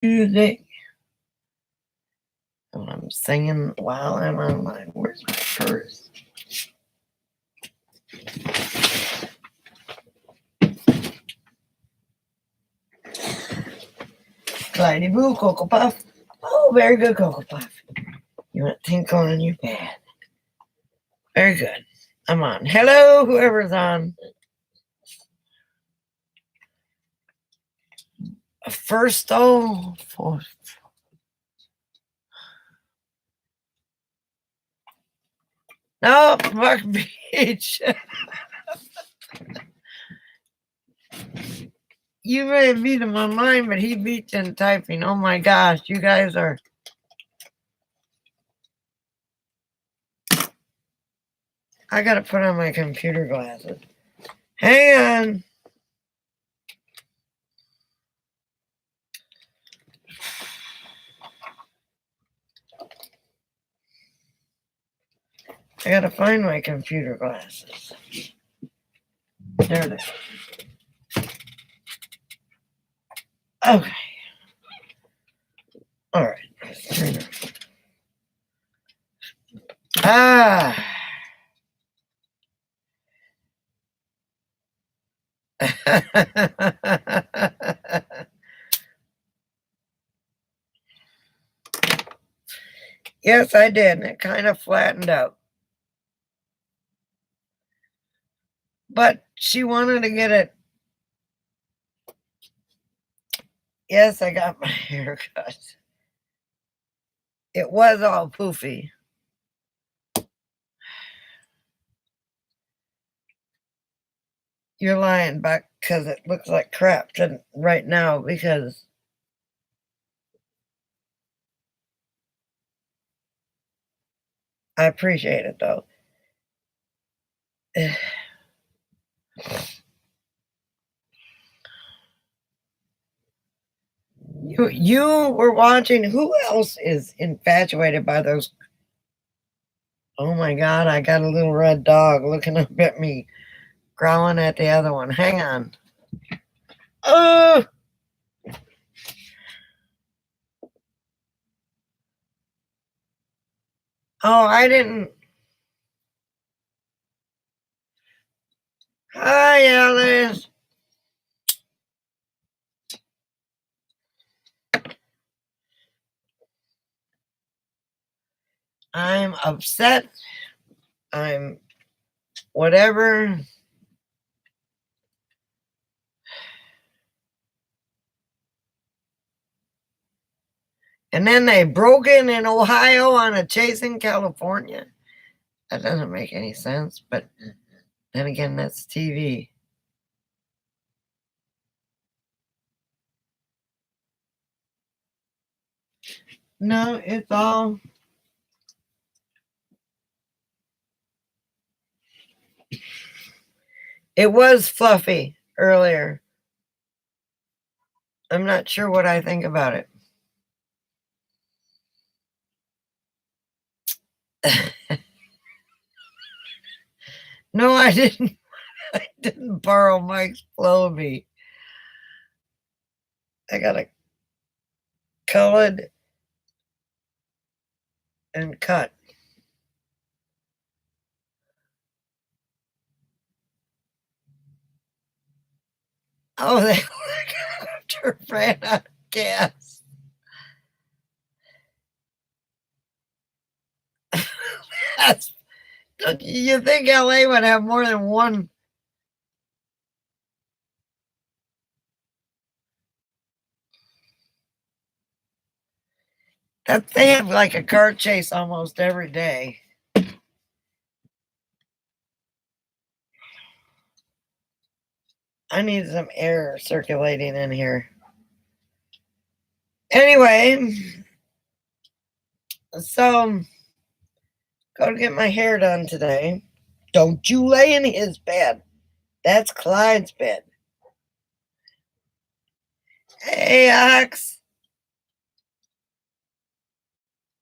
music. And I'm singing while I'm online. Where's my purse? Clyde Boo, Cocoa Puff. Oh, very good, Cocoa Puff. You want tinkle on your pad. Very good. I'm on. Hello, whoever's on. First, oh, fourth. No, Mark Beach. You may have beat him online, but he beat you in typing. Oh my gosh, you guys are. I gotta put on my computer glasses. Hang on. I gotta find my computer glasses. There they are. Okay. All right. Let's turn it. Ah. Yes, I did, and it kind of flattened out. But she wanted to get it. Yes, I got my hair cut. It was all poofy. You're lying, Buck, because it looks like crap right now because I appreciate it, though. You were watching. Who else is infatuated by those? Oh my God, I got a little red dog looking up at me, growling at the other one. Hang on. Oh! Oh, I didn't. Hi, Alice. I'm upset. I'm whatever. And then they broke in Ohio on a chase in California. That doesn't make any sense, but then again, that's TV. No, it's all. It was fluffy earlier. I'm not sure what I think about it. No, I didn't. I didn't borrow Mike's Flowbee. I got it colored and cut. Oh, they ran out of gas. That's, you think LA would have more than one? That they have like a car chase almost every day. I need some air circulating in here. Anyway, so go to get my hair done today. Don't you lay in his bed. That's Clyde's bed. Hey, Ox.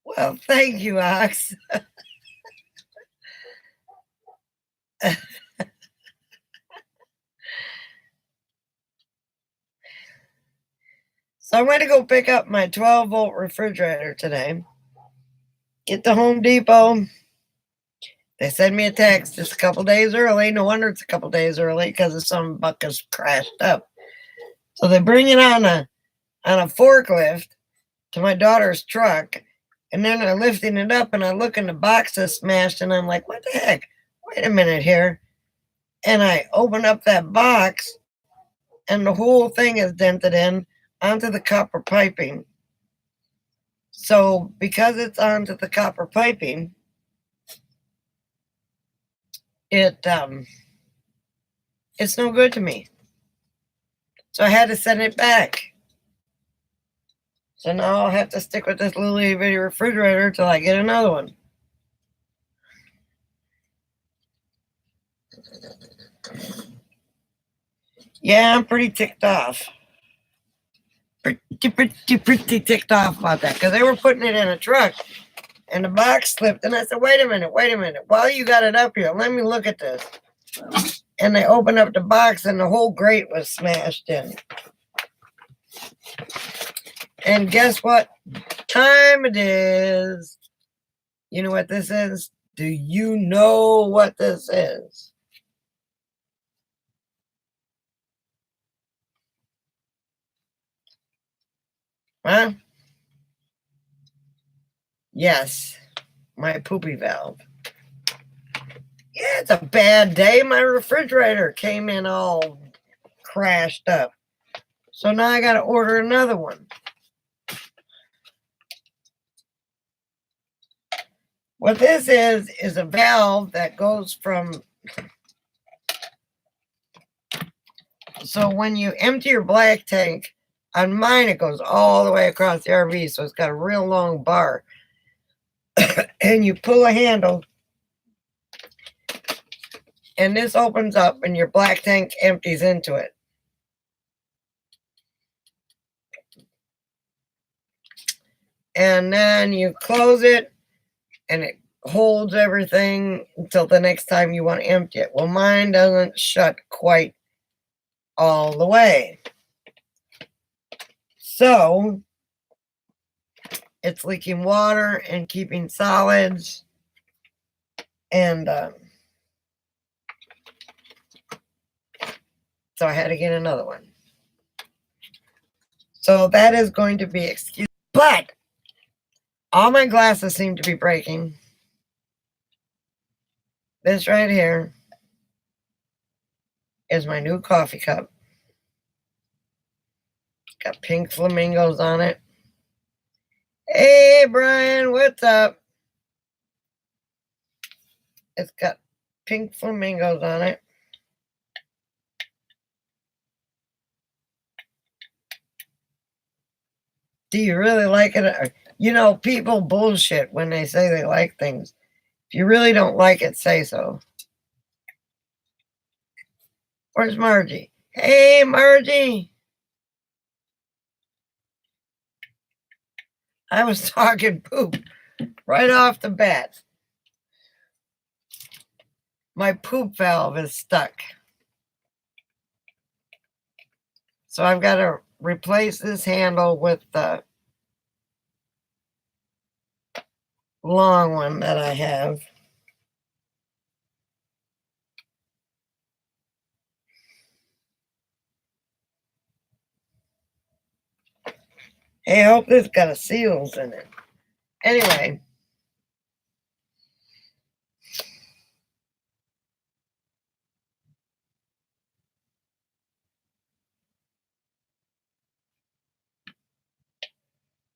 Well, thank you, Ox. So I went to go pick up my 12-volt refrigerator today. Get to Home Depot. They send me a text. It's a couple days early. No wonder it's a couple days early because some buckets crashed up. So they bring it on a forklift to my daughter's truck, and then they're lifting it up, and I look and the box is smashed, and I'm like, what the heck? Wait a minute here. And I open up that box, and the whole thing is dented in onto the copper piping. So because it's onto the copper piping, it's no good to me. So I had to send it back. So now I'll have to stick with this little bitty refrigerator till I get another one. Yeah, I'm pretty ticked off. Pretty ticked off about that because they were putting it in a truck and the box slipped. And I said, wait a minute. While you got it up here, let me look at this. And they opened up the box and the whole grate was smashed in. And guess what time it is? You know what this is? Do you know what this is? Huh? Yes, my poopy valve. Yeah, it's a bad day. My refrigerator came in all crashed up. So now I got to order another one. What this is a valve that goes from... So when you empty your black tank, on mine it goes all the way across the RV, so it's got a real long bar. And you pull a handle, and this opens up, and your black tank empties into it. And then you close it, and it holds everything until the next time you want to empty it. Well, mine doesn't shut quite all the way. So it's leaking water and keeping solids. And so I had to get another one. So that is going to be excused. But all my glasses seem to be breaking. This right here is my new coffee cup. Got pink flamingos on it. Hey, Brian, what's up? It's got pink flamingos on it. Do you really like it? You know, people bullshit when they say they like things. If you really don't like it, say so. Where's Margie? Hey, Margie. I was talking poop right off the bat. My poop valve is stuck. So I've got to replace this handle with the long one that I have. Hey, I hope this got a seals in it. Anyway.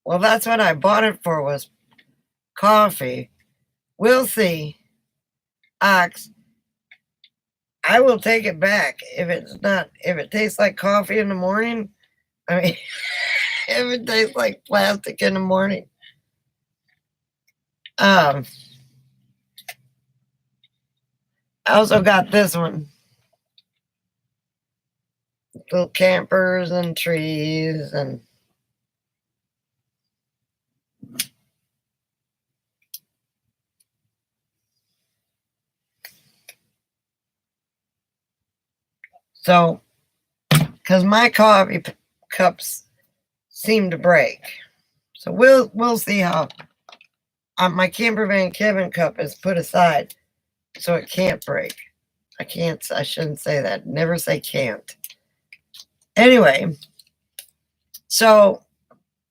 Well, that's what I bought it for, was coffee. We'll see. Ox. I will take it back if it tastes like coffee in the morning. I mean, if it tastes like plastic in the morning. I also got this one. Little campers and trees and so, because my coffee cups seem to break. So we'll see how. My camper van Kevin cup is put aside so it can't break. I shouldn't say that. Never say can't. Anyway, so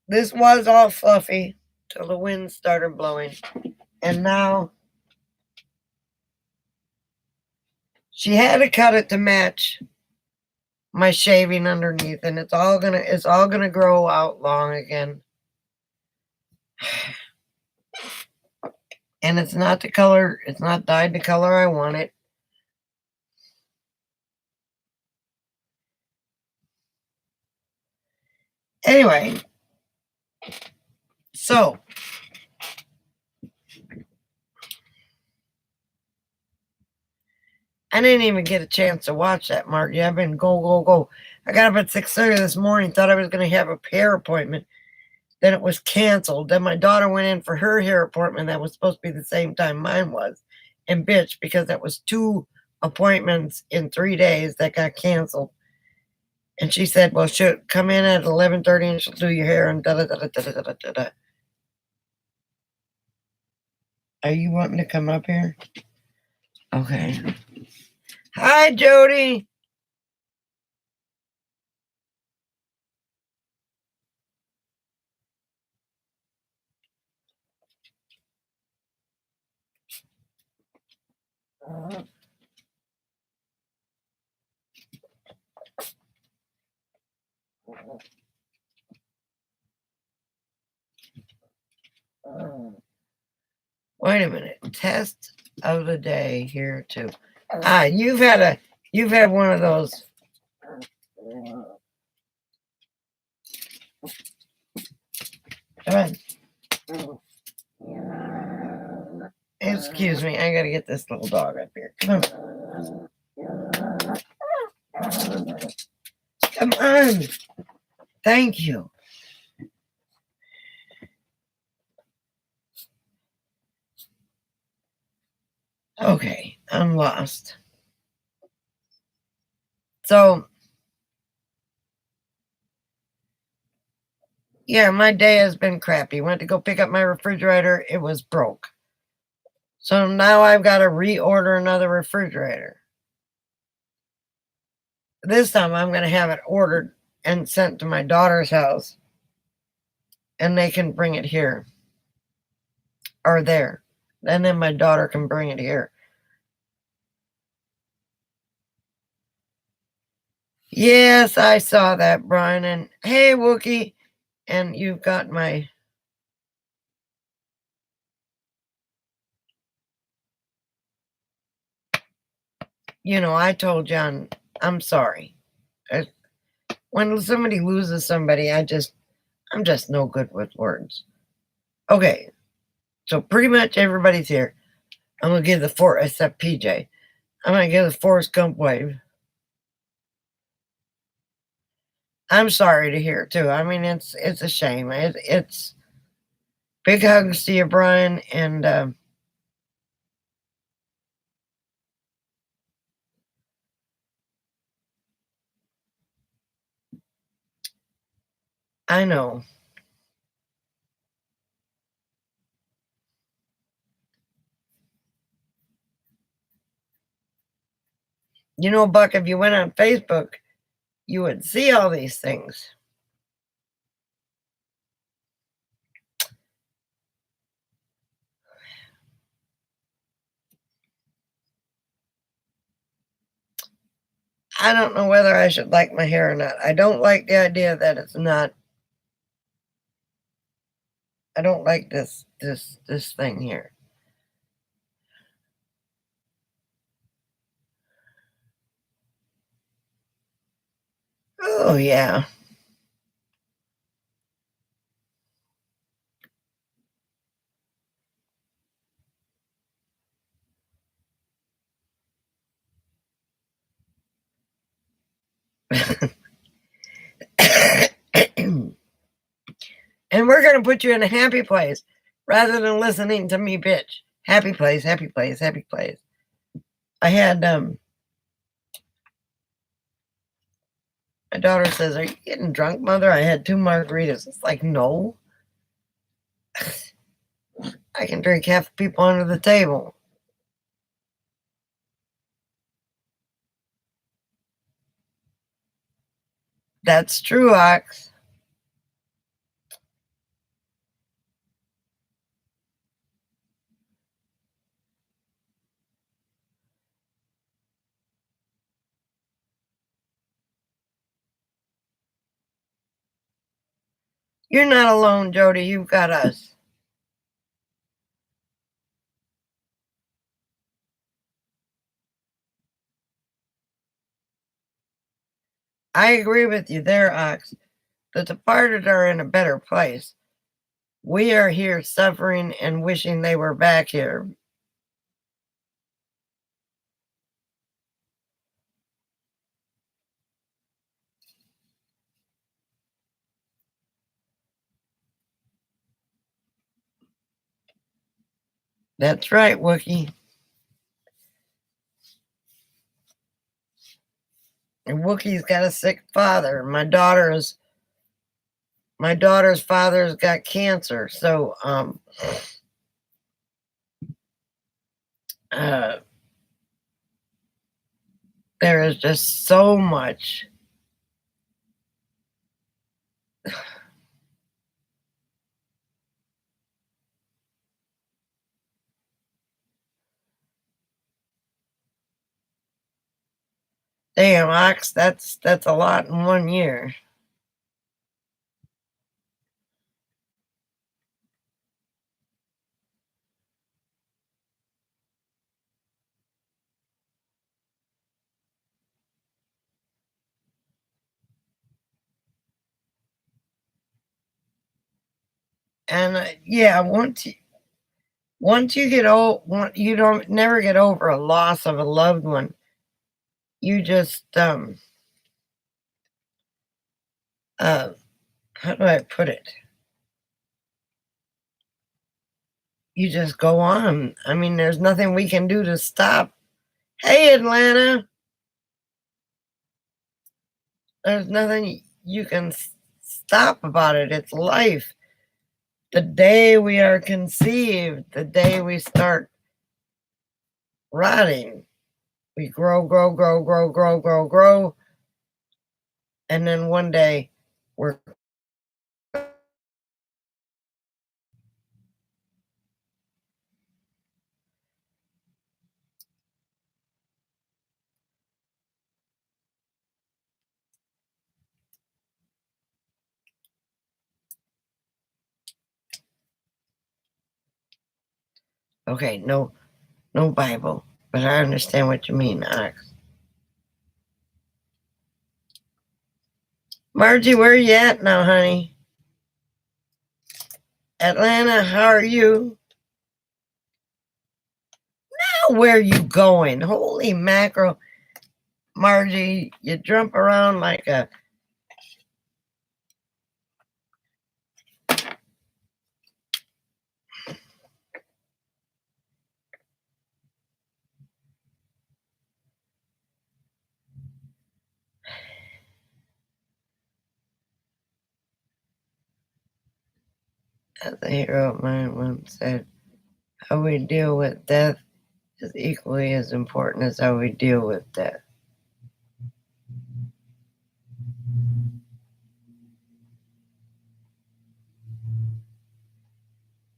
this was all fluffy till the wind started blowing. And now she had to cut it to match my shaving underneath, and it's all gonna grow out long again. And it's not the color, it's not dyed the color I want it. Anyway, so I didn't even get a chance to watch that, Mark. Yeah, I've been go. I got up at 6:30 this morning, thought I was going to have a hair appointment. Then it was canceled. Then my daughter went in for her hair appointment that was supposed to be the same time mine was. And bitch, because that was 2 appointments in 3 days that got canceled. And she said, well, she'll come in at 11:30 and she'll do your hair and da-da-da-da-da-da-da-da. Are you wanting to come up here? Okay. Hi, Jody. Wait a minute. Test of the day here too. You've had one of those. Come on. Excuse me, I gotta get this little dog up here. Come on. Come on. Thank you. Okay, I'm lost. So, yeah, my day has been crappy. Went to go pick up my refrigerator. It was broke. So now I've got to reorder another refrigerator. This time I'm going to have it ordered and sent to my daughter's house. And they can bring it here. Or there. And then my daughter can bring it here. Yes, I saw that, Brian. And hey, Wookie. And you've got my... You know, I told John, I'm sorry. When somebody loses somebody, I'm just no good with words. Okay, so pretty much everybody's here. I'm gonna give the except PJ. I'm gonna give the Forrest Gump wave. I'm sorry to hear too. I mean, it's a shame. It's big hugs to you, Brian, and I know. You know, Buck, if you went on Facebook, you would see all these things. I don't know whether I should like my hair or not. I don't like the idea that it's not. I don't like this thing here. Oh yeah. And we're going to put you in a happy place rather than listening to me bitch. Happy place, happy place, happy place. I had My daughter says, "Are you getting drunk, Mother? I had 2 margaritas." It's like, no, I can drink half the people under the table. That's true, Ox. You're not alone, Jody. You've got us. I agree with you there, Ox. The departed are in a better place. We are here suffering and wishing they were back here. That's right, Wookie. And Wookie's got a sick father. My daughter's father's got cancer. So uh there is just so much. Damn, Ox, that's a lot in 1 year. And yeah, once you get old, you don't never get over a loss of a loved one. You just uh how do I put it? You just go on. I mean, there's nothing we can do to stop. Hey, Atlanta, there's nothing you can stop about it. It's life. The day we are conceived, the day we start rotting, we grow, grow, grow, grow, grow, grow, grow, and then one day we're okay. No, no Bible, but I understand what you mean, Ox. Margie, where you at now, honey? Atlanta, how are you? Now, where you going? Holy mackerel, Margie, you jump around like a. As a hero of mine once said, how we deal with death is equally as important as how we deal with death.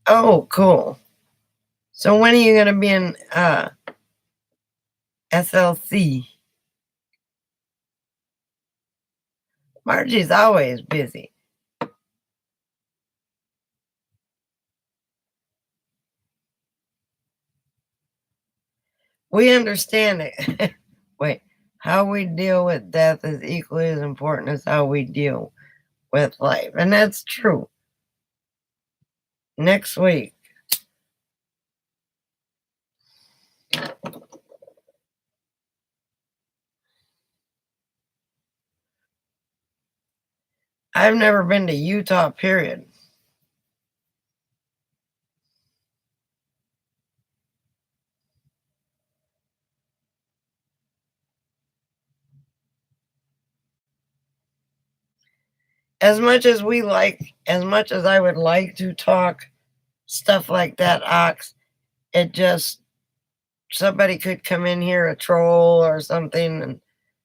Oh, cool. So when are you going to be in SLC? Margie's always busy. We understand it. Wait, how we deal with death is equally as important as how we deal with life. And that's true. Next week, I've never been to Utah, period. as much as I would like to talk stuff like that, Ox, it just, somebody could come in here, a troll or something, and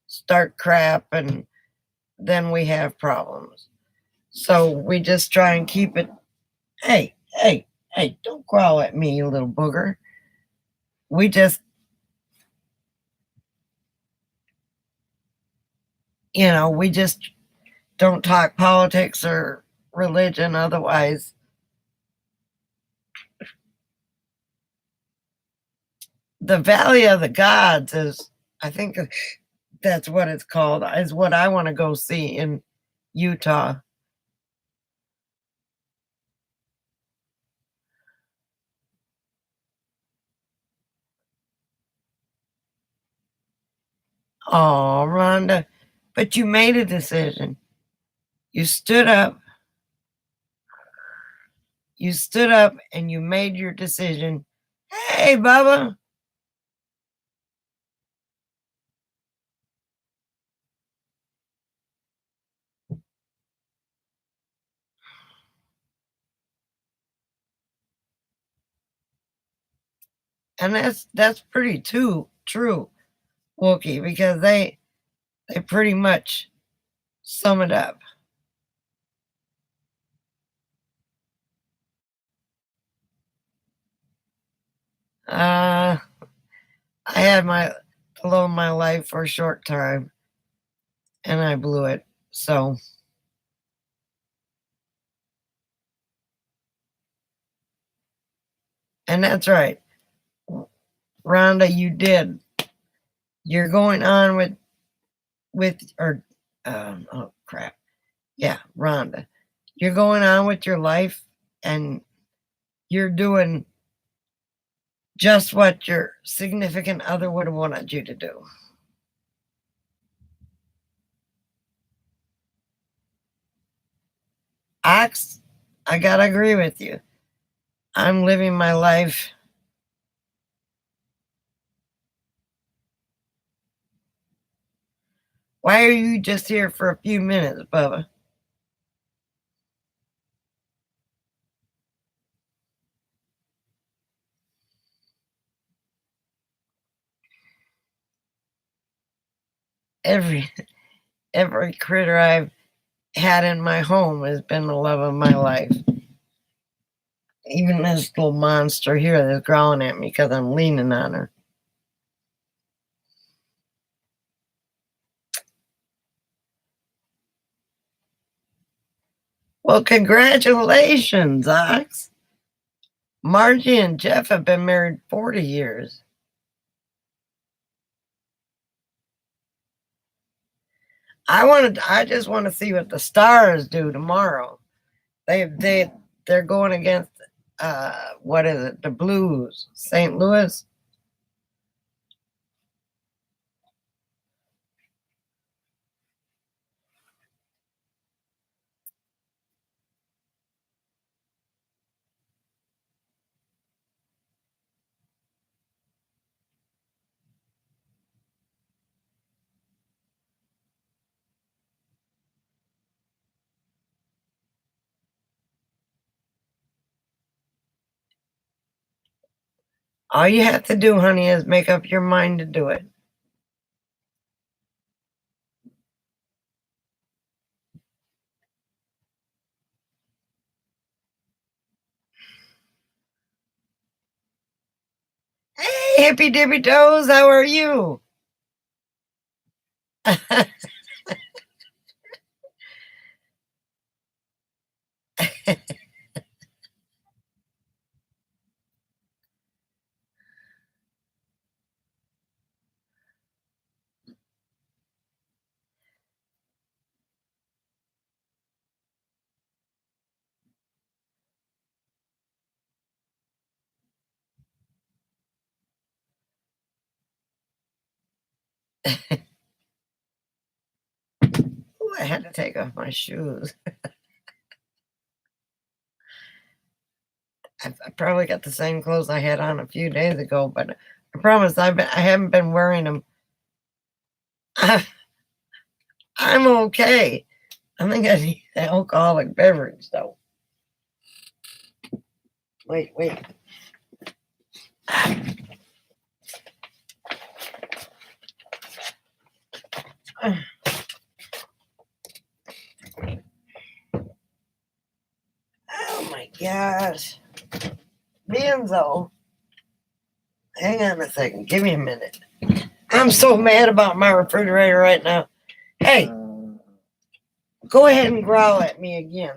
start crap, and then we have problems. So we just try and keep it. Hey, hey, hey, don't growl at me, you little booger. We just, we just don't talk politics or religion otherwise. The Valley of the Gods is, I think that's what it's called, is what I want to go see in Utah. Oh, Rhonda, but you made a decision. You stood up. You stood up and you made your decision. Hey, Bubba. And that's pretty true, Wookie, because they pretty much sum it up. I had the love of my life for a short time, and I blew it. So, and that's right, Rhonda, you did. You're going on oh crap, yeah, Rhonda, you're going on with your life, and you're doing just what your significant other would have wanted you to do. Ox, I gotta agree with you. I'm living my life. Why are you just here for a few minutes, Bubba? Every every critter I've had in my home has been the love of my life. Even this little monster here that's growling at me because I'm leaning on her. Well, congratulations, Ox. Margie and Jeff have been married 40 years. I just want to see what the Stars do tomorrow. They're going against what is it? The Blues, St. Louis. All you have to do, honey, is make up your mind to do it. Hey, hippy dippy toes, how are you? Ooh, I had to take off my shoes. I probably got the same clothes I had on a few days ago, but I promise I haven't been wearing them. I'm okay. I think I need the alcoholic beverage, though. Wait. Oh my gosh. Benzo. Hang on a second. Give me a minute. I'm so mad about my refrigerator right now. Hey, go ahead and growl at me again.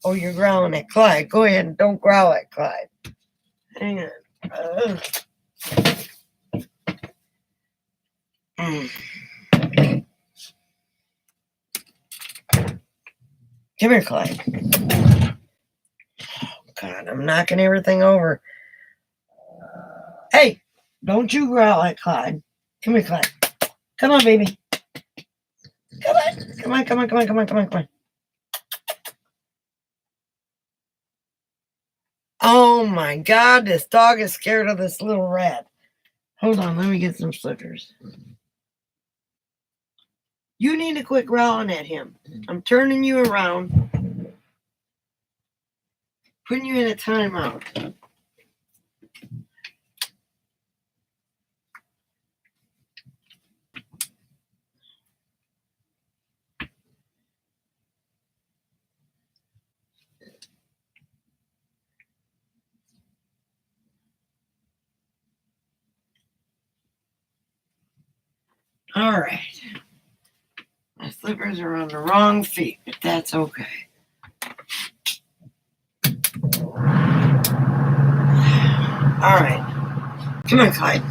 Oh, you're growling at Clyde. Go ahead and don't growl at Clyde. Hang on. Come here, Clyde. Oh, God, I'm knocking everything over. Hey, don't you growl at Clyde. Come here, Clyde. Come on, baby. Come on. Oh my God, this dog is scared of this little rat. Hold on, let me get some slippers. You need to quit growling at him. I'm turning you around, putting you in a timeout. All right. My slippers are on the wrong feet, but that's okay. All right. Come on, Clyde.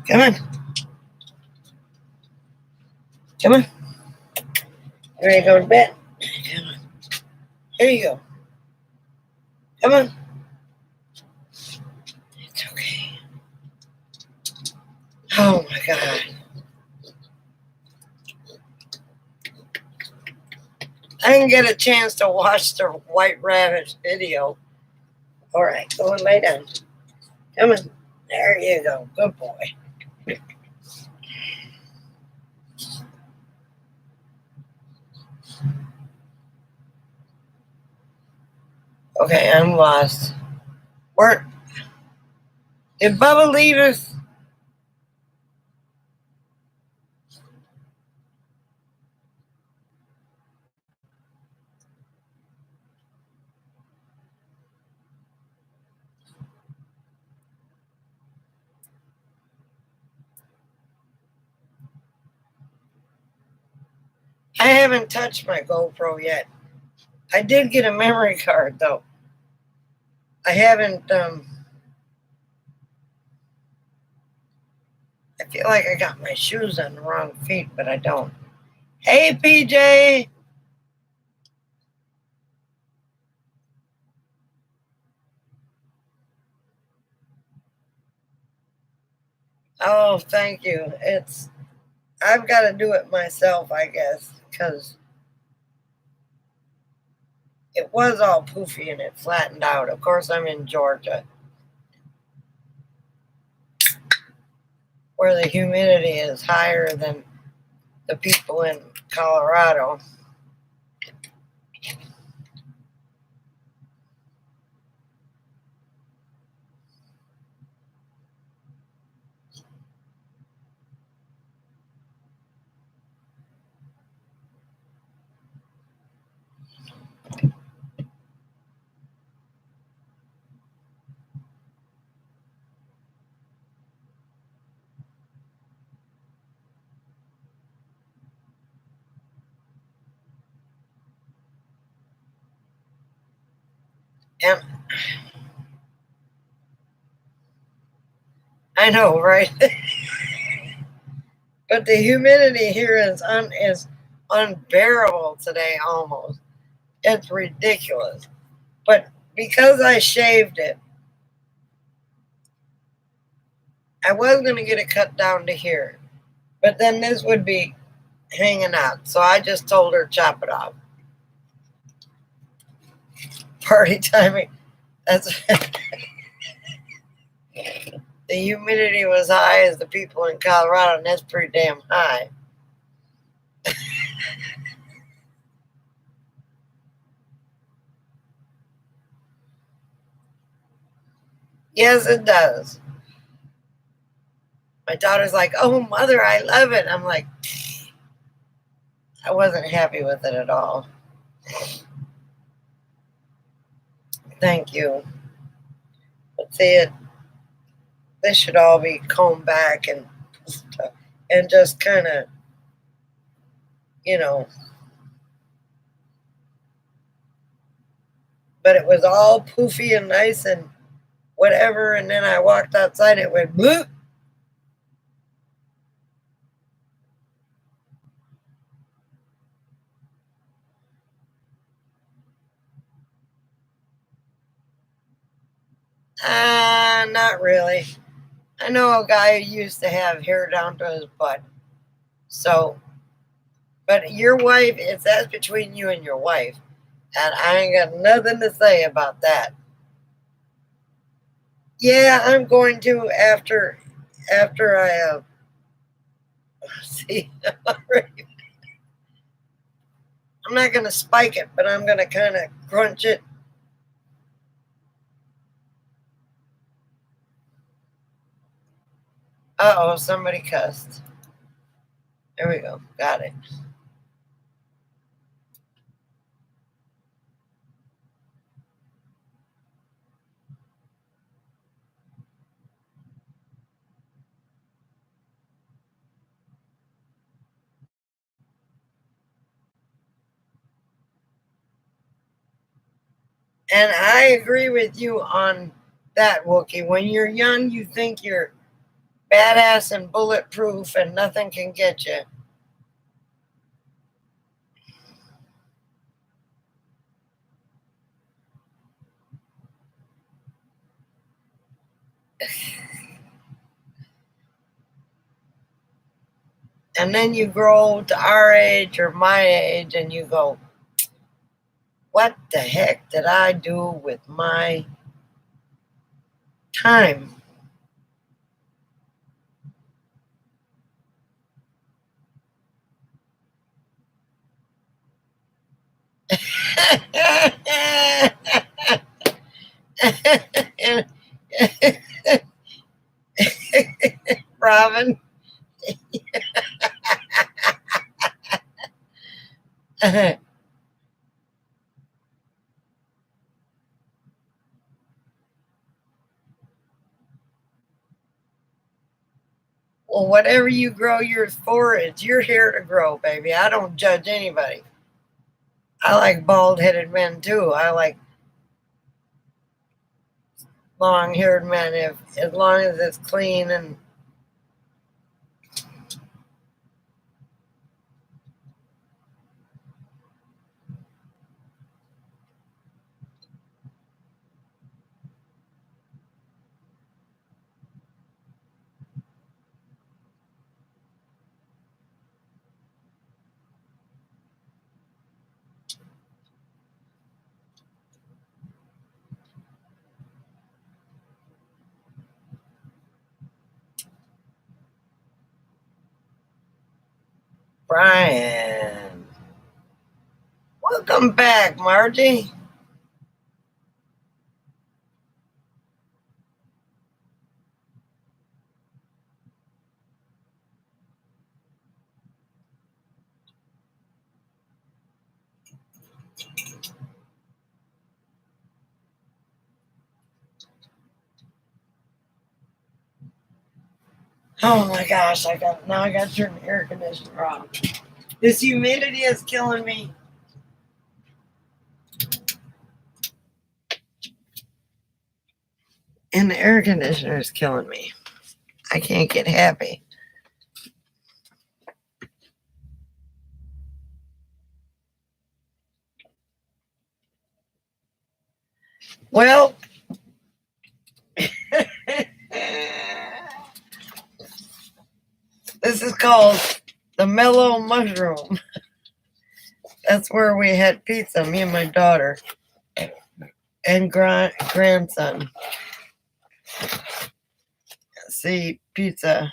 Come on. Come on. You ready to go to bed? Come on. Here you go. Come on. It's okay. Oh my God. I didn't get a chance to watch the White Rabbit video. All right, go and lay down. Come on. There you go. Good boy. Okay, I'm lost. Where did Bubba leave us? I haven't touched my GoPro yet. I did get a memory card though. I haven't. I feel like I got my shoes on the wrong feet, but I don't. Hey, PJ. Oh, thank you. I've got to do it myself, I guess, because it was all poofy and it flattened out. Of course, I'm in Georgia, where the humidity is higher than the people in Colorado. And I know, right? But the humidity here is unbearable today almost. It's ridiculous. But because I shaved it, I was going to get it cut down to here. But then this would be hanging out. So I just told her chop it off. Party timing. That's the humidity was high as the people in Colorado, and that's pretty damn high. Yes, it does. My daughter's like, "Oh, mother, I love it." I'm like, I wasn't happy with it at all. Thank you. But see, this should all be combed back and just kind of, you know. But it was all poofy and nice and whatever. And then I walked outside, it went bloop. Not really. I know a guy who used to have hair down to his butt. So, but your wife, that's between you and your wife. And I ain't got nothing to say about that. Yeah, I'm going to after I see. I'm not going to spike it, but I'm going to kind of crunch it. Uh oh, somebody cussed. There we go. Got it. And I agree with you on that, Wookie. When you're young, you think you're badass and bulletproof and nothing can get you. And then you grow to our age or my age and you go, what the heck did I do with my time? Robin. Well, whatever you grow yours for, it's your hair to grow, baby. I don't judge anybody. I like bald headed men too. I like long haired men if as long as it's clean and Brian. Welcome back, Margie. Oh my gosh, I got to turn the air conditioner off. This humidity is killing me. And the air conditioner is killing me. I can't get happy. Well, this is called the mellow mushroom. That's where we had pizza, me and my daughter and grandson. See, pizza.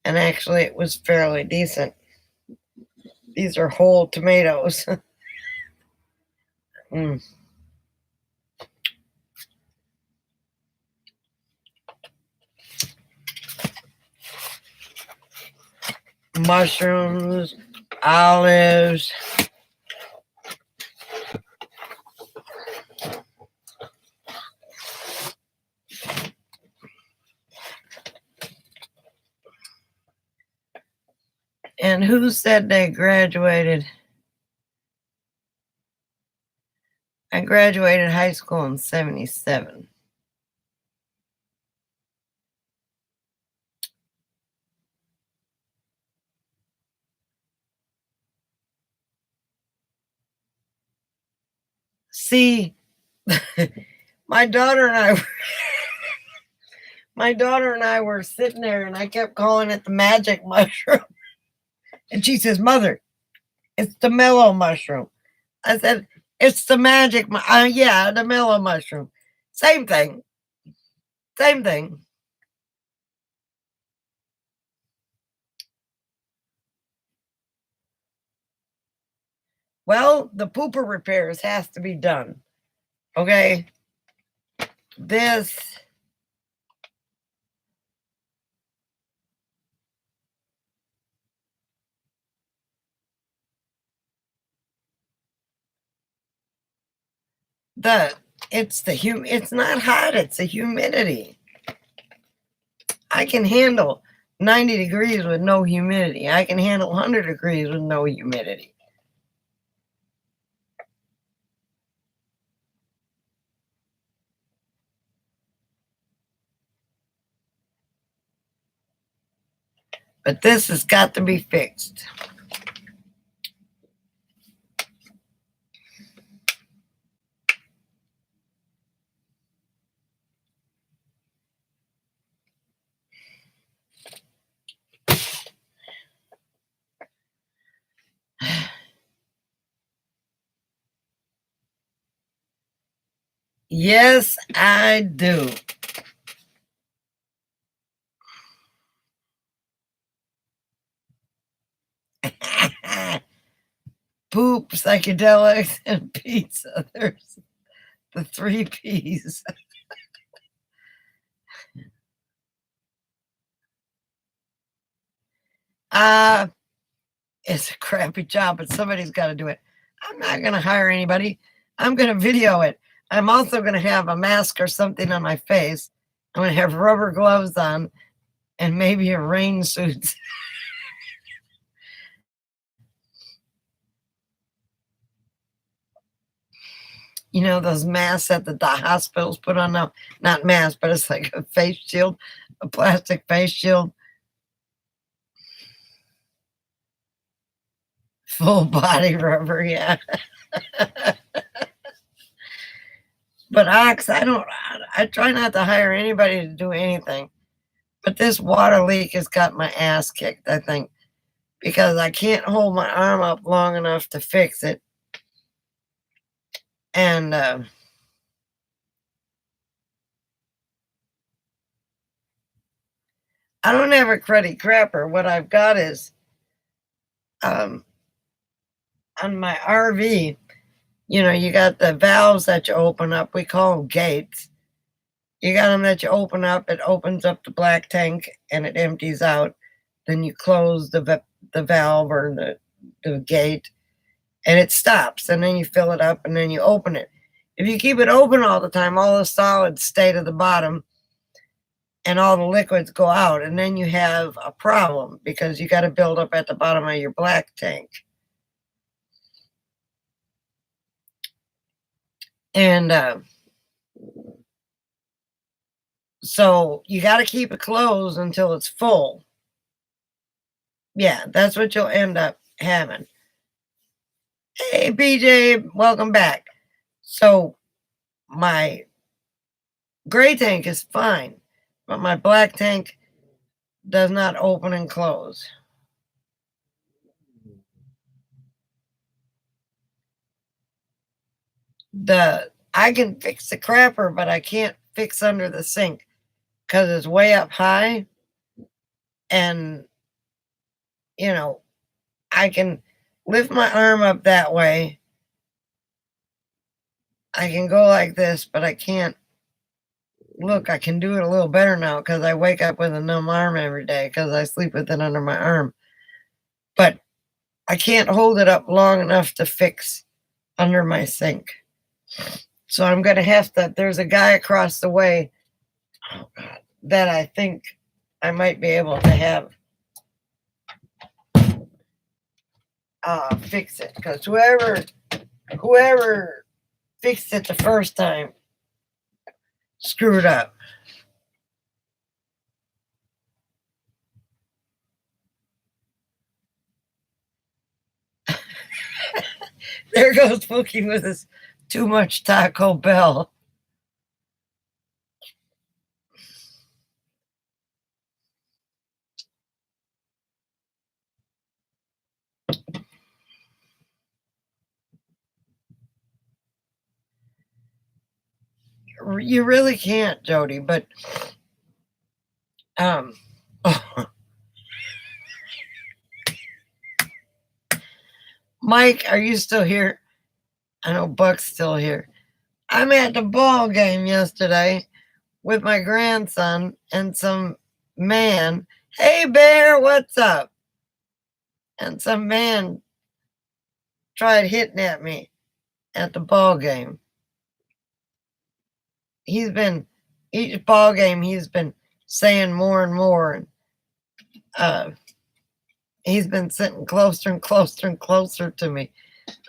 And actually, it was fairly decent. These are whole tomatoes. Mm. Mushrooms, olives. And who said they graduated? I graduated high school in 77. See, my daughter and I were sitting there and I kept calling it the magic mushroom. And she says, Mother, it's the mellow mushroom. I said, it's the magic, yeah, the mellow mushroom. Same thing. Same thing. Well, the pooper repairs has to be done. Okay. This the it's not hot, it's the humidity. I can handle 90 degrees with no humidity. I can handle 100 degrees with no humidity. But this has got to be fixed. Yes, I do. Poop, psychedelics, and pizza. There's the 3 P's. It's a crappy job, but somebody's got to do it. I'm not going to hire anybody. I'm going to video it. I'm also going to have a mask or something on my face. I'm going to have rubber gloves on and maybe a rain suit. You know, those masks that the hospitals put on now? Not masks, but it's like a face shield, a plastic face shield. Full body rubber, yeah. But Ox, I try not to hire anybody to do anything. But this water leak has got my ass kicked, I think, because I can't hold my arm up long enough to fix it. And I don't have a cruddy crapper. What I've got is on my RV, you got the valves that you open up. We call them gates. You got them that you open up. It opens up the black tank and it empties out. Then you close the valve or the gate and it stops. And then you fill it up and then you open it. If you keep it open all the time, all the solids stay to the bottom and all the liquids go out. And then you have a problem because you got to build up at the bottom of your black tank. And so you got to keep it closed until it's full. Yeah, that's what you'll end up having. Hey, BJ, welcome back. So my gray tank is fine, but my black tank does not open and close. I can fix the crapper, but I can't fix under the sink because it's way up high. And, I can lift my arm up that way I can go like this, but I can't. Look, I can do it a little better now because I wake up with a numb arm every day because I sleep with it under my arm. But I can't hold it up long enough to fix under my sink. So I'm going to have to. There's a guy across the way that I think I might be able to have fix it because whoever fixed it the first time screwed up. There goes Pookie with his too much Taco Bell. You really can't, Jody, but oh. Mike, are you still here? I know Buck's still here. I'm at the ball game yesterday with my grandson and some man. Hey, Bear, what's up? And some man tried hitting at me at the ball game. Each ball game, he's been saying more and more. And he's been sitting closer and closer and closer to me.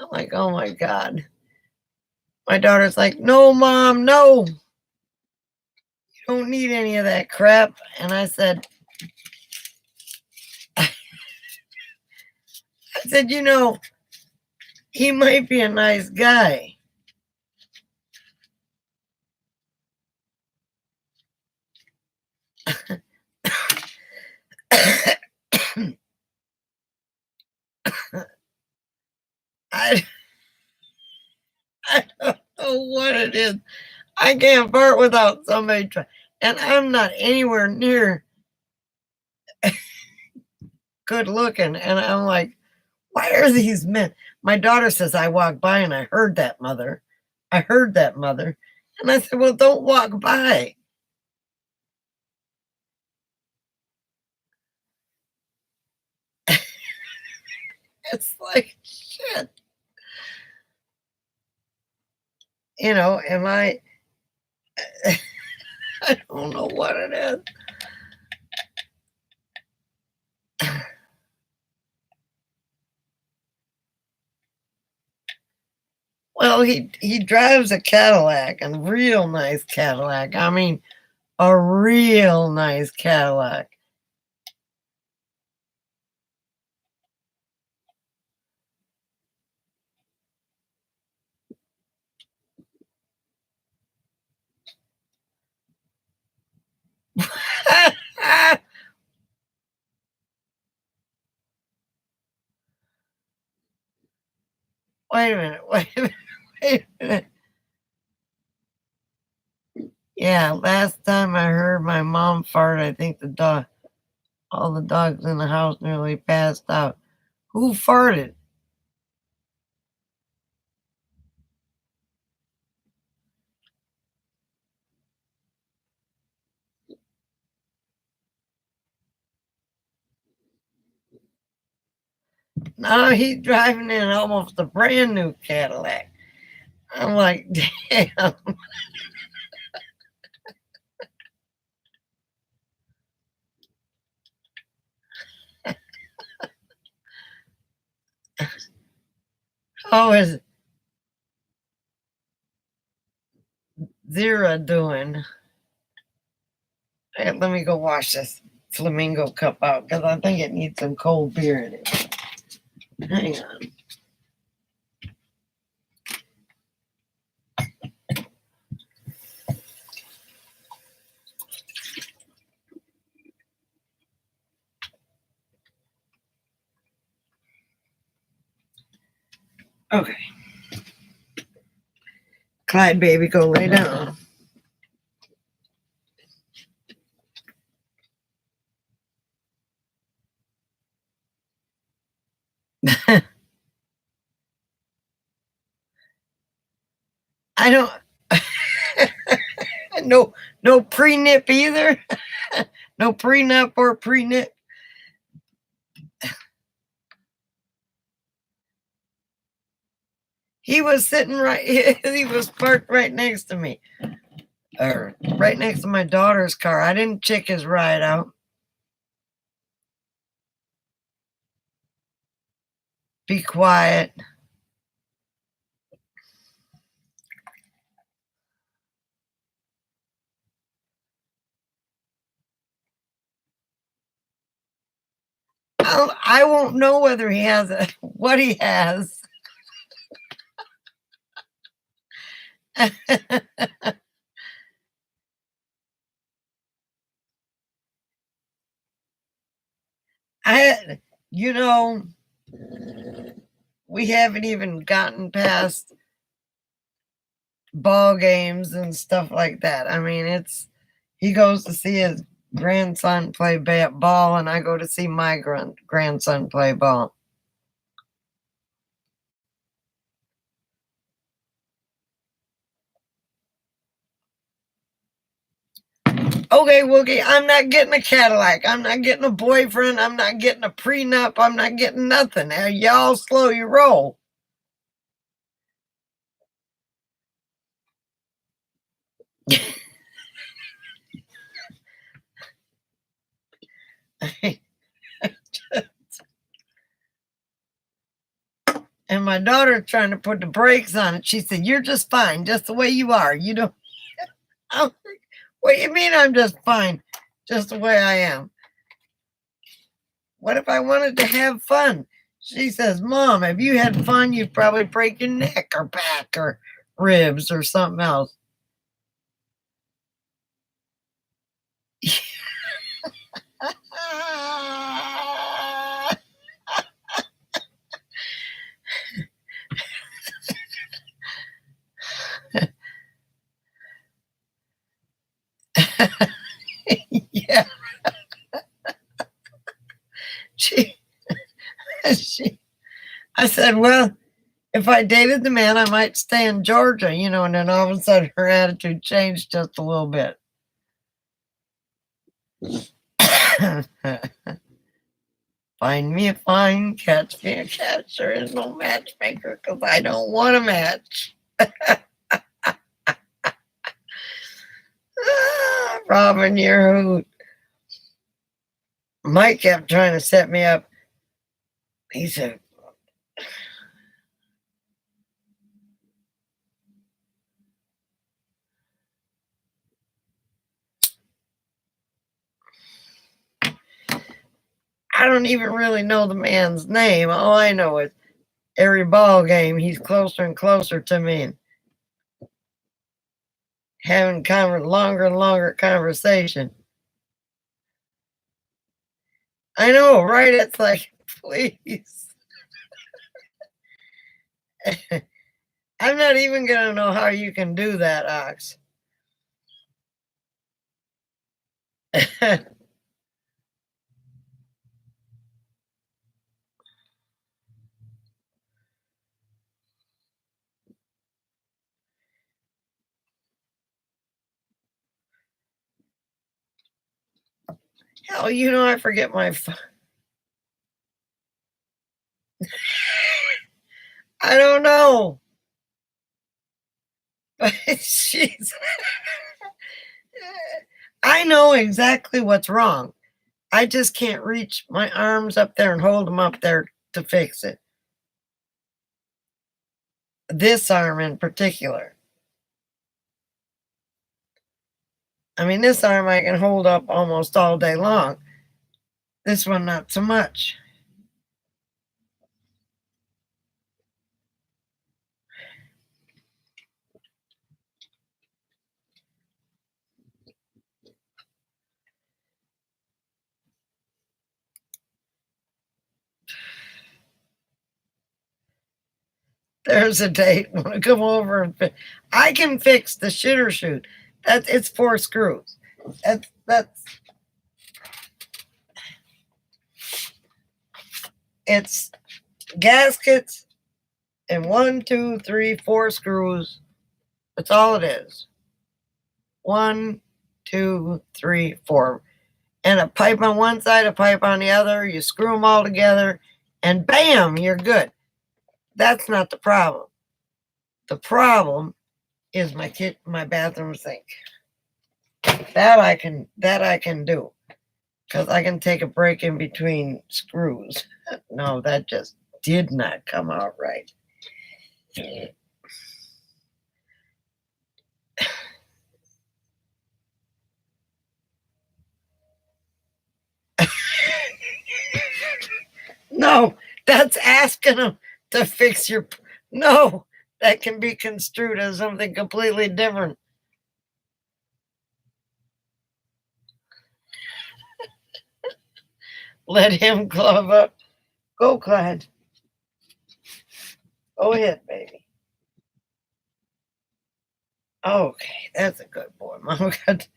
I'm like, oh my God. My daughter's like, no, Mom, no. You don't need any of that crap. And I said, you know, he might be a nice guy. I don't know what it is. I can't fart without somebody trying. And I'm not anywhere near good looking. And I'm like, why are these men? My daughter says, I walked by and I heard that, Mother. I heard that, Mother. And I said, well, don't walk by. It's like, shit. You know, am I? I don't know what it is. Well, he drives a Cadillac, a real nice Cadillac. I mean, a real nice Cadillac. Wait a minute. Wait a minute. Wait a minute. Yeah, last time I heard my mom fart, I think all the dogs in the house nearly passed out. Who farted? No, he's driving in almost a brand new Cadillac. I'm like, damn. How is Zira doing? Hey, let me go wash this flamingo cup out because I think it needs some cold beer in it. Hang on. Okay. Clyde, baby, go lay down. I don't. No pre-nip either. No prenup or pre-nip. He was sitting right. He was parked right next to me, or right next to my daughter's car. I didn't check his ride out. Be quiet. I won't know whether he has what he has. I, you know, we haven't even gotten past ball games and stuff like that. I mean, he goes to see his grandson play ball, and I go to see my grandson play ball. Okay, Wookie, I'm not getting a Cadillac. I'm not getting a boyfriend. I'm not getting a prenup. I'm not getting nothing. Now, y'all slow your roll. And my daughter trying to put the brakes on it. She said, "You're just fine, just the way you are. You don't." I'm like, what do you mean I'm just fine, just the way I am? What if I wanted to have fun? She says, "Mom, if you had fun, you'd probably break your neck or back or ribs or something else." Yeah. She, she, I said, "Well, if I dated the man, I might stay in Georgia, and then all of a sudden her attitude changed just a little bit. Find me a fine, catch me a catch. There is no matchmaker because I don't want a match. Robin, you're a hoot. Mike kept trying to set me up. He said, I don't even really know the man's name. All I know is every ball game, he's closer and closer to me and having longer and longer conversation. I know, right? It's like, please. I'm not even going to know how you can do that, Ox. Hell, I forget my phone. I don't know. But she's. I know exactly what's wrong. I just can't reach my arms up there and hold them up there to fix it. This arm in particular. I mean, this arm I can hold up almost all day long. This one, not so much. There's a date. Want to come over and I can fix the shitter chute. It's 4 screws. That's it's gaskets and 1, 2, 3, 4 screws That's all it is. 1, 2, 3, 4. And a pipe on one side, a pipe on the other. You screw them all together, and bam, you're good. That's not the problem. The problem is my bathroom sink. That I can do because I can take a break in between screws. No, that just did not come out right. No, that's asking them to fix your. No, that can be construed as something completely different. Let him glove up. Go, Clyde. Go ahead, baby. Okay, that's a good boy. Mom got.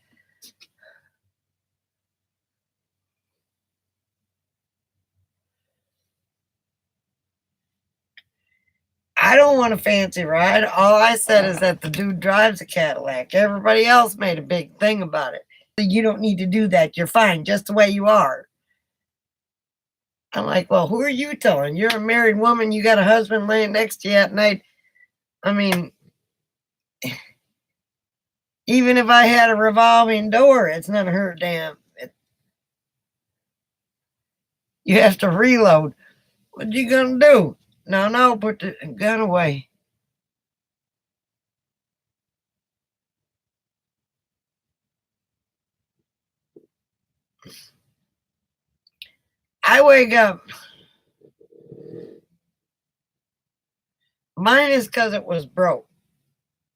I don't want a fancy ride. All I said is that the dude drives a Cadillac. Everybody else made a big thing about it. You don't need to do that. You're fine just the way you are. I'm like, well, who are you telling? You're a married woman. You got a husband laying next to you at night. I mean, even if I had a revolving door, it's none of her damn. You have to reload. What you gonna do? No, put the gun away. I wake up. Mine is because it was broke.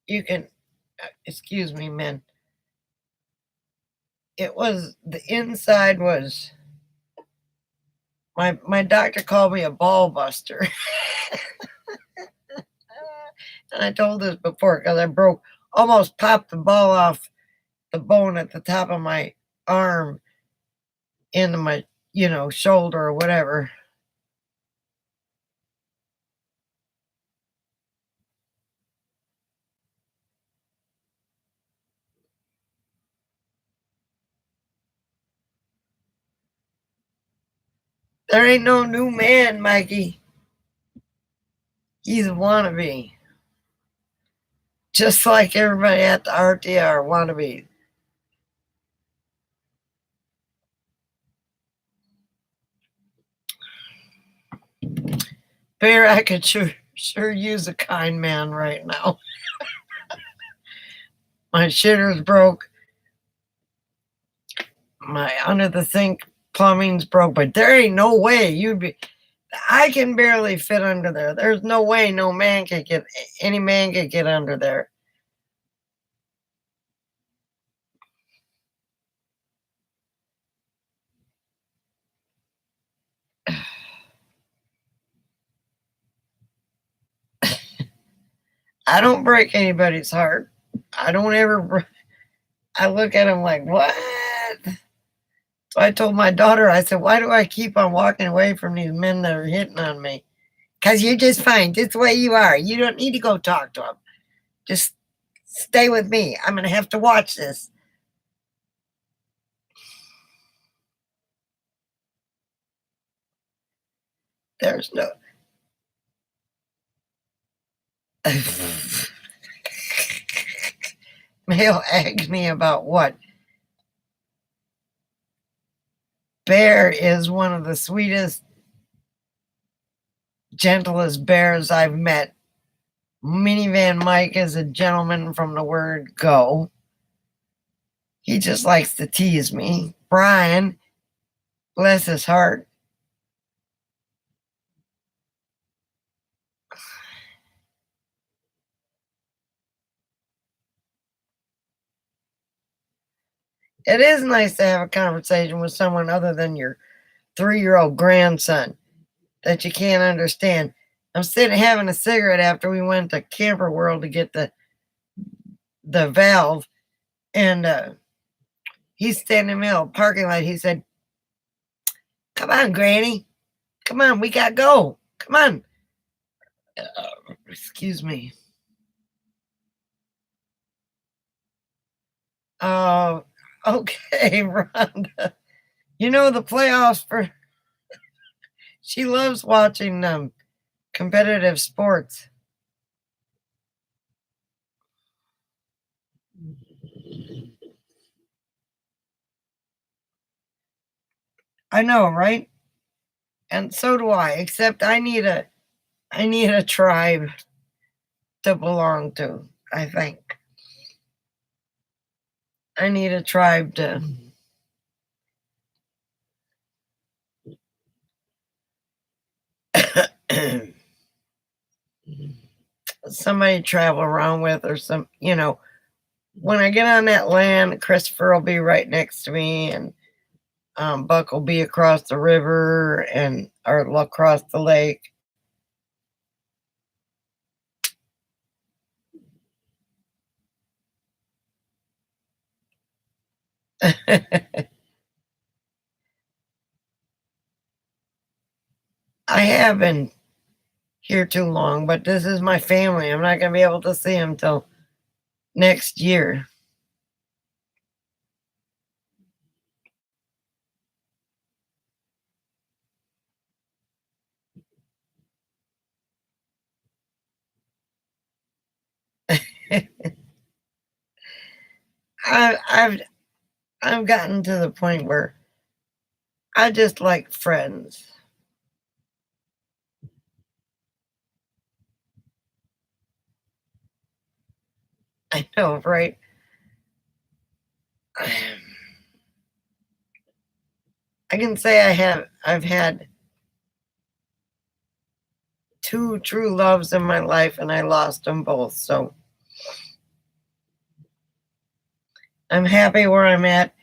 You can, excuse me, men. It was, the inside was, my doctor called me a ball buster. And I told this before because I almost popped the ball off the bone at the top of my arm into my, shoulder or whatever. There ain't no new man, Mikey. He's a wannabe. Just like everybody at the RTR wannabe. Bear, I could sure use a kind man right now. My shitter's broke. My under the sink plumbing's broke, but there ain't no way I can barely fit under there. There's no way any man could get under there. I don't break anybody's heart. I don't ever. I look at him like, what? So I told my daughter, I said, why do I keep on walking away from these men that are hitting on me? Because you're just fine, just the way you are. You don't need to go talk to them. Just stay with me. I'm going to have to watch this. There's no. Male agony about what? Bear is one of the sweetest, gentlest bears I've met. Minivan Mike is a gentleman from the word go. He just likes to tease me. Brian, bless his heart. It is nice to have a conversation with someone other than your 3-year-old grandson that you can't understand. I'm sitting having a cigarette after we went to Camper World to get the valve, and he's standing in the middle of the parking lot. He said, "Come on, Granny. Come on, we gotta go. Come on." Excuse me. Oh, okay, Rhonda. You know the playoffs for she loves watching competitive sports. I know, right? And so do I, except I need a tribe to belong to, I think. I need a tribe to somebody to travel around with or when I get on that land, Christopher will be right next to me and Buck will be across the river and or across the lake. I have been here too long, but this is my family. I'm not going to be able to see them till next year. I've I've gotten to the point where I just like friends. I know, right? I can say I've had two true loves in my life and I lost them both. So I'm happy where I'm at.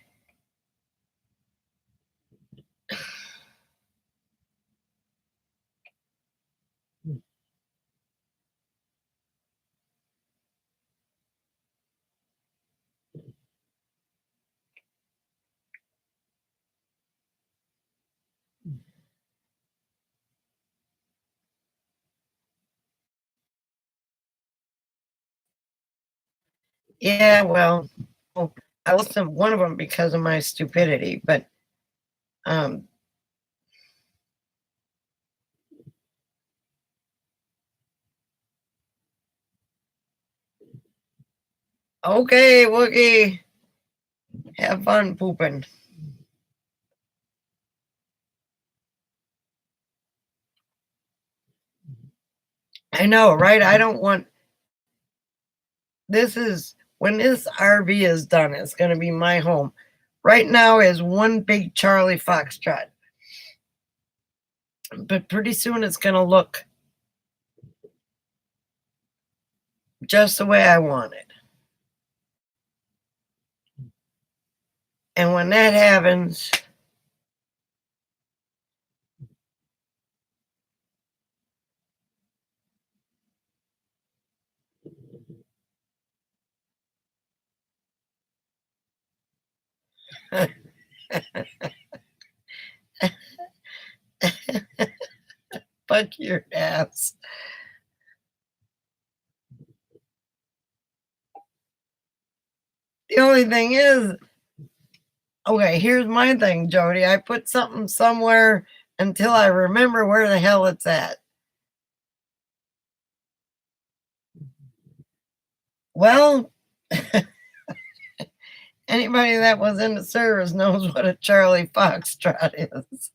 Yeah, well, I lost one of them because of my stupidity, but um okay, Wookie. Have fun pooping. I know, right? I don't want this is when this RV is done, it's gonna be my home. Right now is one big Charlie Foxtrot. But pretty soon it's gonna look just the way I want it. And when that happens, fuck your ass. The only thing is, okay, here's my thing, Jody. I put something somewhere until I remember where the hell it's at. Well, anybody that was in the service knows what a Charlie Foxtrot is.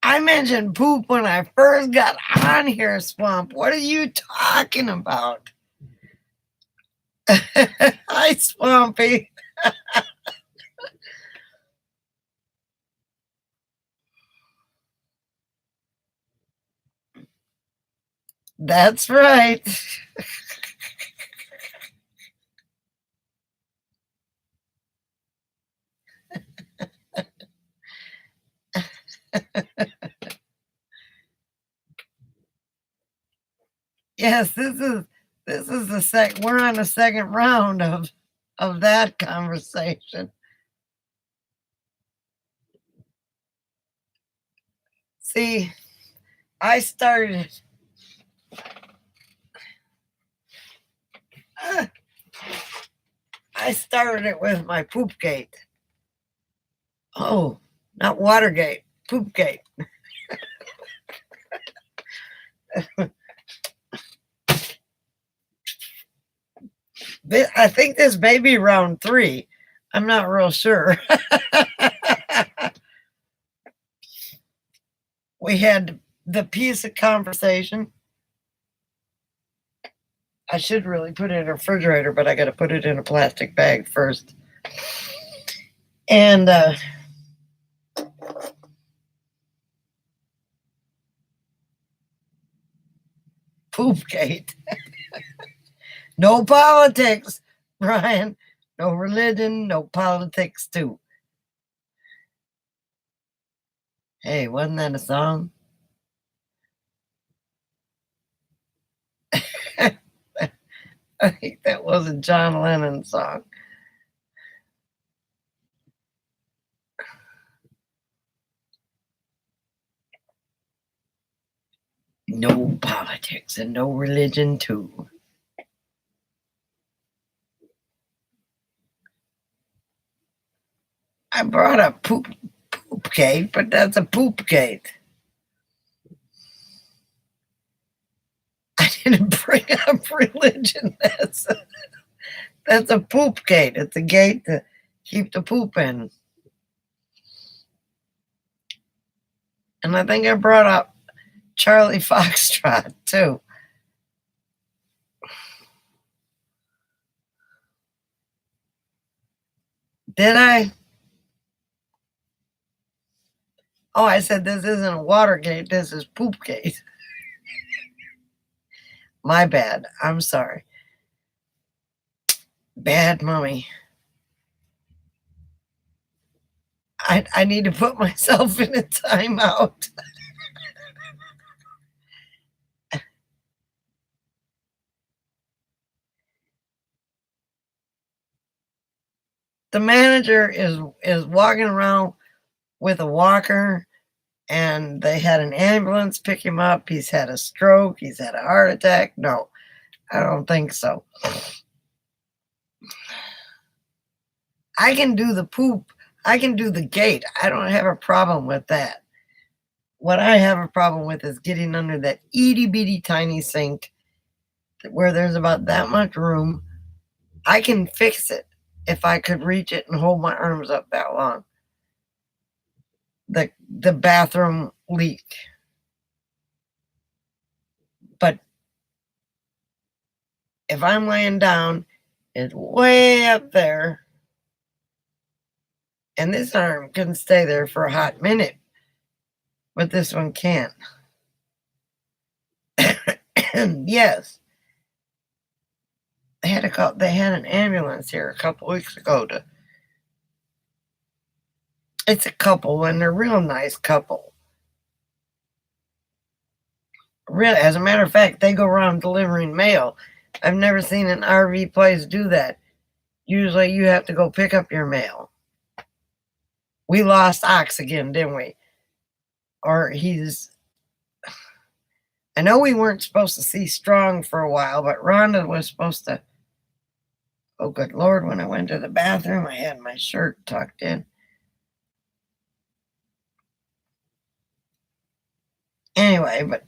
I mentioned poop when I first got on here, Swamp. What are you talking about? Hi, Swampy. That's right. Yes, this is the we're on the second round of that conversation. See, I started uh, I started it with my poop gate. Oh, not Watergate, Poopgate. I think this may be round 3. I'm not real sure. We had the piece of conversation. I should really put it in a refrigerator, but I got to put it in a plastic bag first. And Poopgate. No politics, Brian. No religion, no politics, too. Hey, wasn't that a song? I think that was a John Lennon song. No politics and no religion, too. I brought up Poopgate, but that's a Poopgate. I didn't bring up religion. That's a Poopgate. It's a gate to keep the poop in. And I think I brought up Charlie Foxtrot, too. Did I? Oh, I said this isn't a Watergate, this is Poopgate. My bad. I'm sorry. Bad mommy. I need to put myself in a timeout. The manager is walking around with a walker, and they had an ambulance pick him up. He's had a stroke. He's had a heart attack. No, I don't think so. I can do the poop. I can do the gate. I don't have a problem with that. What I have a problem with is getting under that itty bitty tiny sink where there's about that much room. I can fix it if I could reach it and hold my arms up that long. The bathroom leak. But if I'm laying down, it's way up there. And this arm can stay there for a hot minute. But this one can't. Yes. They had an ambulance here a couple weeks ago it's a couple, and they're a real nice couple. Really, as a matter of fact, they go around delivering mail. I've never seen an RV place do that. Usually you have to go pick up your mail. We lost Ox again, didn't we? Or I know we weren't supposed to see Strong for a while, but Rhonda was supposed to. Oh, good Lord, when I went to the bathroom, I had my shirt tucked in. Anyway, but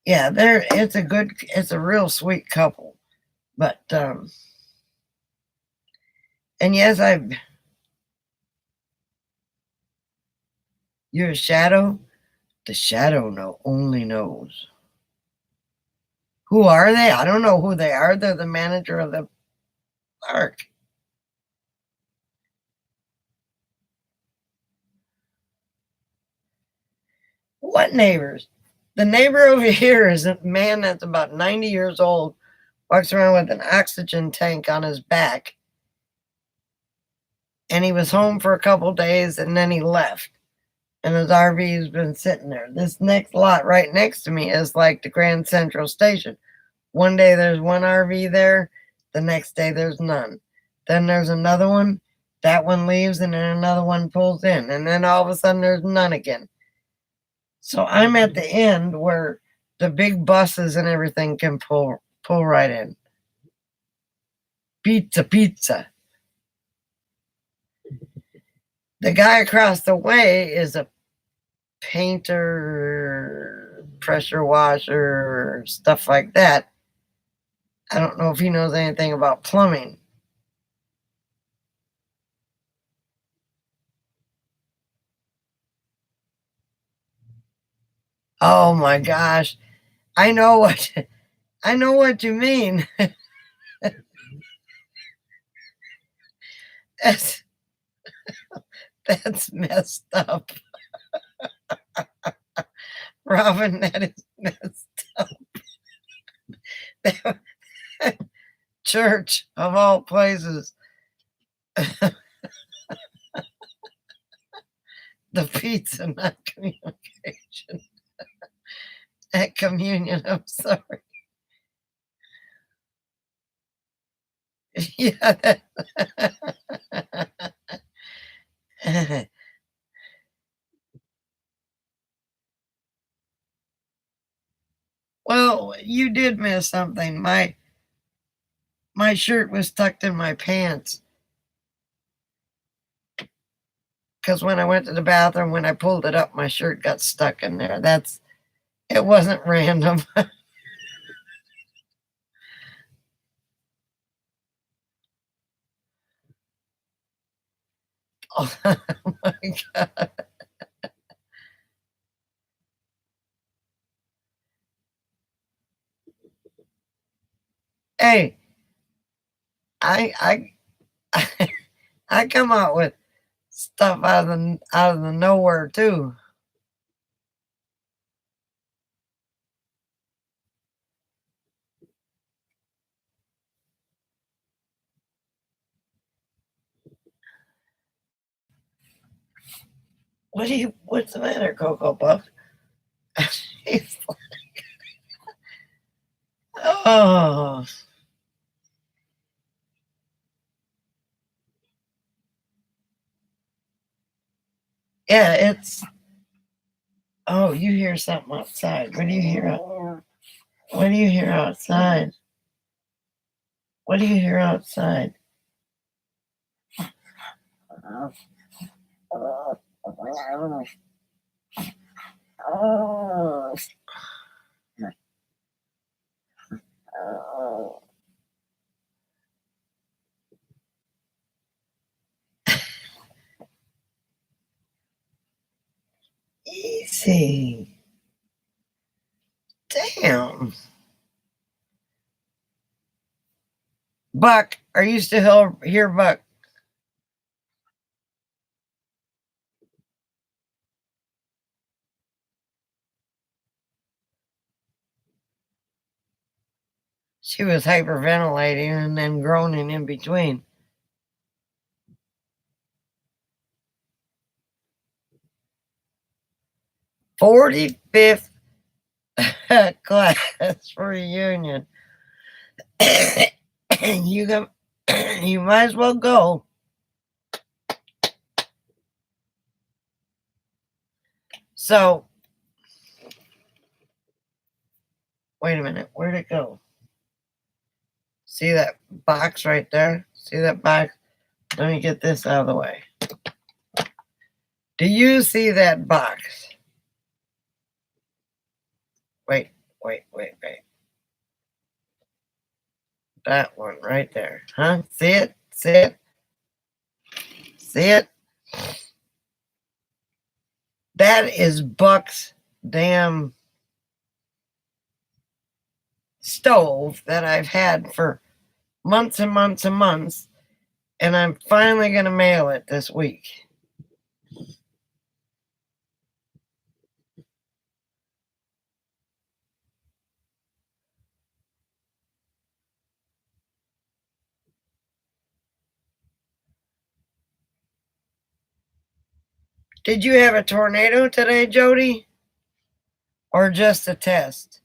yeah, it's a real sweet couple. But, and yes, you're a shadow. The shadow only knows. Who are they? I don't know who they are. They're the manager of the park. What neighbors? The neighbor over here is a man that's about 90 years old, walks around with an oxygen tank on his back. And he was home for a couple days and then he left. and his RV's been sitting there. This next lot right next to me is like the Grand Central Station. One day there's one RV there, the next day there's none. Then there's another one, that one leaves, and then another one pulls in, and then all of a sudden there's none again. So I'm at the end where the big buses and everything can pull right in. Pizza, pizza. The guy across the way is a painter, pressure washer, stuff like that. I don't know if he knows anything about plumbing. Oh my gosh. I know what I know what you mean. That's that's messed up. Robin, that is messed up. Church of all places. The pizza, not communication. At communion, I'm sorry. Yeah. Well, you did miss something. My shirt was tucked in my pants because when I went to the bathroom, when I pulled it up, my shirt got stuck in there. It wasn't random. Oh my God. Hey, I I come out with stuff out of the nowhere too. What's the matter, Cocoa Puff? She's like, oh, yeah, it's oh, you hear something outside. What do you hear what do you hear outside? What do you hear outside? Easy. Damn. Buck, are you still here, Buck? She was hyperventilating and then groaning in between. 45th class reunion. you go, you might as well go. So, wait a minute. Where'd it go? See that box right there? See that box? Let me get this out of the way. Do you see that box? Wait, wait. That one right there. Huh? See it? See it? See it? That is Buck's damn stove that I've had for months and months and months, and I'm finally going to mail it this week. Did you have a tornado today, Jody? Or just a test?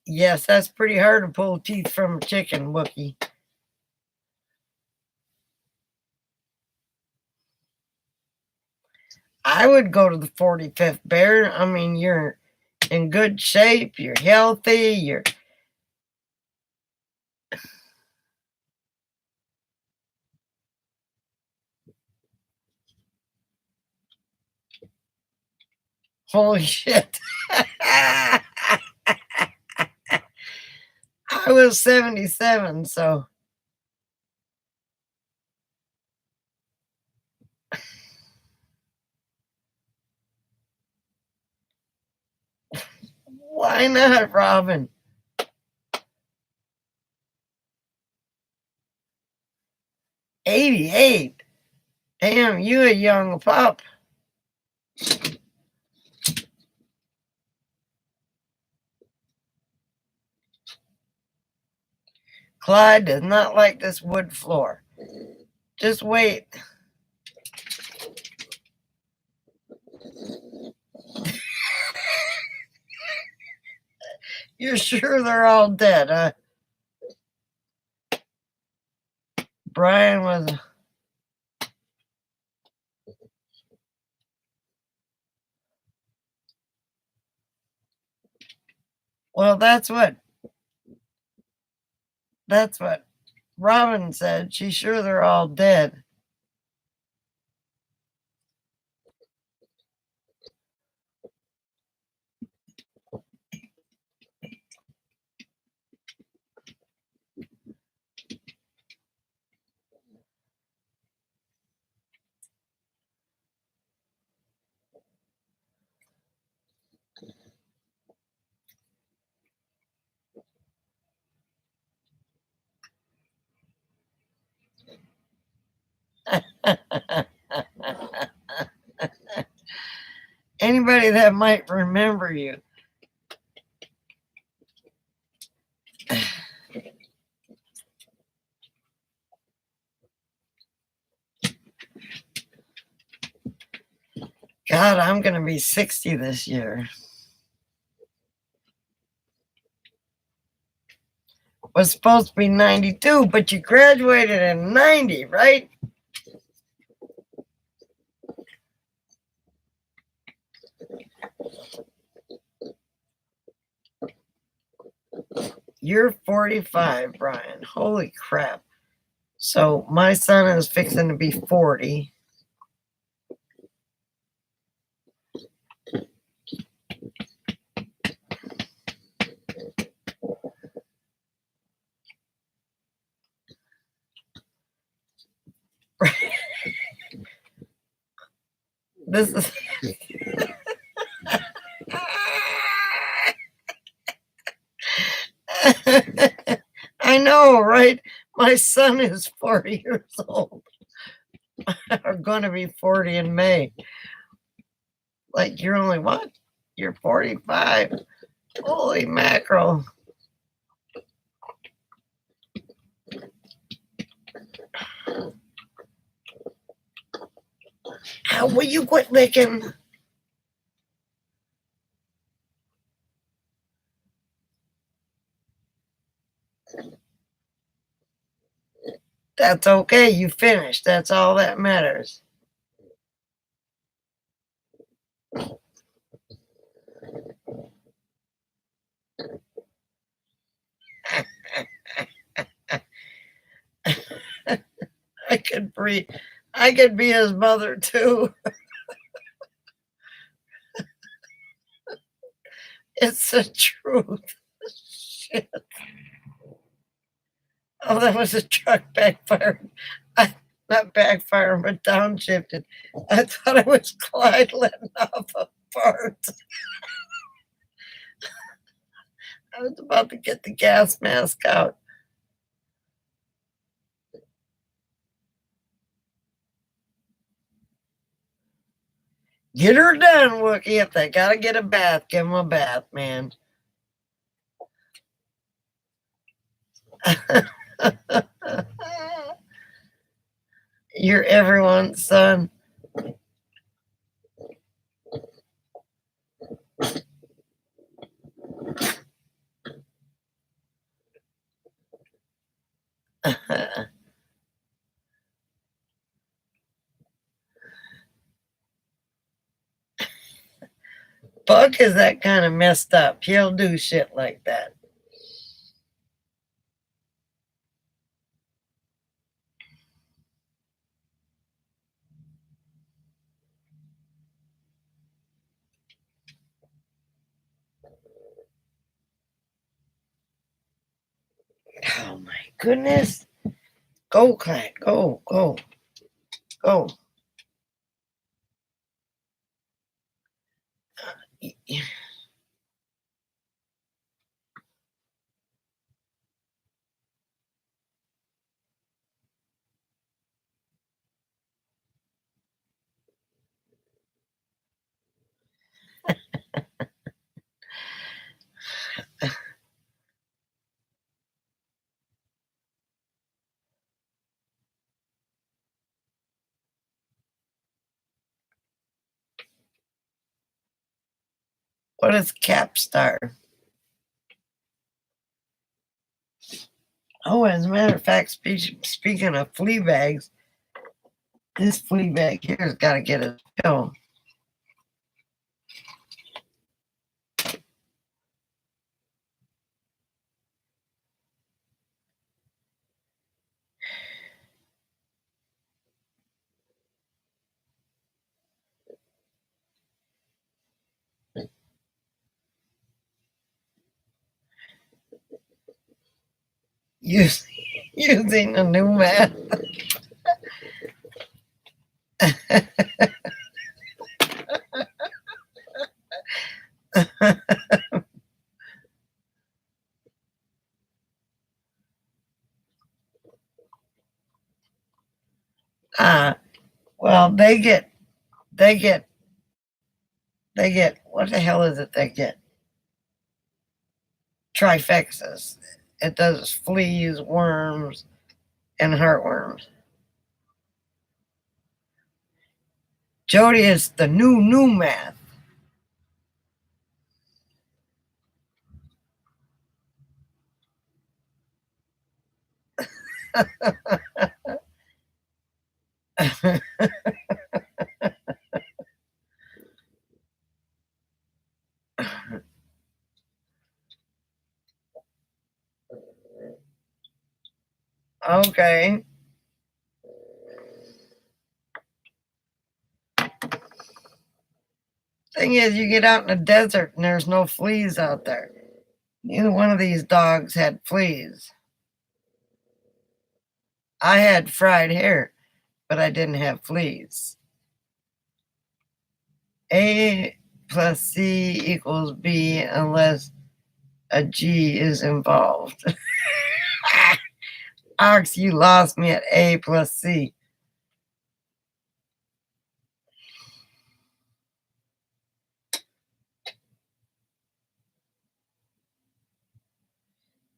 Yes, that's pretty hard to pull teeth from a chicken, Wookie. I would go to the 45th bear. I mean, you're in good shape, you're healthy, you're holy shit. I was 77, so why not, Robin? 88. Damn, you a young pup. Clyde does not like this wood floor. Just wait. You're sure they're all dead, huh? Brian was. Well, that's what Robin said. She's sure they're all dead. Anybody that might remember you. God, I'm going to be 60 this year. Was supposed to be 92, but you graduated in 90, right? You're 45, Brian. Holy crap. So my son is fixing to be 40. This is. I know, right? My son is 40 years old. I'm going to be 40 in May. Like, you're only what? You're 45. Holy mackerel. How will you quit licking? That's okay. You finished. That's all that matters. I could breathe. I could be his mother too. It's the truth. Shit. Oh, that was a truck backfired. Not backfiring, but downshifted. I thought it was Clyde letting off a fart. I was about to get the gas mask out. Get her done, Wookie. If they gotta get a bath, give them a bath, man. You're everyone's son. Buck is that kind of messed up. He'll do shit like that. Oh my goodness. Go, Clank. Go, go, go. What is Capstar? Oh, as a matter of fact, speaking of flea bags, this flea bag here's got to get a pill. Using a new math. Well, they get, what the hell is it they get? Trifexas. It does fleas, worms, and heartworms. Jody is the new math. Okay. Thing is, you get out in the desert and there's no fleas out there. Neither one of these dogs had fleas. I had fried hair, but I didn't have fleas. A plus C equals B unless a G is involved. Ox, you lost me at A plus C.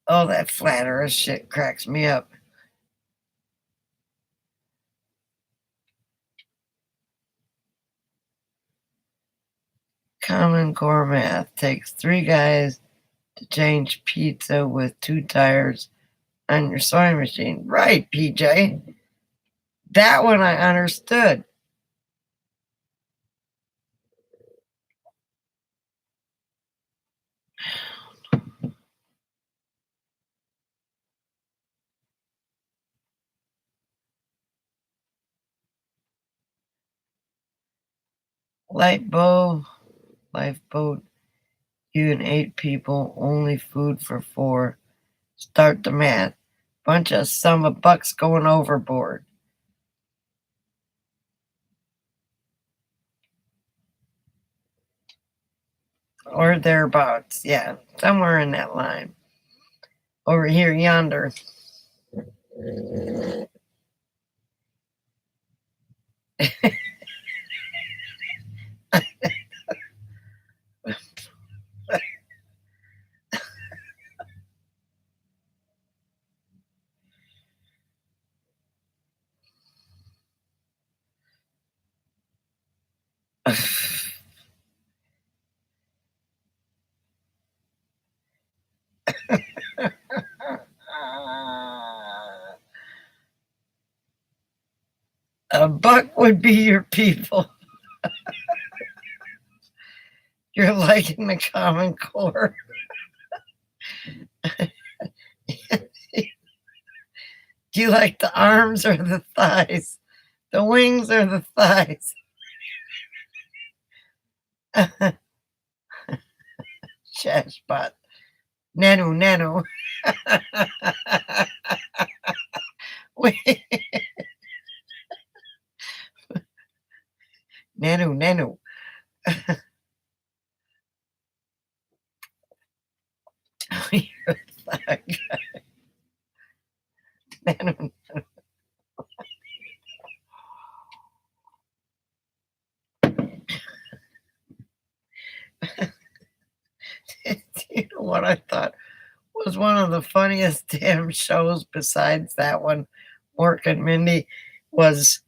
Oh, that flat earth shit cracks me up. Common Core math takes 3 guys to change pizza with 2 tires on your sewing machine. Right, PJ. That one I understood. Lifeboat, you and 8 people, only food for 4. Start the math. Bunch of summer bucks going overboard. Or thereabouts. Yeah, somewhere in that line. Over here, yonder. A buck would be your people. You're like in the Common Core. Do you like the arms or the thighs? The wings or the thighs? Shashbot. Nanu, nanu. Nanu, nanu. You're a thug. Nanu. You know what I thought was one of the funniest damn shows besides that one, Mork and Mindy, was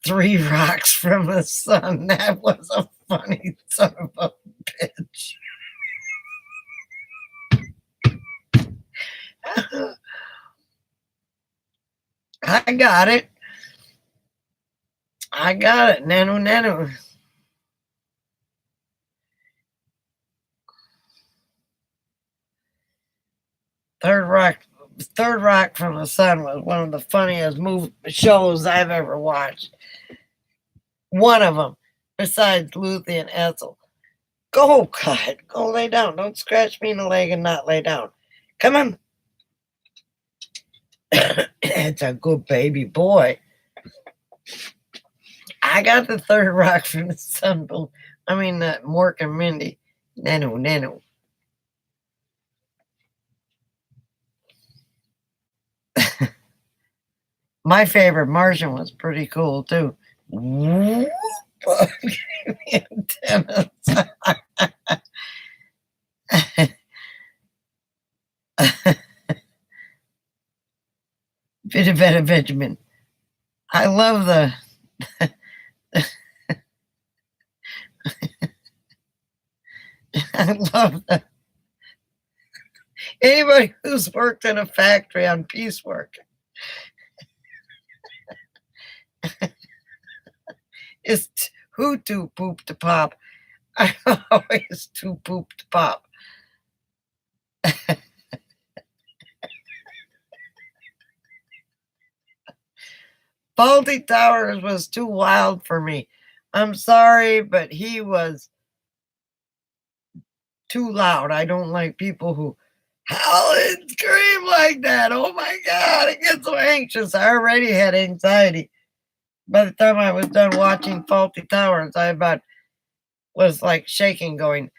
Three Rocks from the Sun. That was a funny son of a bitch. I got it. I got it. Nanu, nanu. Third Rock, Third Rock from the Sun was one of the funniest shows I've ever watched. One of them, besides Luthi and Ethel. Go, God, go lay down. Don't scratch me in the leg and not lay down. Come on. It's a good baby boy. I got the Third Rock from the Sun. I mean, Mork and Mindy. Nanu, nanu. My favorite Martian was pretty cool too. Antennas. Vita Benjamin. I love the. I love the. Anybody who's worked in a factory on piecework is who to poop to pop. I always too poop to pop. Faulty Towers was too wild for me. I'm sorry, but he was too loud. I don't like people who howl and scream like that. Oh my God, I get so anxious. I already had anxiety. By the time I was done watching Faulty Towers, I about was like shaking, going,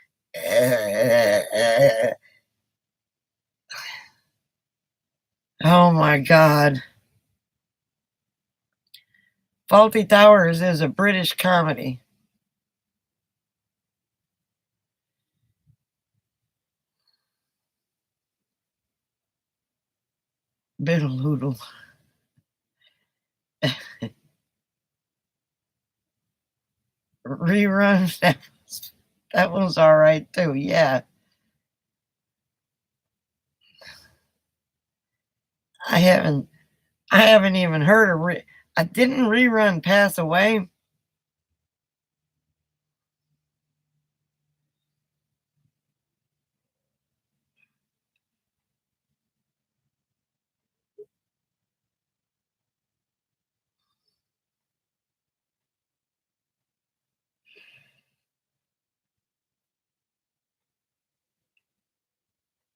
oh my God. Faulty Towers is a British comedy. Biddle hoodle. Rerun. That was all right too. Yeah. I haven't even heard of I didn't Rerun pass away.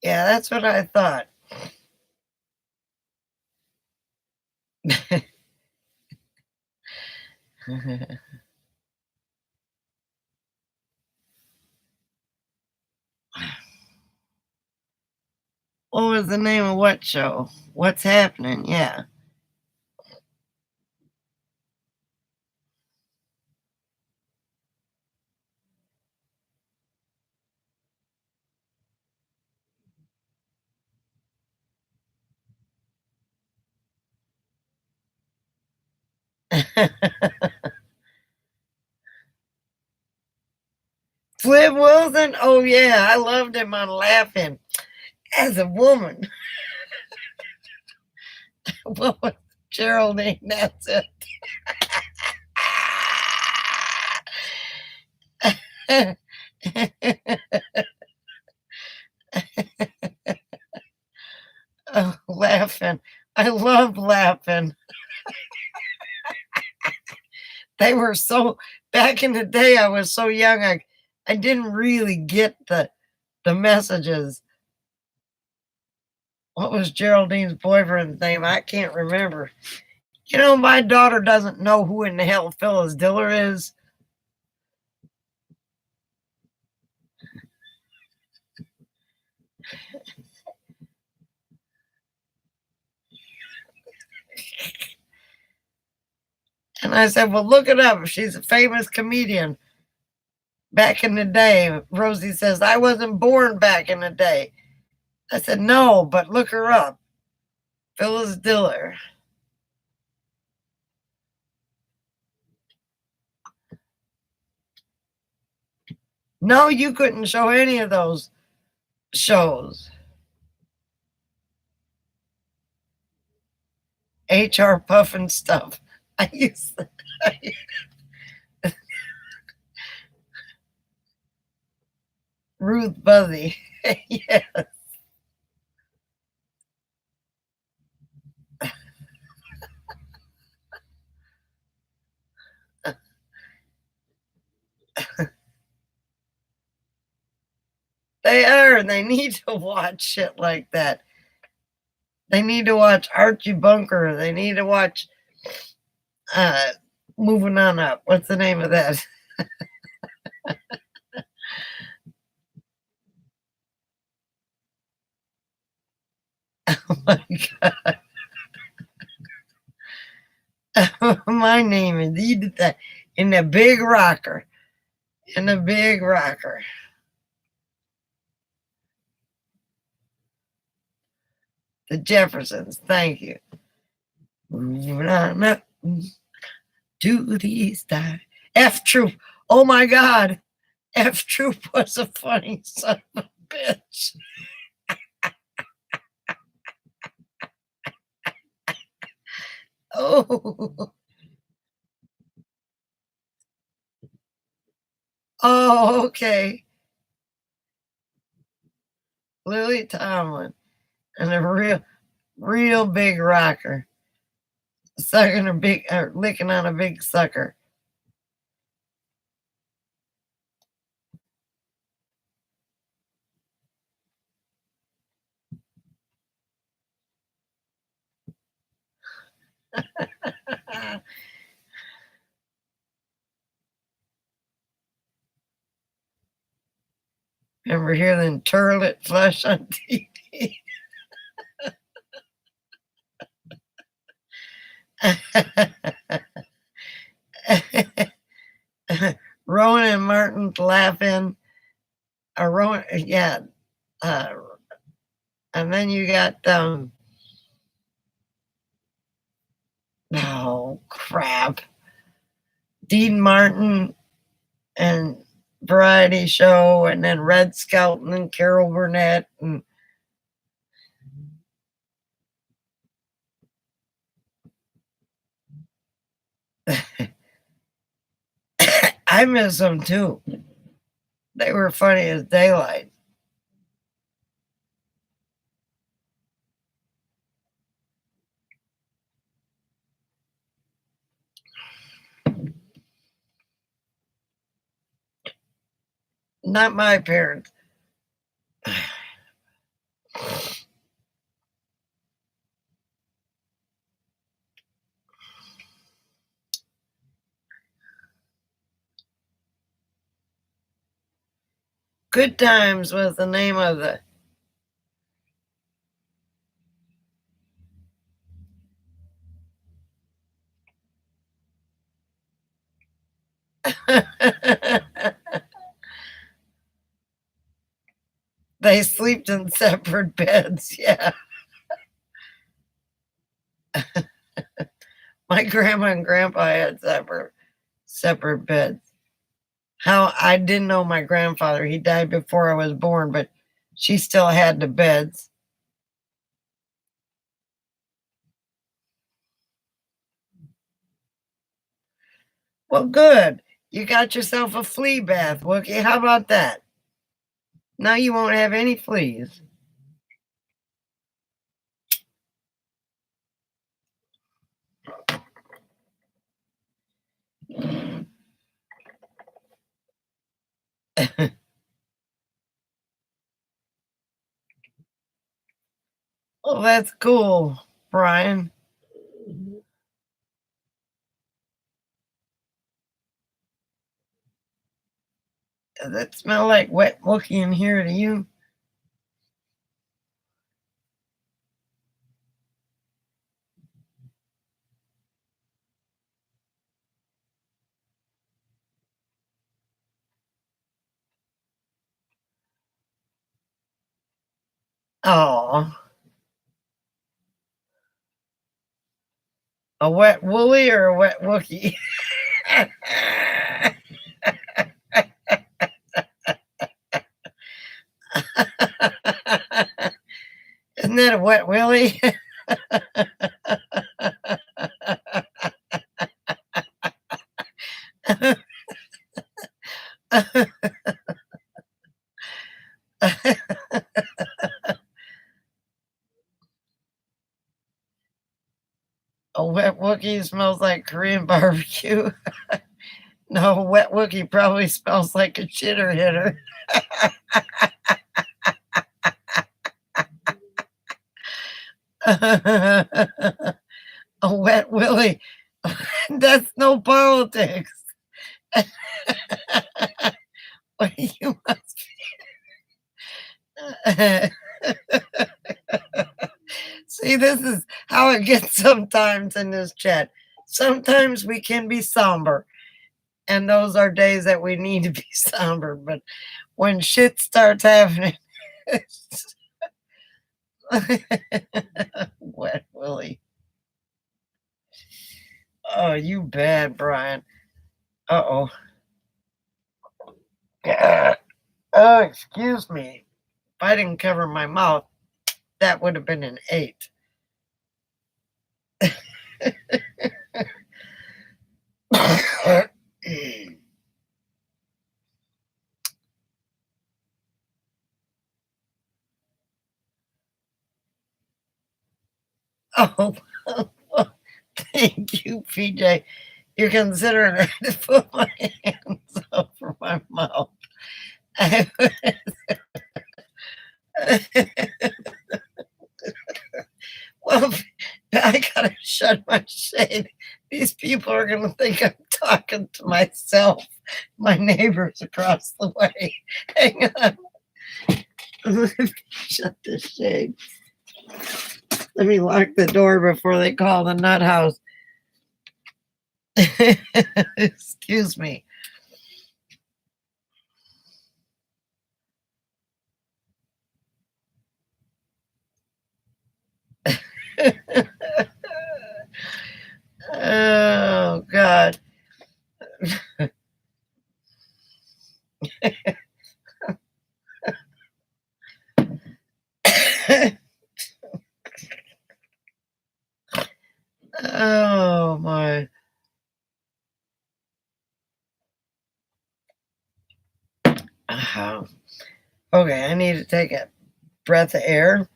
Yeah, that's what I thought. What was the name of what show? What's happening? Yeah. 2000? Oh, yeah. I loved him on Laughing. As a woman. What was Geraldine? That's it. Oh, Laughing. I love Laughing. They were so, back in the day, I was so young, I didn't really get the messages. What was Geraldine's boyfriend's name? I can't remember. You know, my daughter doesn't know who in the hell Phyllis Diller is. And I said, well, look it up. She's a famous comedian back in the day. Rosie says, I wasn't born back in the day. I said, no, but look her up. Phyllis Diller. No, you couldn't show any of those shows. HR Puffin stuff. I used to, Ruth Buzzy. Yeah. They are. They need to watch shit like that. They need to watch Archie Bunker. They need to watch uh Moving On Up. What's the name of that? Oh my god. My name is Edith in the big rocker. In the big rocker. The Jeffersons. Thank you. Moving on up to the star. F Troop. Oh my god. F Troop was a funny son of a bitch. Oh. Oh, okay. Lily Tomlin. And a real big rocker. Sucking a big, licking on a big sucker. Remember hearing Turlet Flush on TV? Rowan and Martin laughing. Rowan, yeah. Uh, and then you got oh crap, Dean Martin and Variety Show, and then Red Skelton and Carol Burnett and I miss them too. They were funny as daylight. Not my parents. Good Times was the name of the. They slept in separate beds. Yeah. My grandma and grandpa had separate beds. How I didn't know my grandfather. He died before I was born, but she still had the beds. Well, good. You got yourself a flea bath, Wookie. How about that? Now you won't have any fleas. Oh, that's cool, Brian. Does that smell like wet Wookie in here to you? Oh, a wet woolly or a wet Wookie? Isn't that a wet willy? A wet Wookie smells like Korean barbecue. No, a wet Wookie probably smells like a shitter hitter. A wet willy. That's no politics. You must. See, this is how it gets sometimes in this chat. Sometimes we can be somber, and those are days that we need to be somber. But when shit starts happening, wet Willie. Oh, you bad, Brian. Uh oh. Oh, excuse me. If I didn't cover my mouth, that would have been an 8. Oh, thank you, PJ. You're considering I to put my hands over my mouth. Well, I gotta shut my shade. These people are gonna think I'm talking to myself. My neighbors across the way. Hang on. Let me shut this shade. Let me lock the door before they call the nut house. Excuse me. Oh God. Oh my. Okay, I need to take a breath of air.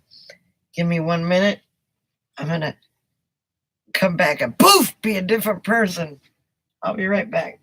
Give me 1 minute. I'm gonna come back and poof, be a different person. I'll be right back.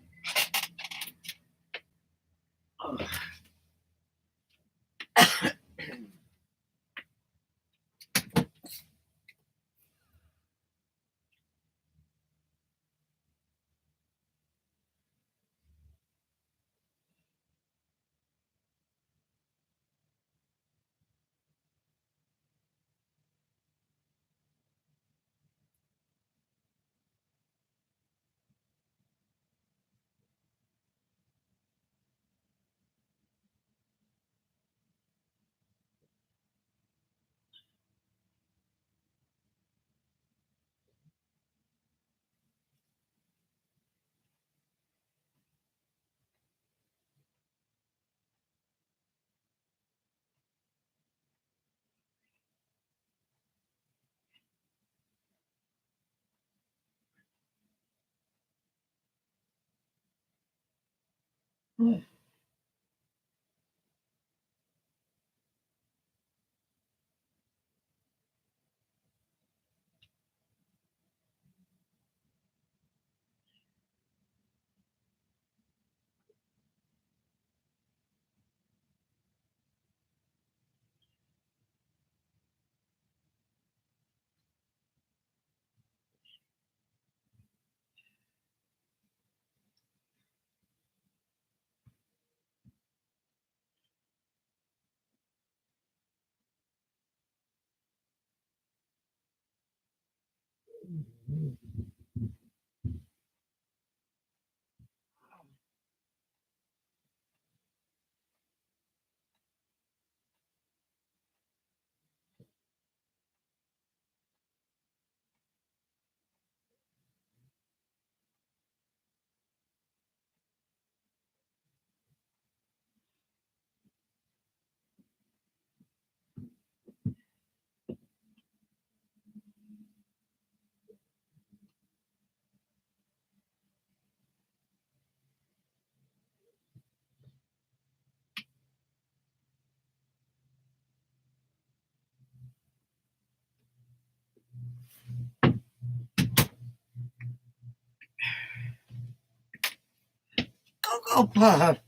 Cocoa Puff.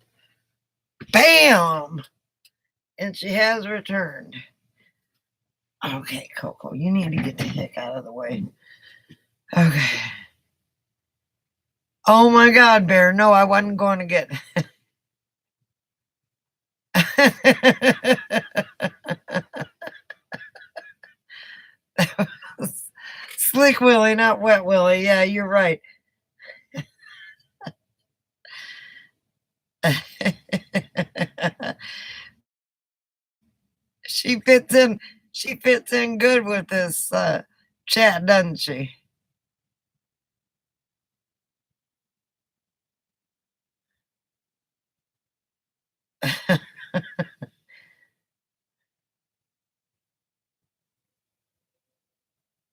Bam! And she has returned. Okay, Coco, you need to get the heck out of the way. Okay. Oh my God, Bear. No, I wasn't going to get. Slick Willie, not Wet Willie. Yeah, you're right. She fits in. She fits in good with this chat, doesn't she?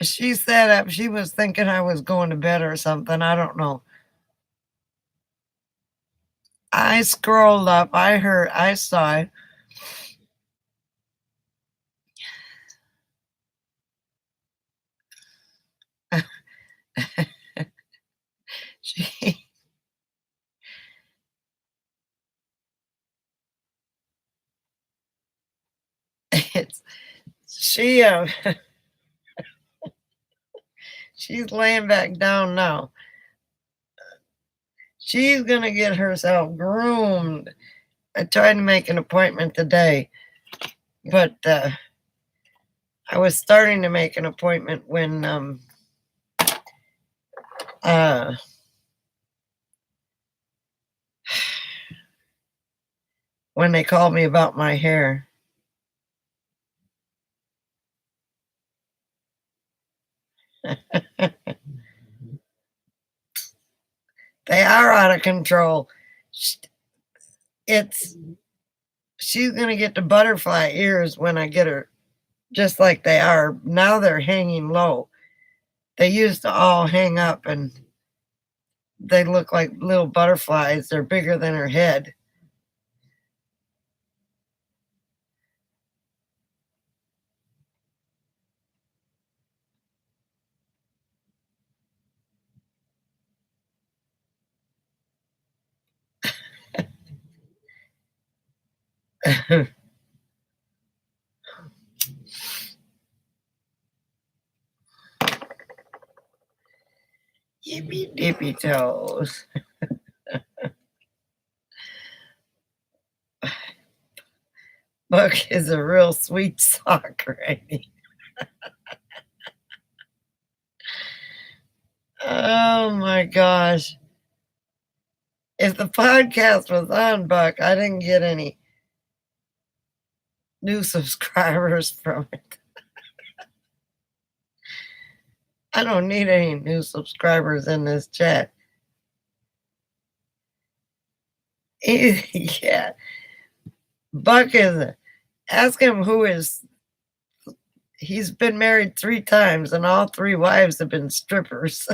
She sat up. She was thinking I was going to bed or something. I don't know. I scrolled up. I saw it. she, it's, she, she's laying back down now. She's going to get herself groomed. I tried to make an appointment today, but I was starting to make an appointment when when they called me about my hair. They are out of control. She's gonna get the butterfly ears when I get her, just like they are now. They're hanging low. They used to all hang up, and they look like little butterflies. They're bigger than her head. Yippee dippy toes. Buck is a real sweet sock, right? Oh my gosh. If the podcast was on, Buck, I didn't get any new subscribers from it. I don't need any new subscribers in this chat. Yeah. Buck is, ask him who is, he's been married 3 times and all 3 wives have been strippers.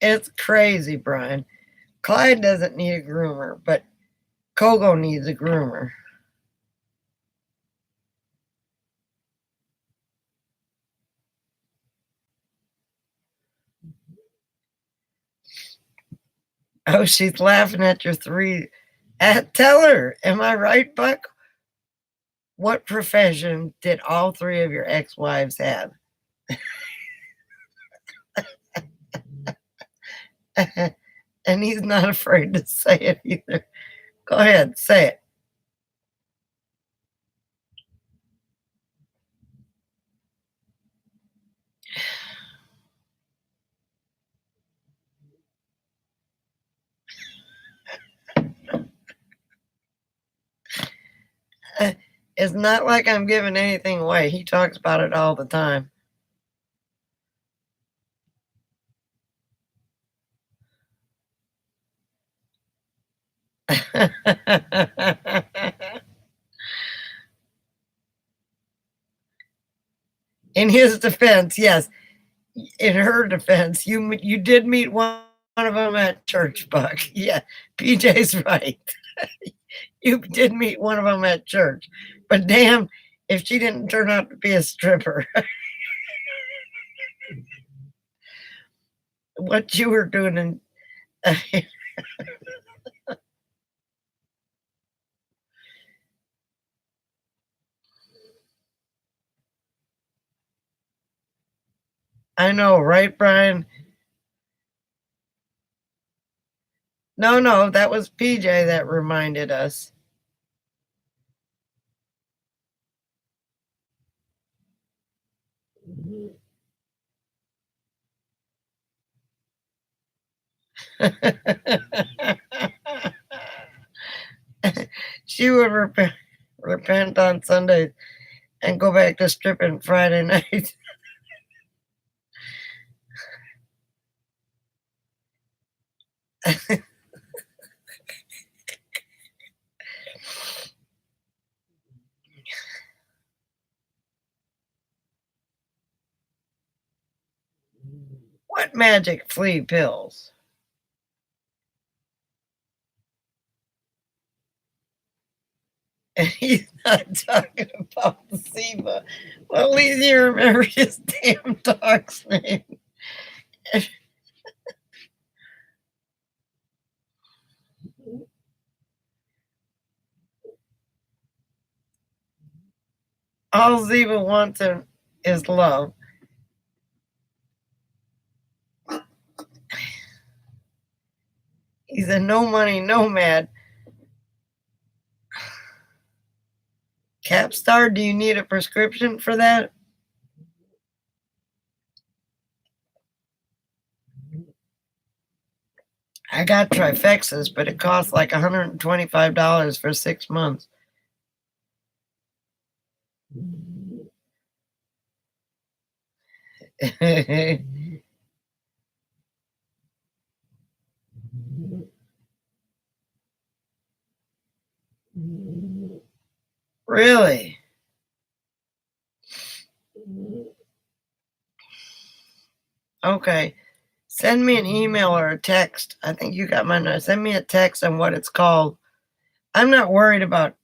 It's crazy, Brian. Clyde doesn't need a groomer, but Kogo needs a groomer. Oh, she's laughing at your three. Tell her, am I right, Buck? What profession did all three of your ex-wives have? And he's not afraid to say it either. Go ahead, say it. It's not like I'm giving anything away. He talks about it all the time. In his defense, yes. In her defense, you did meet one of them at church, Buck. Yeah, PJ's right. You did meet one of them at church, but damn, if she didn't turn out to be a stripper, what you were doing in. I know, right, Brian? No, that was PJ that reminded us. She would repent on Sundays and go back to stripping Friday night. What magic flea pills? And he's not talking about the Siva. Well, at least you remember his damn dog's name. All Ziva wants is love. He's a no money nomad. Capstar, do you need a prescription for that? I got trifexas, but it costs like $125 for 6 months. Really? Okay. Send me an email or a text. I think you got my number. Send me a text on what it's called. I'm not worried about.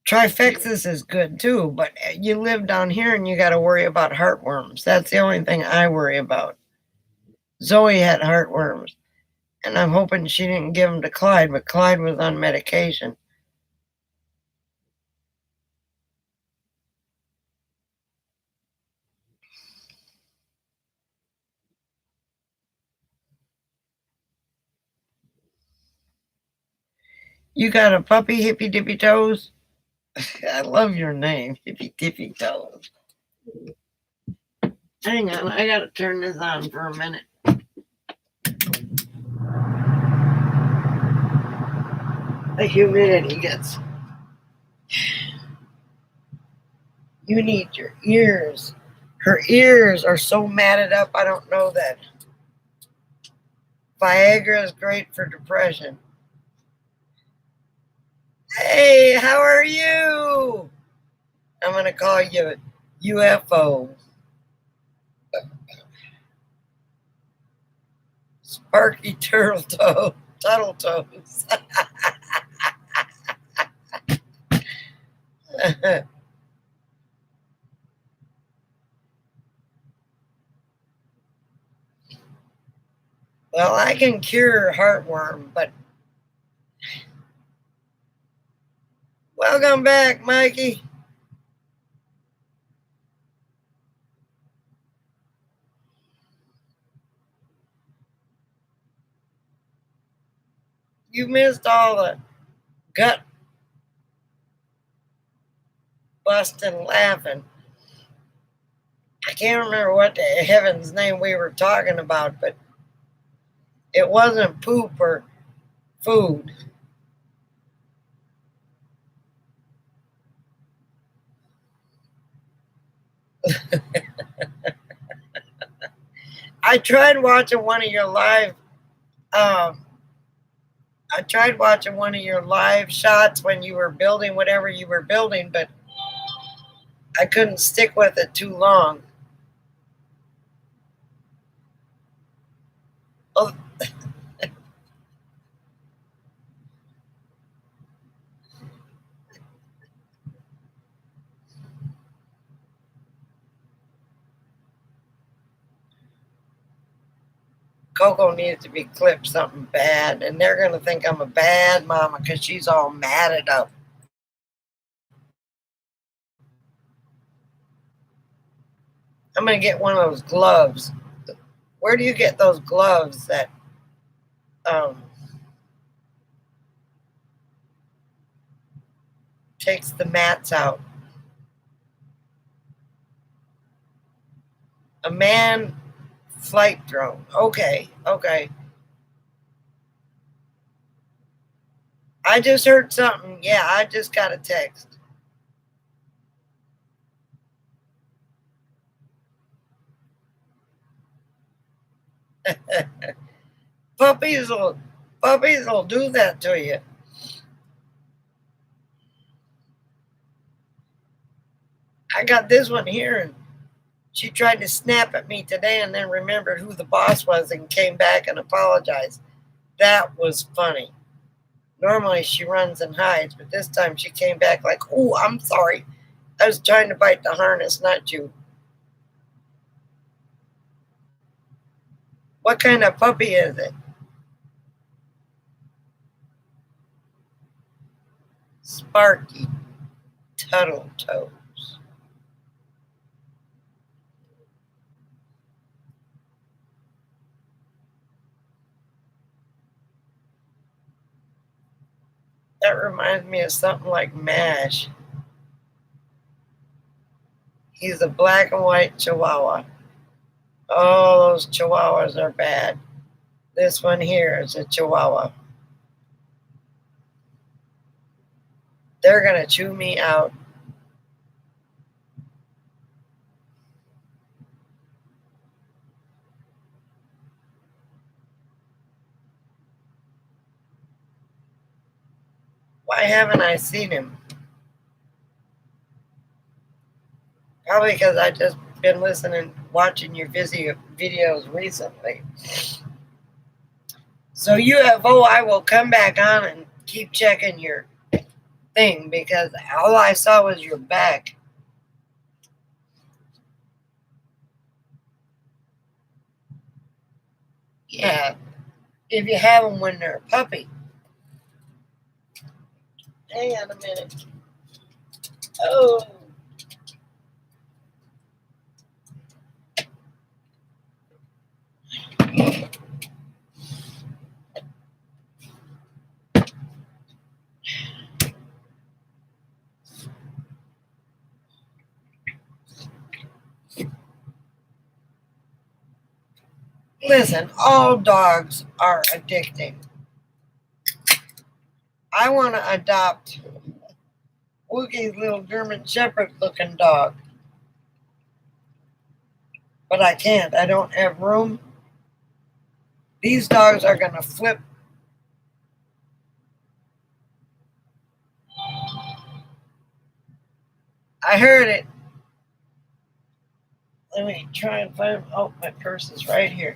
Trifexis is good too, but you live down here and you got to worry about heartworms. That's the only thing I worry about. Zoe had heartworms, and I'm hoping she didn't give them to Clyde, but Clyde was on medication. You got a puppy, Hippy Dippy Toes? I love your name, Hippy Dippy Toes. Hang on, I gotta turn this on for a minute. The humidity gets. You need your ears Her ears are so matted up, I don't know that Viagra is great for depression. Hey, how are you? I'm going to call you UFO. Sparky Turtle Toes. Well, I can cure heartworm, but welcome back, Mikey. You missed all the gut busting laughing. I can't remember what the heaven's name we were talking about, but it wasn't poop or food. I tried watching one of your live. Um, I tried watching one of your live shots when you were building whatever you were building, but I couldn't stick with it too long. Oh, Coco needs to be clipped something bad, and they're gonna think I'm a bad mama because she's all matted up. I'm gonna get one of those gloves. Where do you get those gloves that um, takes the mats out? A man flight drone. Okay, okay. I just heard something. Yeah, I just got a text. puppies will puppies will do that to you. I got this one here, and she tried to snap at me today and then remembered who the boss was and came back and apologized. That was funny. Normally she runs and hides, but this time she came back like, "Oh, I'm sorry. I was trying to bite the harness, not you." What kind of puppy is it? Sparky Tuttle Toes. That reminds me of something like MASH. He's a black and white Chihuahua. Oh, those Chihuahuas are bad. This one here is a Chihuahua. They're going to chew me out. Why haven't I seen him? Probably because I just been listening, watching your videos recently. So UFO, I will come back on and keep checking your thing because all I saw was your back. Yeah, if you have them when they're a puppy. Hang on a minute. Oh, listen, all dogs are addicting. I want to adopt Wookie's little German Shepherd looking dog. but I can't. I don't have room. These dogs are going to flip. I heard it. Let me try and find. Oh, my purse is right here.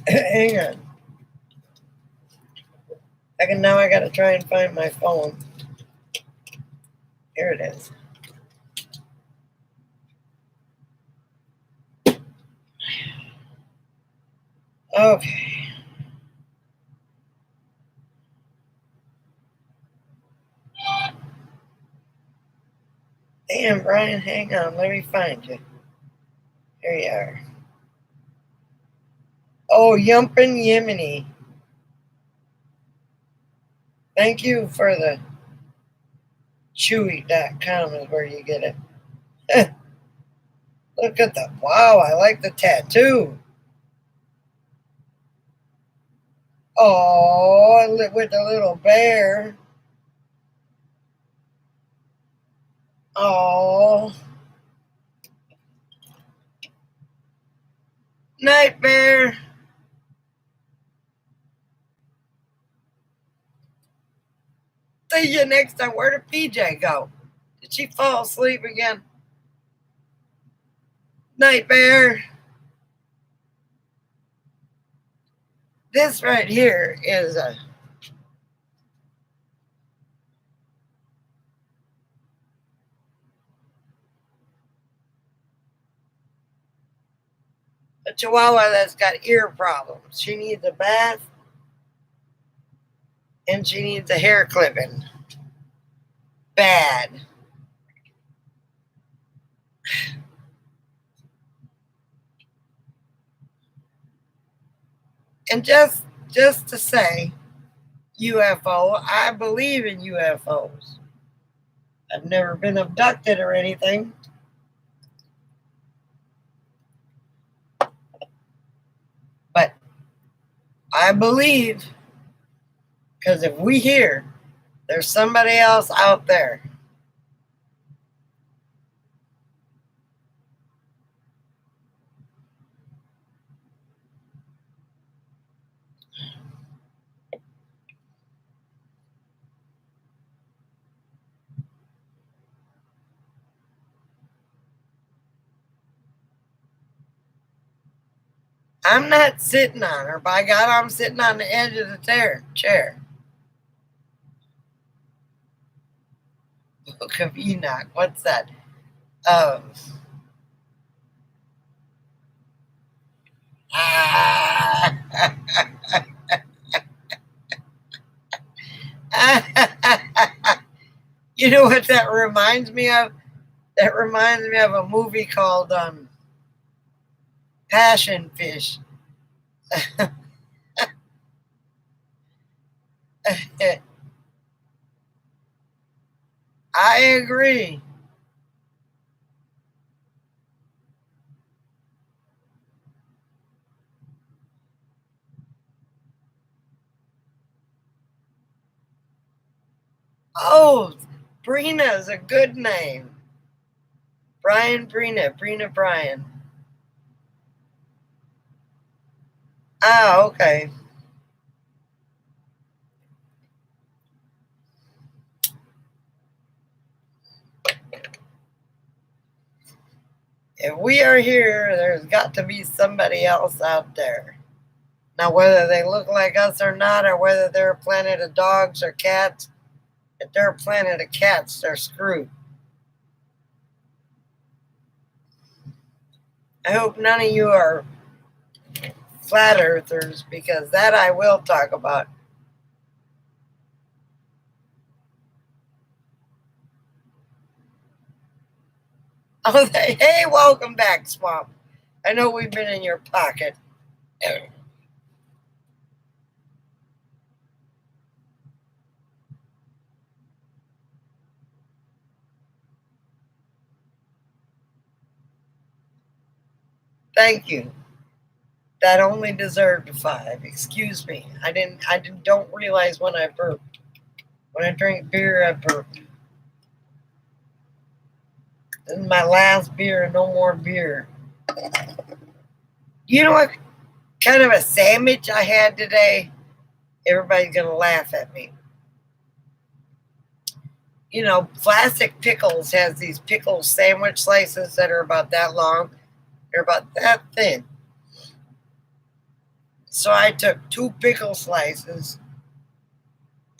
Hang on. Now I got to try and find my phone. Here it is. Okay. Damn, Brian, hang on. Let me find you. Here you are. Oh, Yumpin' Yemeni. Thank you for the Chewy.com is where you get it. Look at the, wow, I like the tattoo. Oh, with the little bear. Oh. Night, bear. See you next time. Where did PJ go? Did she fall asleep again? Night, bear. This right here is a chihuahua that's got ear problems. She needs a bath and she needs a hair clipping. Bad. And just to say, UFO, I believe in UFOs. I've never been abducted or anything. But I believe, because if we hear there's somebody else out there, I'm not sitting on her. By God, I'm sitting on the edge of the chair. Book of Enoch. What's that? You know what that reminds me of? That reminds me of a movie called Passion Fish. I agree. Oh, Brina is a good name. Brian Brina Brian. Ah, okay. If we are here, there's got to be somebody else out there. Now, whether they look like us or not, or whether they're a planet of dogs or cats, if they're a planet of cats, they're screwed. I hope none of you are flat earthers, because that I will talk about. Oh, hey, welcome back, Swamp. I know we've been in your pocket. Thank you. That only deserved a 5. Excuse me. I don't realize when I burp. When I drink beer, I burp. This is my last beer, no more beer. You know what kind of a sandwich I had today? Everybody's going to laugh at me. You know, Classic Pickles has these pickle sandwich slices that are about that long. They're about that thin. So I took 2 pickle slices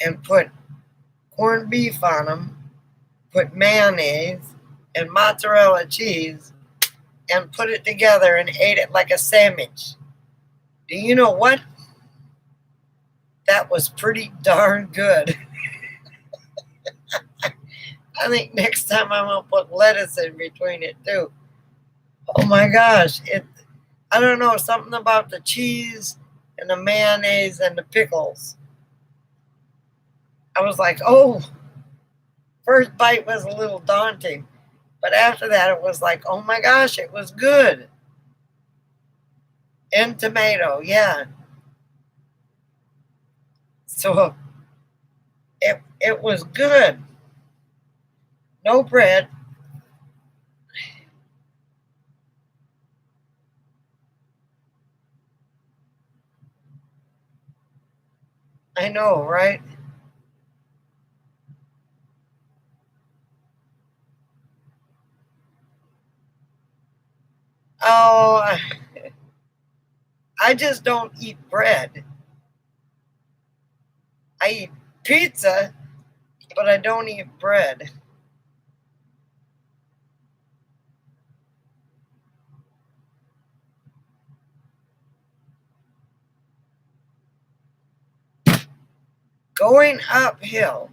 and put corned beef on them, put mayonnaise and mozzarella cheese, and put it together and ate it like a sandwich. Do you know what? That was pretty darn good. I think next time I'm gonna put lettuce in between it too. Oh my gosh, I don't know, something about the cheese and the mayonnaise and the pickles. I was like, oh, first bite was a little daunting, but after that it was like, oh my gosh, it was good. And tomato, yeah. So it was good. No bread. I know, right? Oh, I just don't eat bread. I eat pizza, but I don't eat bread. Going uphill,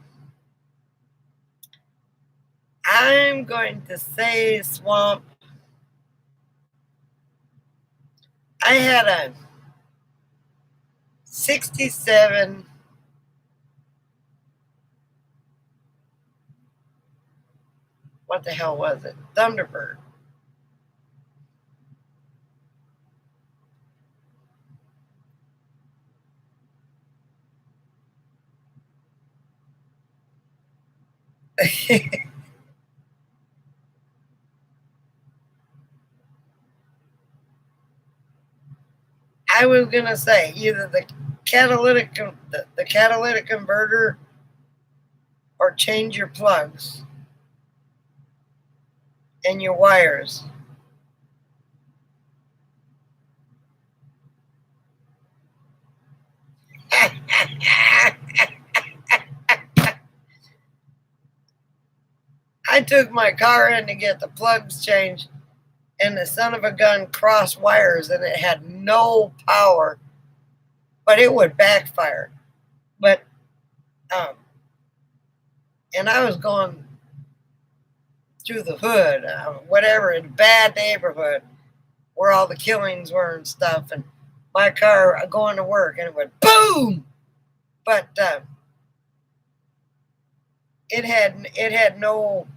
I'm going to say swamp. I had a 67, what the hell was it? Thunderbird. I was gonna say either the catalytic converter or change your plugs and your wires. I took my car in to get the plugs changed, and the son of a gun crossed wires, and it had no power, but it would backfire. But um, and I was going through the hood, whatever, in a bad neighborhood where all the killings were and stuff, and my car going to work, and it went boom. But it had no,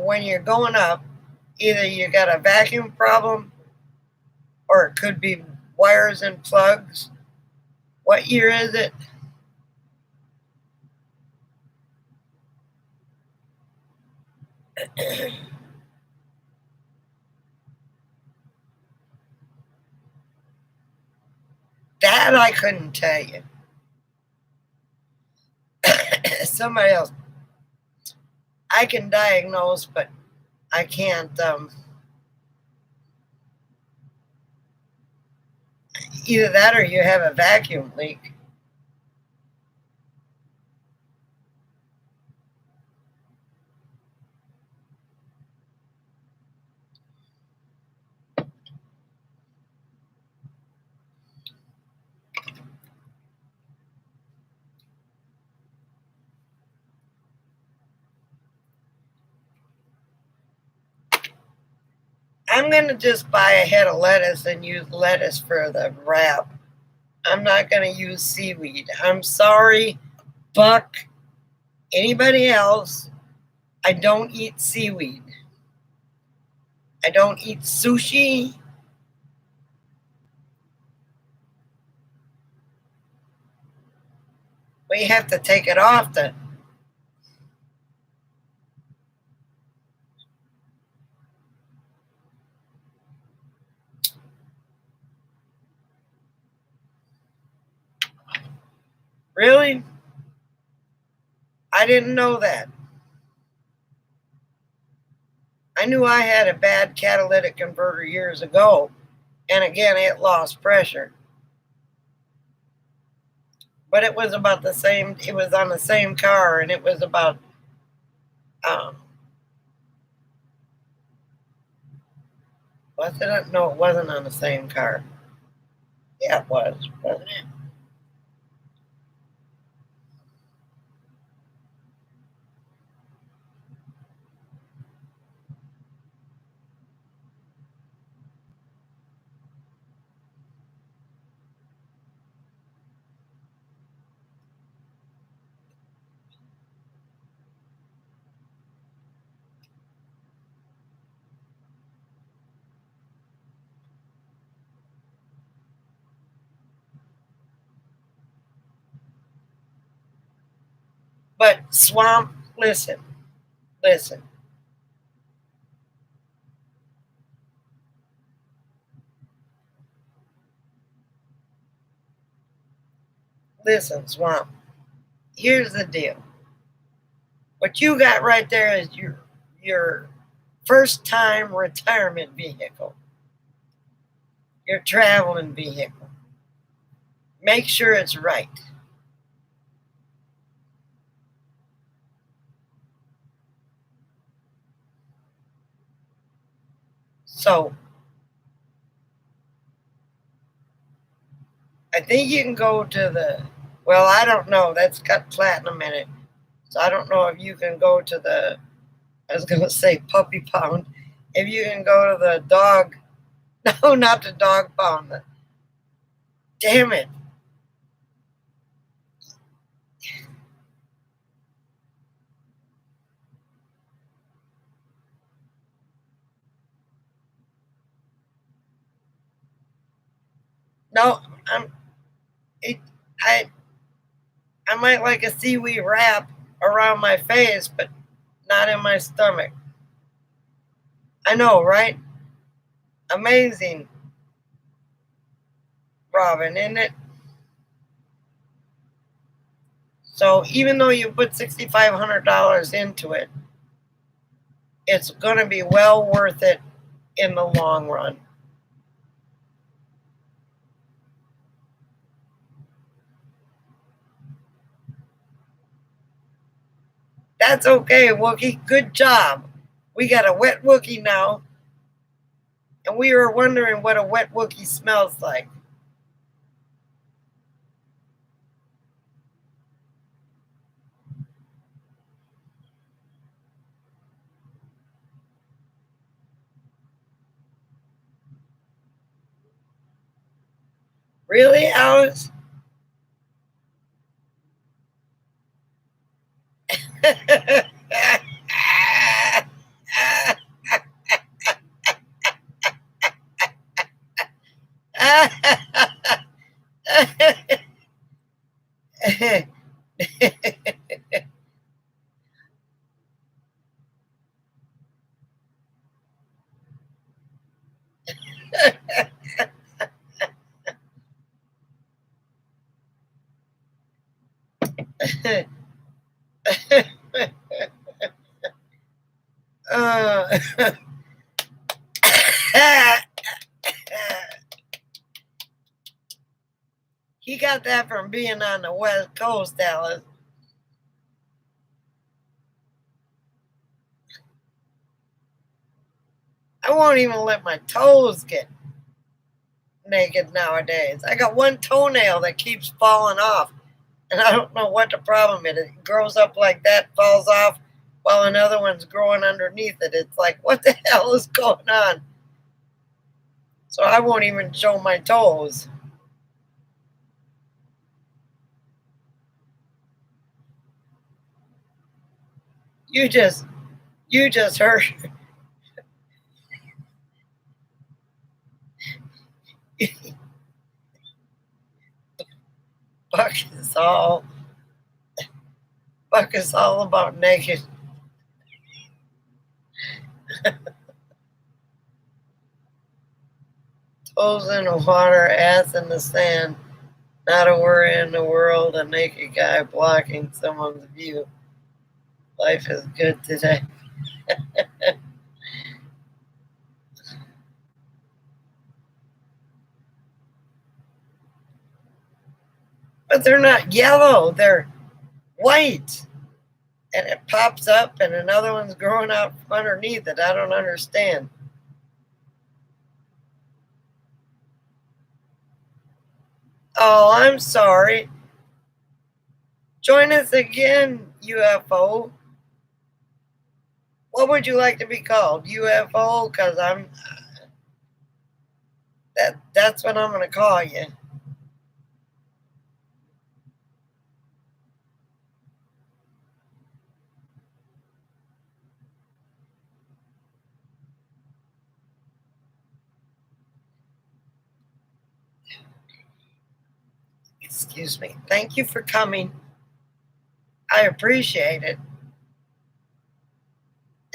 when you're going up, either you got a vacuum problem or it could be wires and plugs. What year is it? That I couldn't tell you. Somebody else. I can diagnose, but I can't. Either that or you have a vacuum leak. I'm going to just buy a head of lettuce and use lettuce for the wrap. I'm not going to use seaweed. I'm sorry, Buck. Anybody else? I don't eat seaweed. I don't eat sushi. We have to take it off the. Really? I didn't know that. I knew I had a bad catalytic converter years ago, and again, it lost pressure. But it was about the same, it was on the same car, and it was about, um, was it? No, it wasn't on the same car. Yeah, it was, wasn't it? But Swamp, listen, listen, listen, Swamp. Here's the deal. What you got right there is your first time retirement vehicle, your traveling vehicle. Make sure it's right. So I think you can go to the, well, I don't know. That's got platinum in it. So I don't know if you can go to the, I was going to say puppy pound. If you can go to the dog, no, not the dog pound. Damn it. No, I'm, it, I, I might like a seaweed wrap around my face, but not in my stomach. I know, right? Amazing, Robin, isn't it? So even though you put $6,500 into it, it's going to be well worth it in the long run. That's okay, Wookie. Good job. We got a wet Wookie now, and we were wondering what a wet Wookie smells like. Really, Alice? uh, he got that from being on the West Coast, Alice. I won't even let my toes get naked nowadays. I got one toenail that keeps falling off, and I don't know what the problem is. It grows up like that, falls off, while another one's growing underneath it. It's like, what the hell is going on? So I won't even show my toes. You just, you just heard. Buck is all, Buck is all about naked. Toes in the water, ass in the sand. Not a worry in the world, a naked guy blocking someone's view. Life is good today. But they're not yellow, they're white. And it pops up and another one's growing out from underneath it. I don't understand. Oh, I'm sorry. Join us again, UFO. What would you like to be called? UFO? Because that's what I'm gonna call you. Excuse me. Thank you for coming. I appreciate it.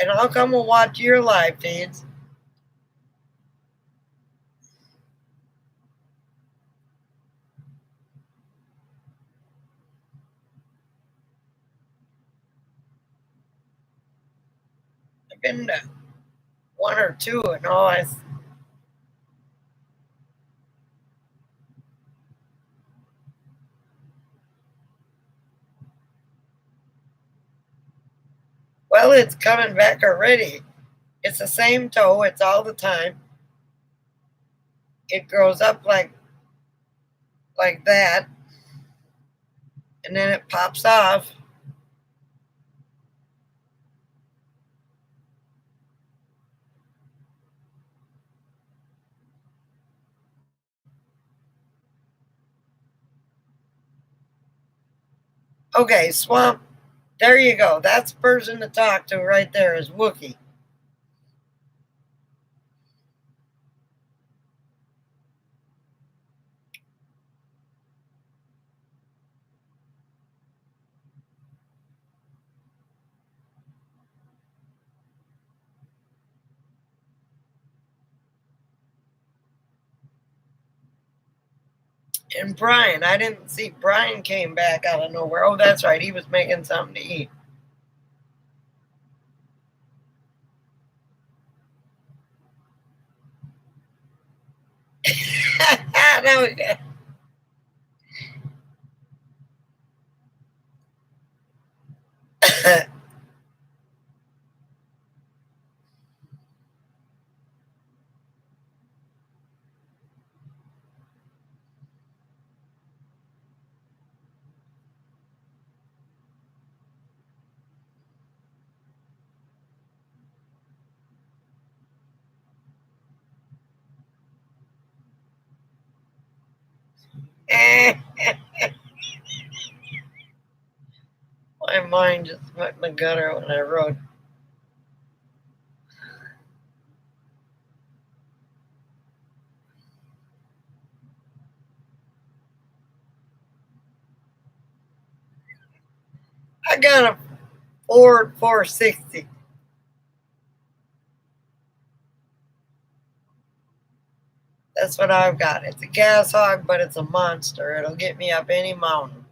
And I'll come and watch your live feeds. I've been to one or two and all. Well, it's coming back already. It's the same toe. It's all the time. It grows up like that, and then it pops off. Okay, Swamp. There you go. That's the person to talk to right there is Wookie. And Brian, I didn't see Brian came back out of nowhere. Oh, that's right. He was making something to eat. Now we go. My mind just went in the gutter when I wrote. I got a Ford 460. That's what I've got. It's a gas hog, but it's a monster. It'll get me up any mountain.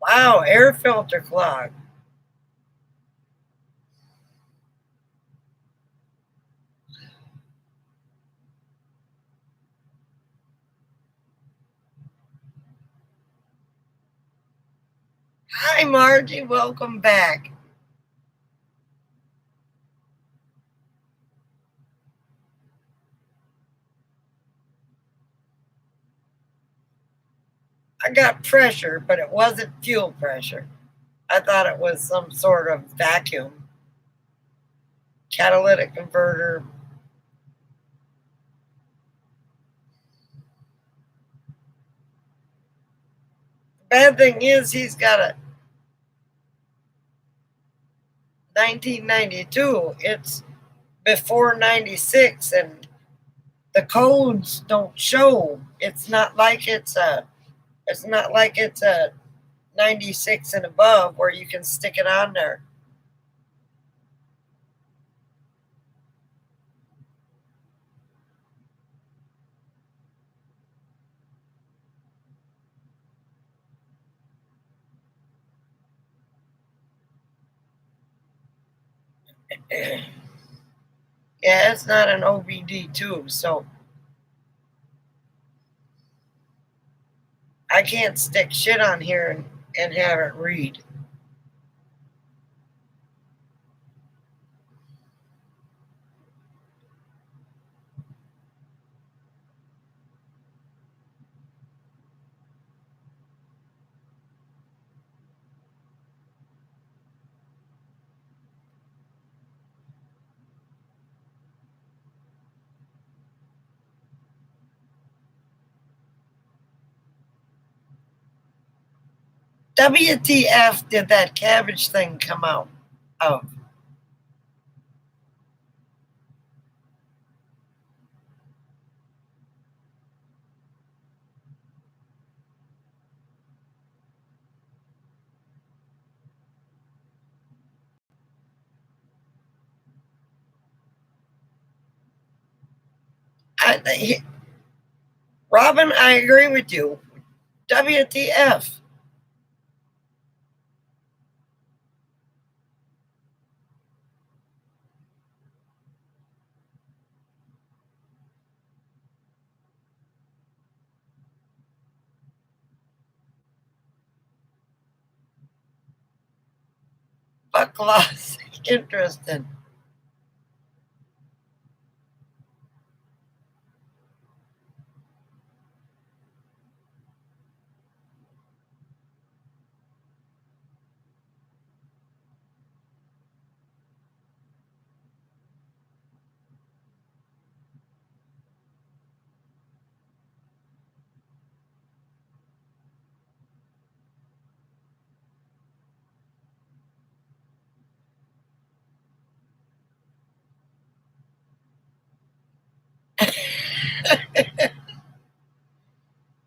Wow, air filter clog. Hi, Margie. Welcome back. I got pressure, but it wasn't fuel pressure. I thought it was some sort of vacuum, catalytic converter. bad thing is he's got a 1992. It's before 96, and the codes don't show. It's not like it's a 96 and above where you can stick it on there. Yeah, it's not an OBD tube, so I can't stick shit on here and have it read. WTF did that cabbage thing come out of? Robin, I agree with you. WTF? Fuck loss. Interesting.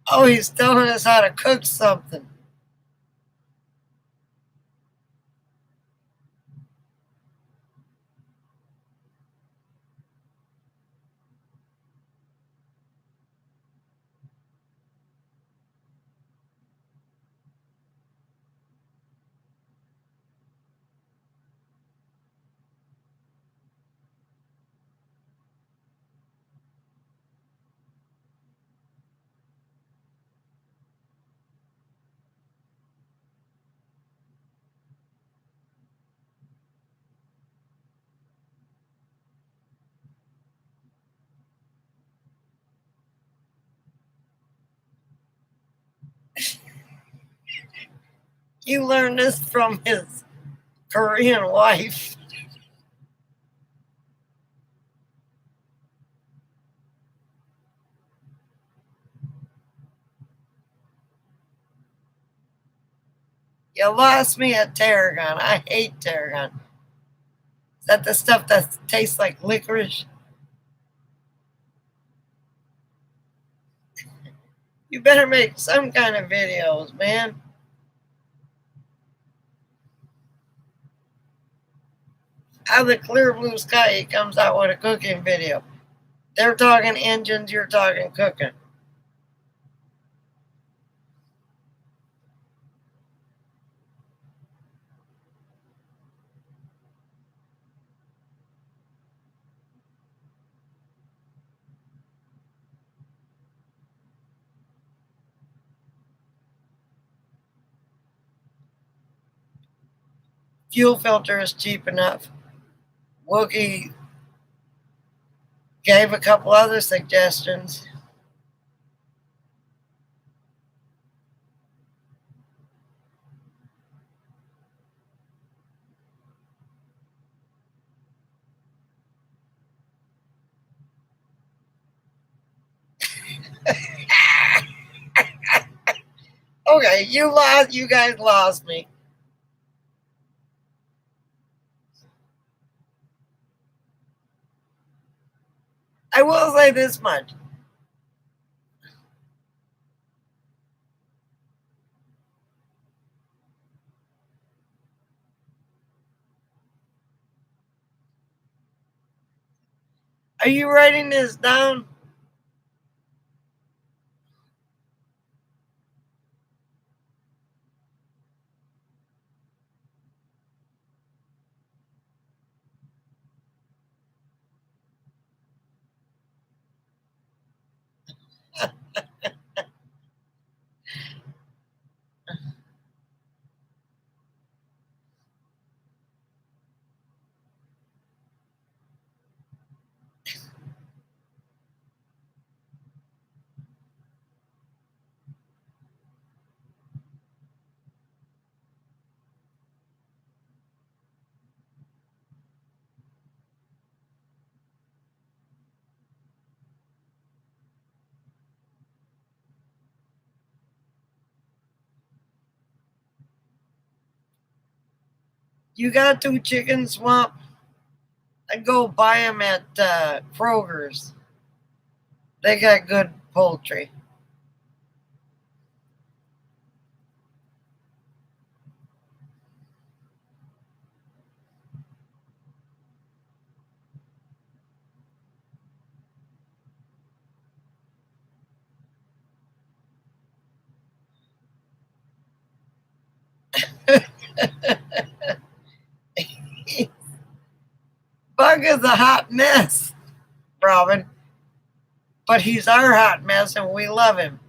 Oh, he's telling us how to cook something. You learned this from his Korean wife. You lost me at tarragon. I hate tarragon. Is that the stuff that tastes like licorice? You better make some kind of videos, man. Out of the clear blue sky, he comes out with a cooking video. They're talking engines, you're talking cooking. Fuel filter is cheap enough. Wookie gave a couple other suggestions. Okay, you lost. You guys lost me. I will say this much. Are you writing this down? You got two chicken swamp? I'd go buy them at Kroger's. They got good poultry. Bug is a hot mess, Robin, but he's our hot mess and we love him.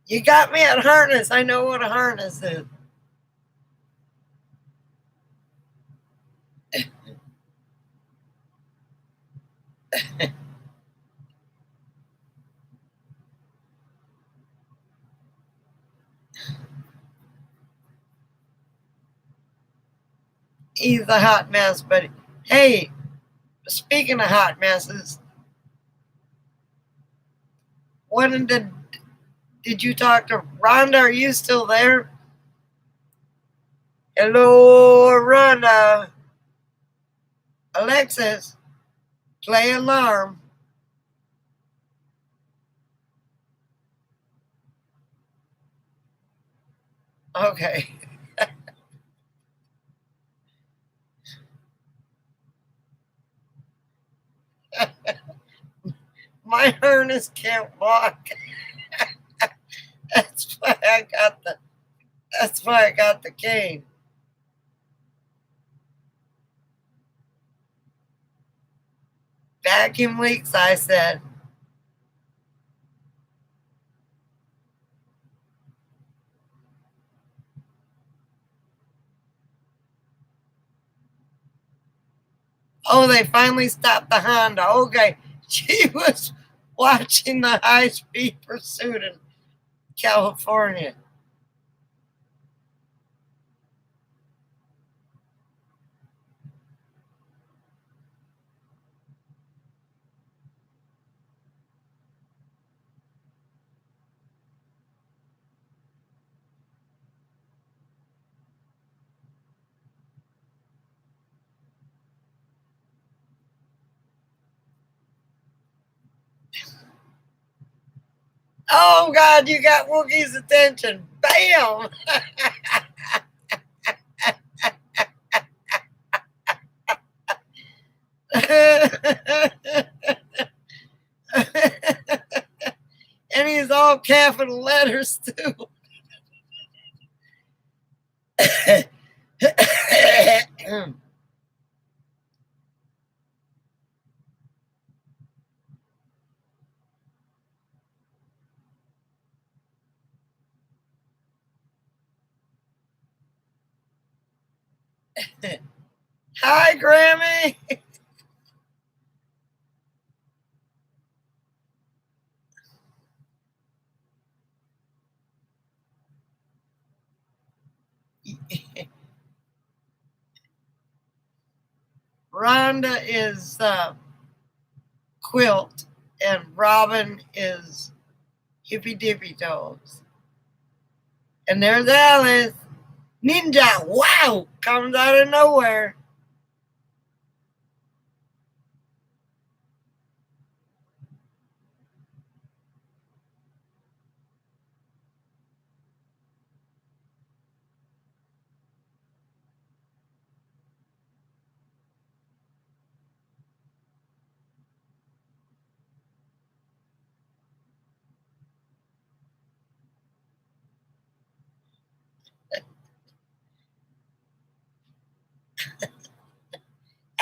You got me at harness. I know what a harness is. He's a hot mess, but hey, speaking of hot messes, when did you talk to Rhonda? Are you still there? Hello, Rhonda. Alexis, play alarm. Okay. My harness can't walk. That's why I got the that's why I got the cane. Vacuum leaks, I said. Oh, they finally stopped the Honda. Okay. She was watching the high speed pursuit in California. Oh God, you got Wookie's attention. Bam! And he's all capital letters too. Hi, Grammy. Rhonda is Quilt, and Robin is Hippy Dippy Toes. And there's Alice. Ninja, wow, comes out of nowhere.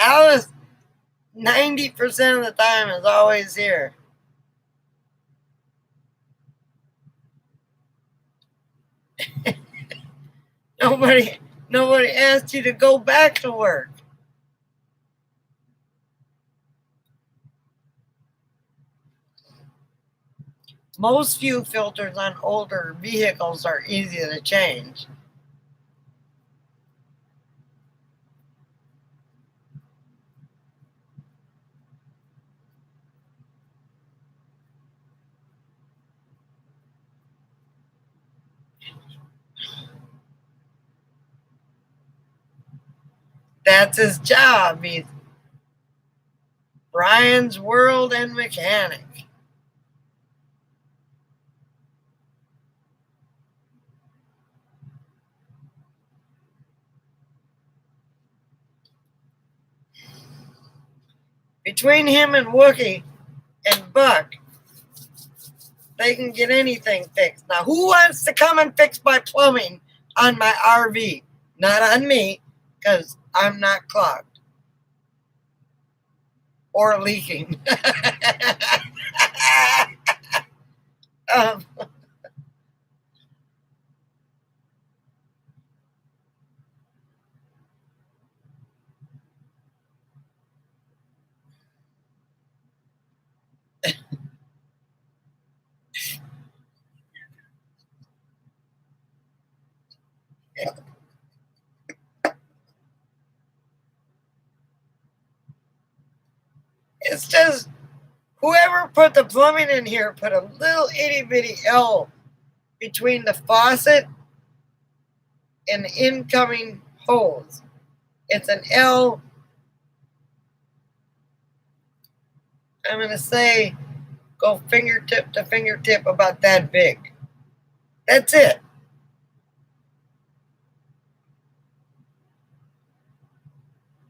Alice, 90% of the time, is always here. Nobody asked you to go back to work. Most fuel filters on older vehicles are easy to change. That's his job. He's Brian's world and mechanic. Between him and Wookie and Buck, they can get anything fixed. Now, who wants to come and fix my plumbing on my RV? Not on me, because I'm not clogged or leaking. um, it's just whoever put the plumbing in here put a little itty bitty L between the faucet and the incoming hose. It's an L, I'm going to say, go fingertip to fingertip about that big. That's it.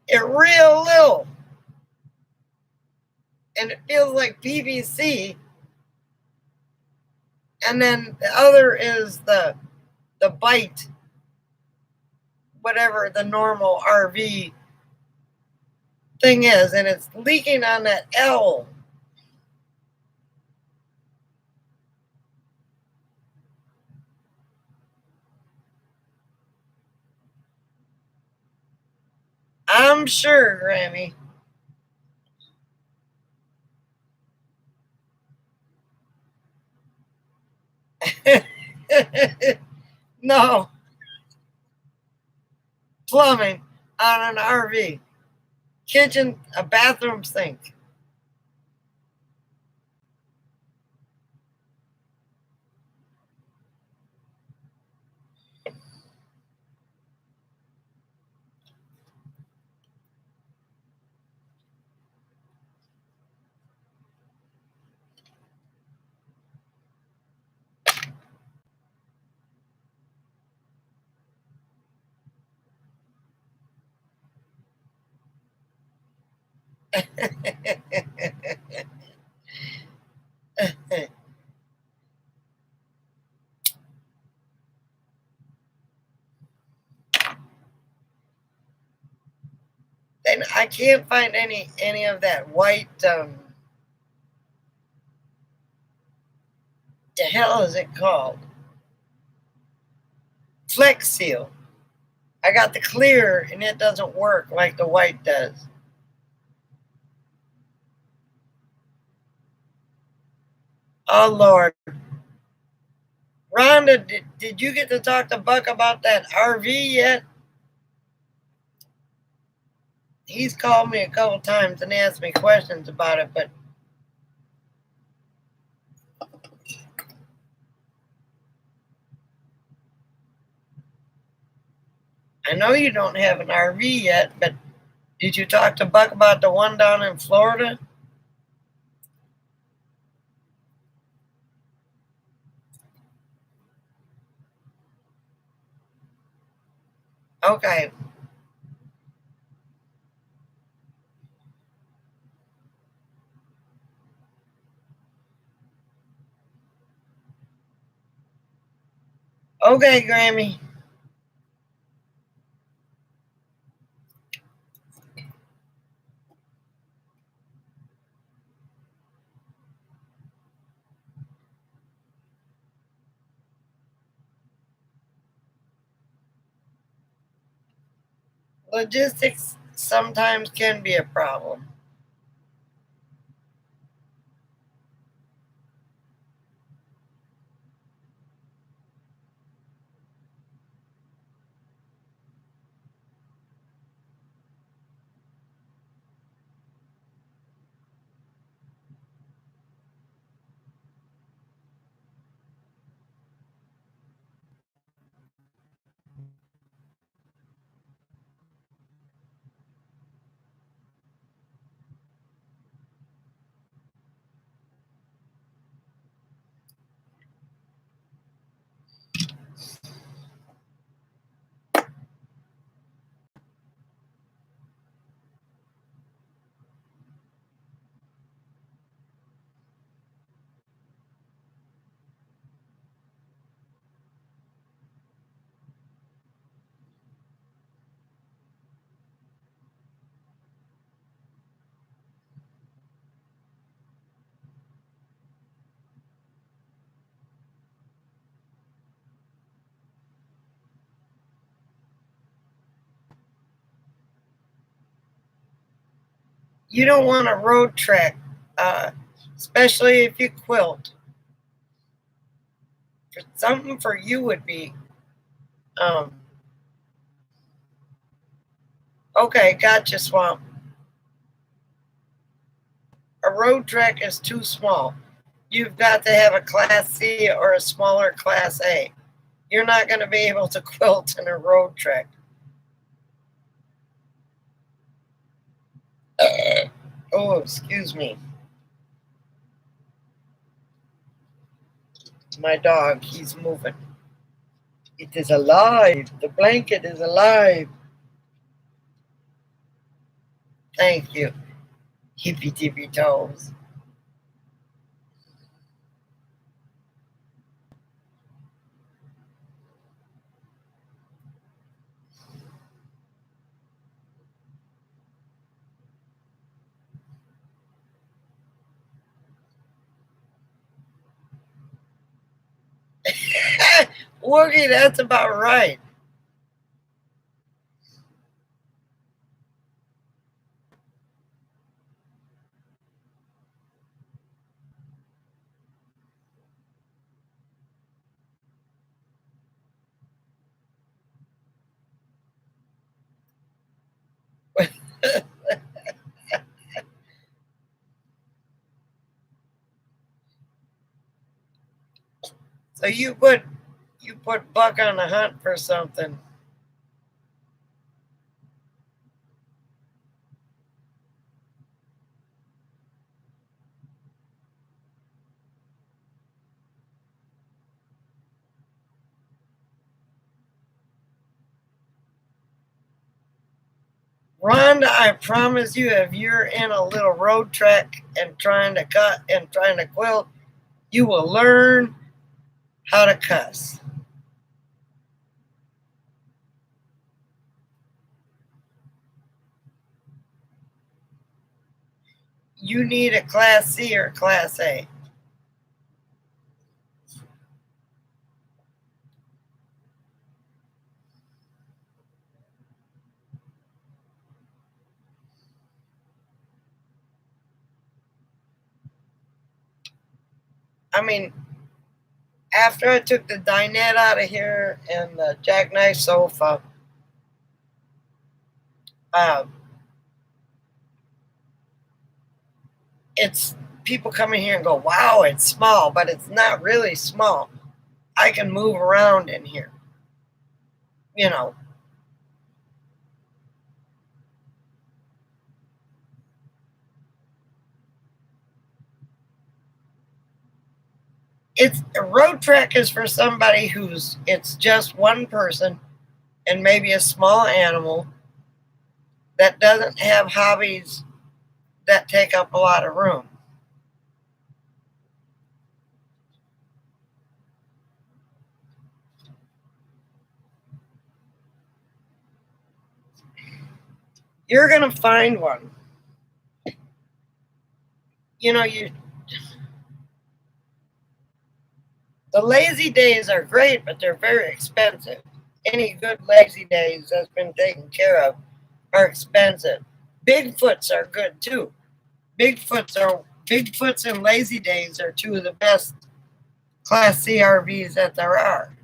It real little. And it feels like PVC. And then the other is the bite, whatever the normal RV thing is, and it's leaking on that L. I'm sure, Grammy. No, plumbing on an RV. Kitchen, a bathroom sink. And I can't find any of that white. The hell is it called? Flex seal. I got the clear, and it doesn't work like the white does. Oh Lord, Rhonda, did you get to talk to Buck about that RV yet? he's called me a couple times and asked me questions about it, but I know you don't have an RV yet, but did you talk to Buck about the one down in Florida? Okay. Okay, Grammy. Logistics sometimes can be a problem. You don't want a road trek, uh, especially if you quilt. Something for you would be, um, okay, gotcha, Swamp. A road trek is too small. You've got to have a Class C or a smaller Class A. You're not going to be able to quilt in a road trek. Oh, excuse me. My dog, he's moving. It is alive. The blanket is alive. Thank you. Hippy tippy toes. Woogie, that's about right. So you put Buck on the hunt for something. Rhonda, I promise you, if you're in a little road trek and trying to cut and trying to quilt, you will learn how to cuss. You need a Class C or Class A. I mean, after I took the dinette out of here and the jackknife sofa, um, it's people come in here and go, wow, it's small, but it's not really small. I can move around in here, you know. It's a road trek is for somebody who's it's just one person and maybe a small animal that doesn't have hobbies that take up a lot of room. You're gonna find one. You know, the lazy days are great, but they're very expensive. Any good lazy days that's been taken care of are expensive. Bigfoots are good too. Bigfoots and lazy days are two of the best Class C RVs that there are.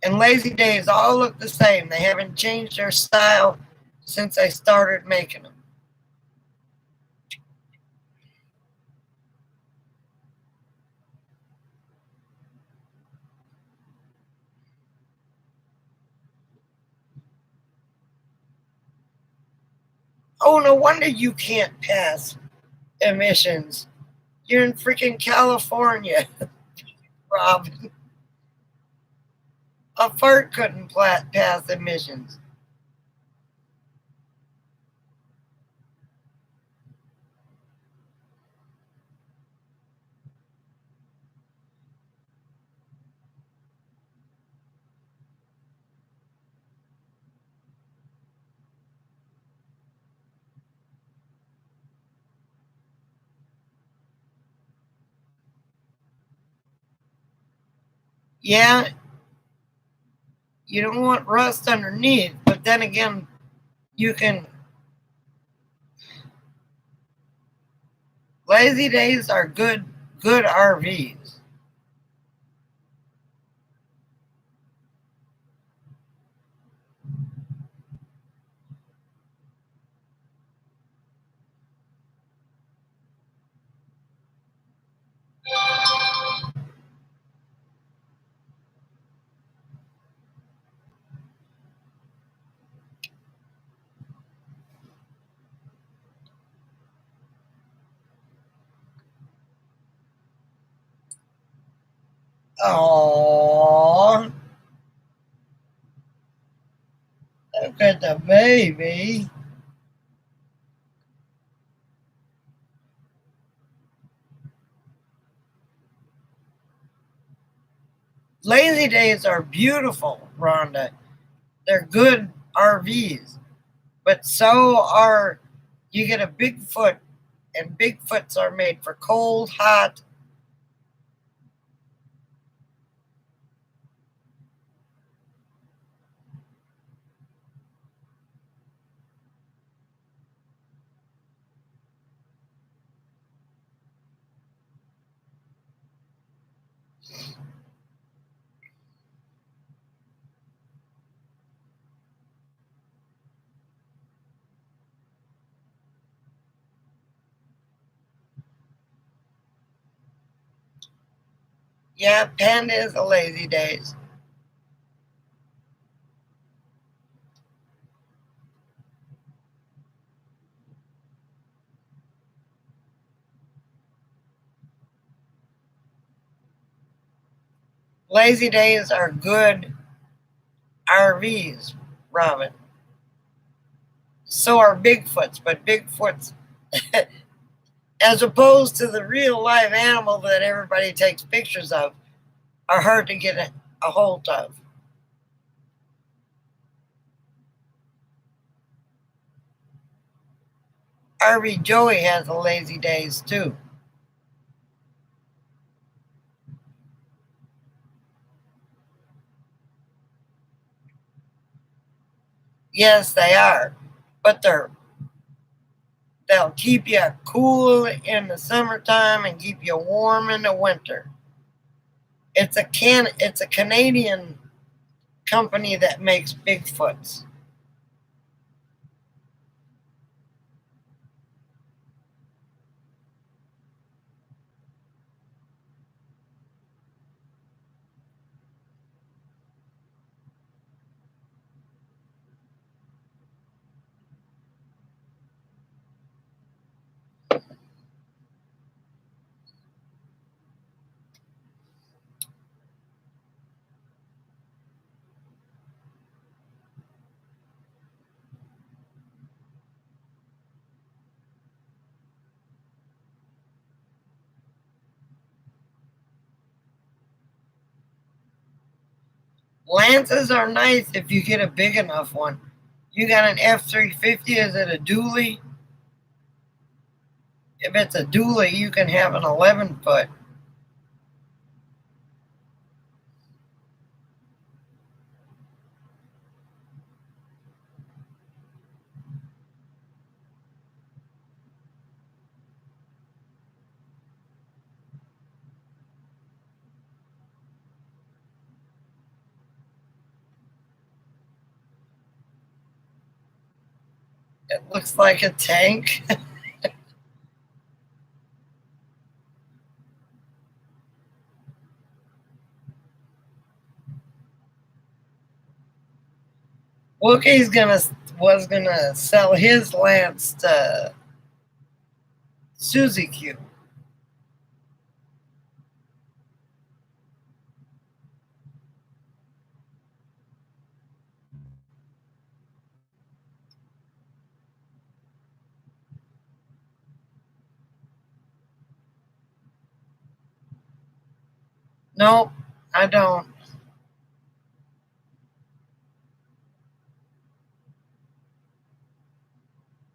And lazy days all look the same. They haven't changed their style since I started making them. Oh, no wonder you can't pass emissions. You're in freaking California, Rob. A fart couldn't pass emissions. Yeah, you don't want rust underneath, but then again, you can. Lazy days are good RVs. Oh, look at the baby. Lazy days are beautiful, Rhonda. They're good RVs, but so are you get a Bigfoot, and Bigfoots are made for cold, hot. Yeah, Panda is a lazy days. Lazy days are good RVs, Robin. So are Bigfoots, but Bigfoots, as opposed to the real live animal that everybody takes pictures of, are hard to get a hold of. RV Joey has a lazy days too. Yes, they are, but they'll keep you cool in the summertime and keep you warm in the winter. It's a Canadian company that makes Bigfoots. Lances are nice if you get a big enough one. You got an F-350, is it a dually? If it's a dually, you can have an 11-foot. It looks like a tank. Wookie's was gonna sell his Lance to Suzy Q. Nope, I don't.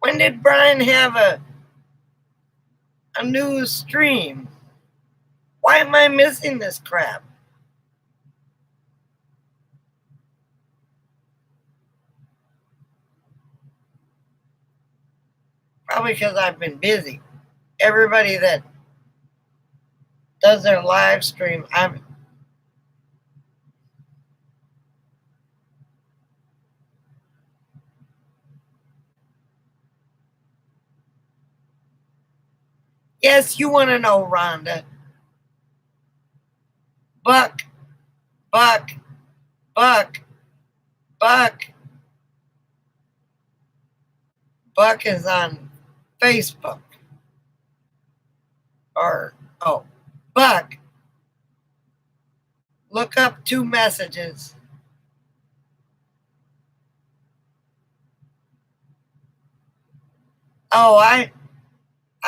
When did Brian have a new stream? Why am I missing this crap? Probably because I've been busy. Everybody that does their live stream, yes, you want to know, Rhonda. Buck, Buck, Buck, Buck. Buck is on Facebook. Or, oh, Buck, look up 2 messages. Oh, I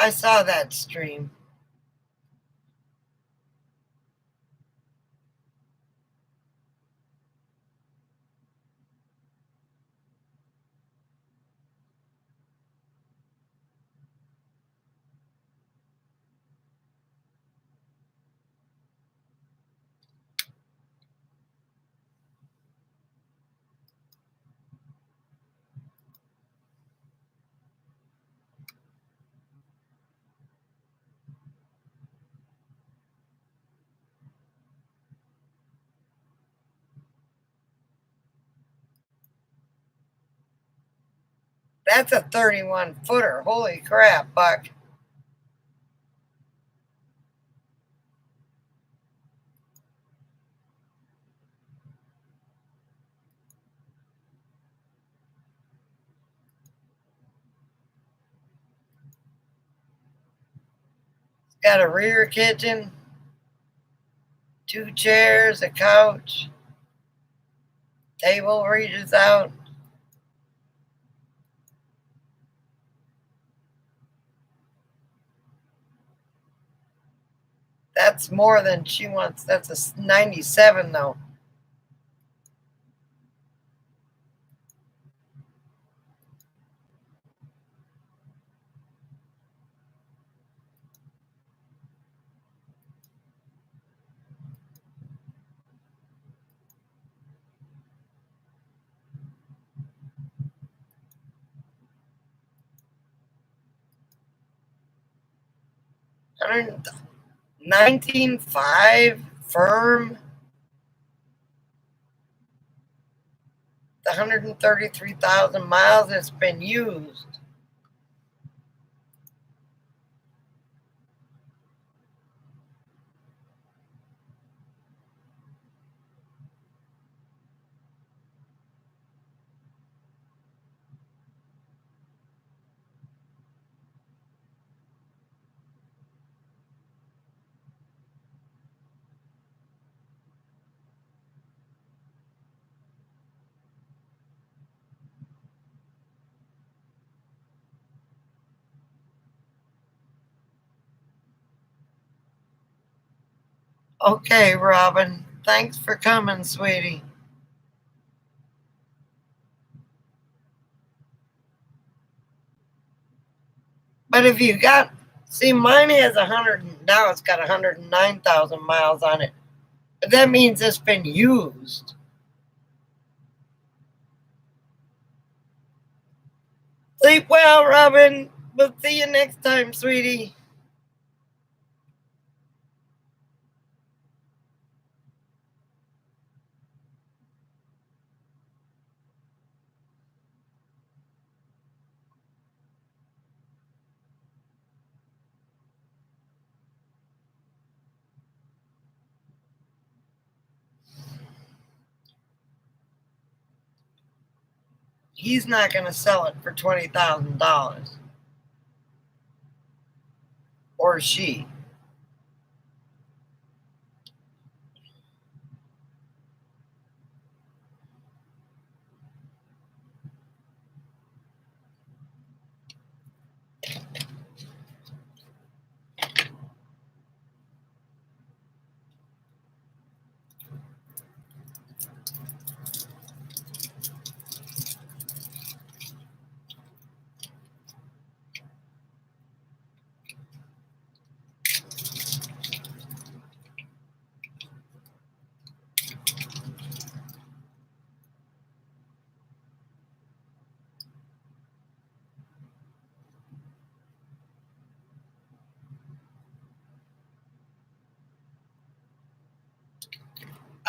saw that stream. That's a 31-footer. Holy crap, Buck. It's got a rear kitchen, 2 chairs, a couch, table reaches out. That's more than she wants. That's a 97, though. Hundred 19.5 firm. The 133,000 miles it's been used. Okay, Robin. Thanks for coming, sweetie. But if you got, see, mine has 100, now it's got 109,000 miles on it. But that means it's been used. Sleep well, Robin. We'll see you next time, sweetie. He's not going to sell it for $20,000. Or she.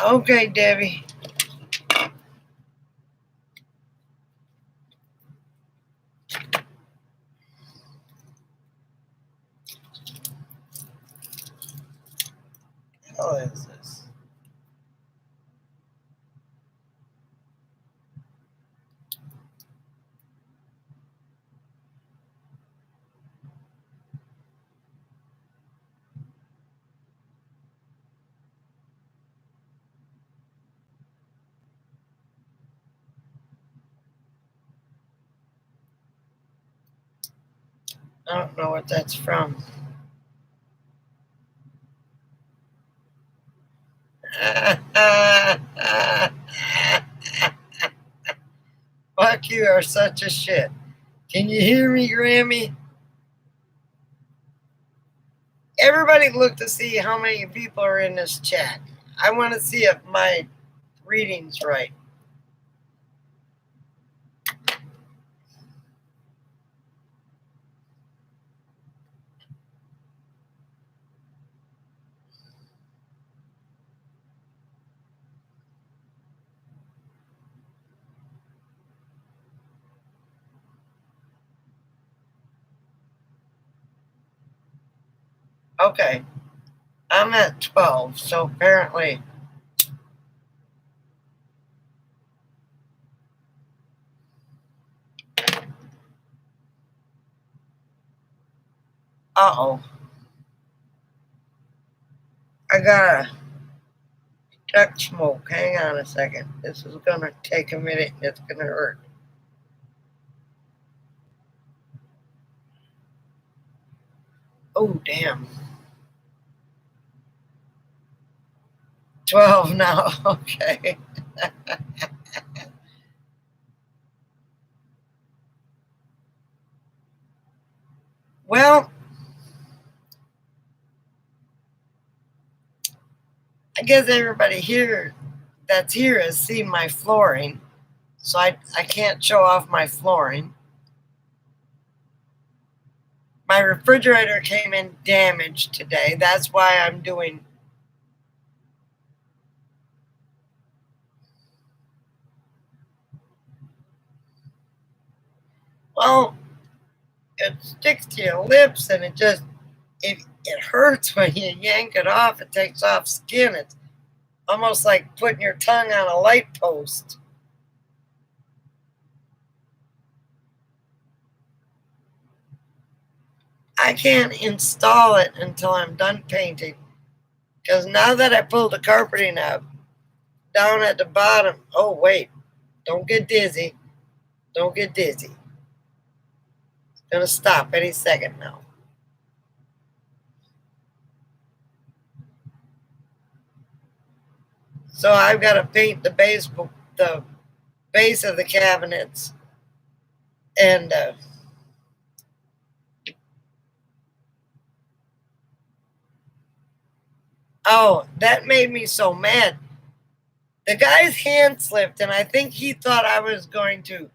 Okay, Debbie. How is this? I don't know what that's from. Fuck, you are such a shit. Can you hear me, Grammy? Everybody look to see how many people are in this chat. I want to see if my reading's right. Okay. I'm at 12, so apparently. Uh-oh. I gotta duck smoke. Hang on a second. This is gonna take a minute and it's gonna hurt. Oh, damn. 12 now. Okay. Well, I guess everybody here that's here has seen my flooring, so I can't show off my flooring. My refrigerator came in damaged today. That's why I'm doing. Well, it sticks to your lips and it hurts when you yank it off. It takes off skin. It's almost like putting your tongue on a light post. I can't install it until I'm done painting. Because now that I pulled the carpeting up, down at the bottom, oh, wait, don't get dizzy. Don't get dizzy. It's going to stop any second now. So I've got to paint the base of the cabinets and Oh, that made me so mad. The guy's hand slipped, and I think he thought I was going to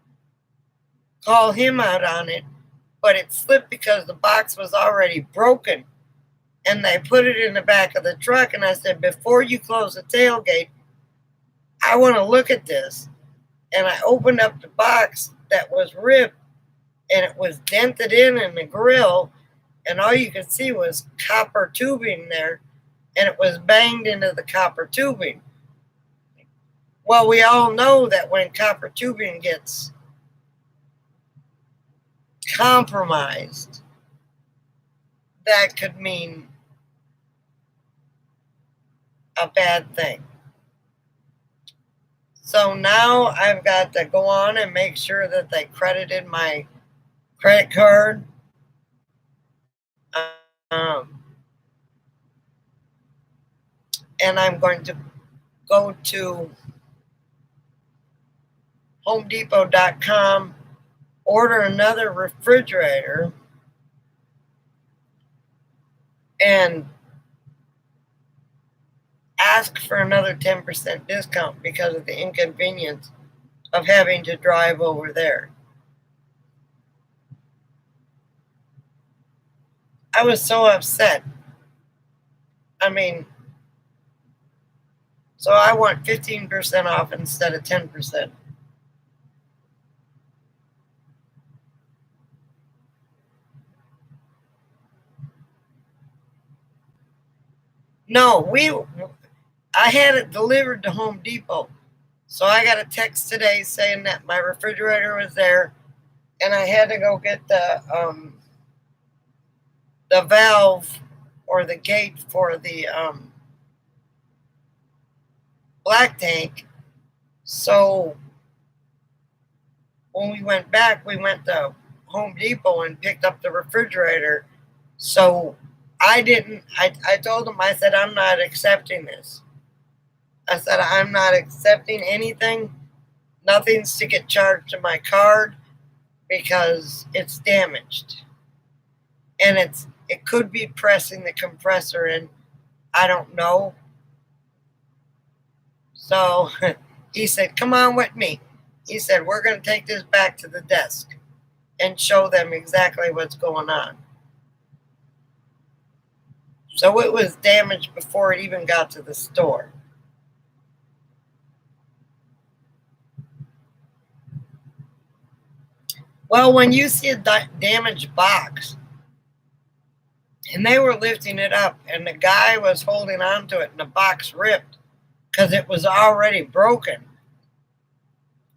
call him out on it, but it slipped because the box was already broken. And they put it in the back of the truck, and I said, before you close the tailgate, I want to look at this. And I opened up the box that was ripped, and it was dented in the grill, and all you could see was copper tubing there, and it was banged into the copper tubing. Well, we all know that when copper tubing gets compromised, that could mean a bad thing. So now I've got to go on and make sure that they credited my credit card. Um, and I'm going to go to HomeDepot.com, order another refrigerator, and ask for another 10% discount because of the inconvenience of having to drive over there. I was so upset. I mean, so I want 15% off instead of 10%. No, I had it delivered to Home Depot. So I got a text today saying that my refrigerator was there, and I had to go get the valve or the gate for the black tank. So when we went back, we went to Home Depot and picked up the refrigerator. So I told them, I said, I'm not accepting this. I said, I'm not accepting anything. Nothing's to get charged to my card because it's damaged. And it could be pressing the compressor in. I don't know. So he said, come on with me. He said, we're going to take this back to the desk and show them exactly what's going on. So it was damaged before it even got to the store. Well, when you see a damaged box, and they were lifting it up, and the guy was holding on to it, and the box ripped because it was already broken.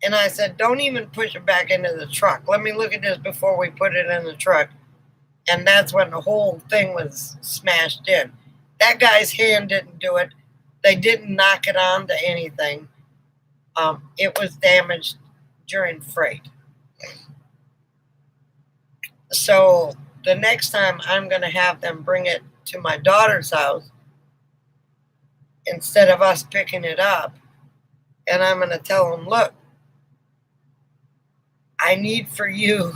And I said, don't even push it back into the truck. Let me look at this before we put it in the truck. And that's when the whole thing was smashed in. That guy's hand didn't do it. They didn't knock it onto anything. It was damaged during freight. So the next time I'm going to have them bring it to my daughter's house instead of us picking it up. And I'm going to tell them, look, I need for you,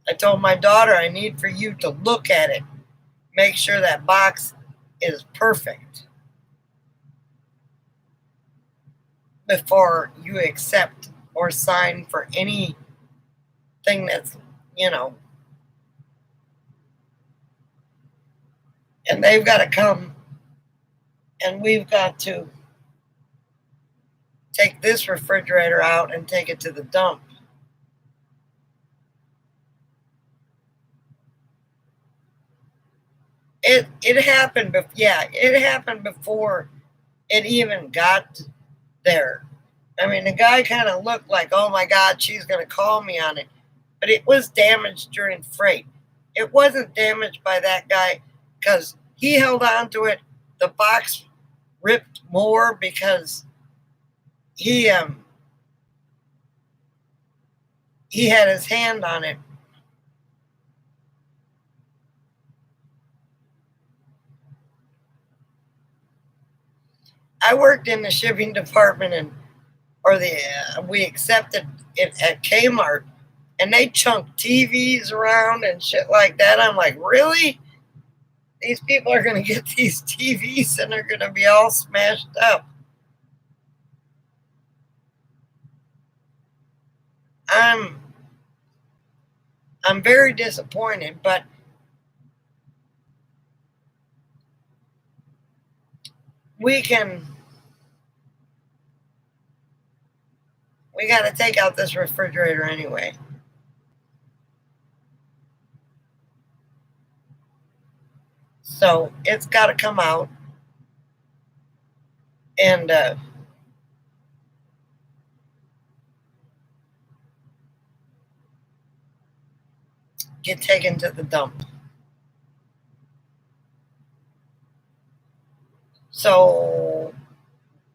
I told my daughter, I need for you to look at it, make sure that box is perfect before you accept or sign for anything that's, and they've got to come and we've got to take this refrigerator out and take it to the dump. It happened, it happened before it even got there. I mean, the guy kind of looked like, oh my God, she's going to call me on it. But it was damaged during freight. It wasn't damaged by that guy because he held on to it. The box ripped more because he had his hand on it. I worked in the shipping department, we accepted it at Kmart, and they chunked TVs around and shit like that. I'm like, really? These people are going to get these TVs and they're going to be all smashed up. I'm very disappointed, but we got to take out this refrigerator anyway. So it's got to come out and get taken to the dump. So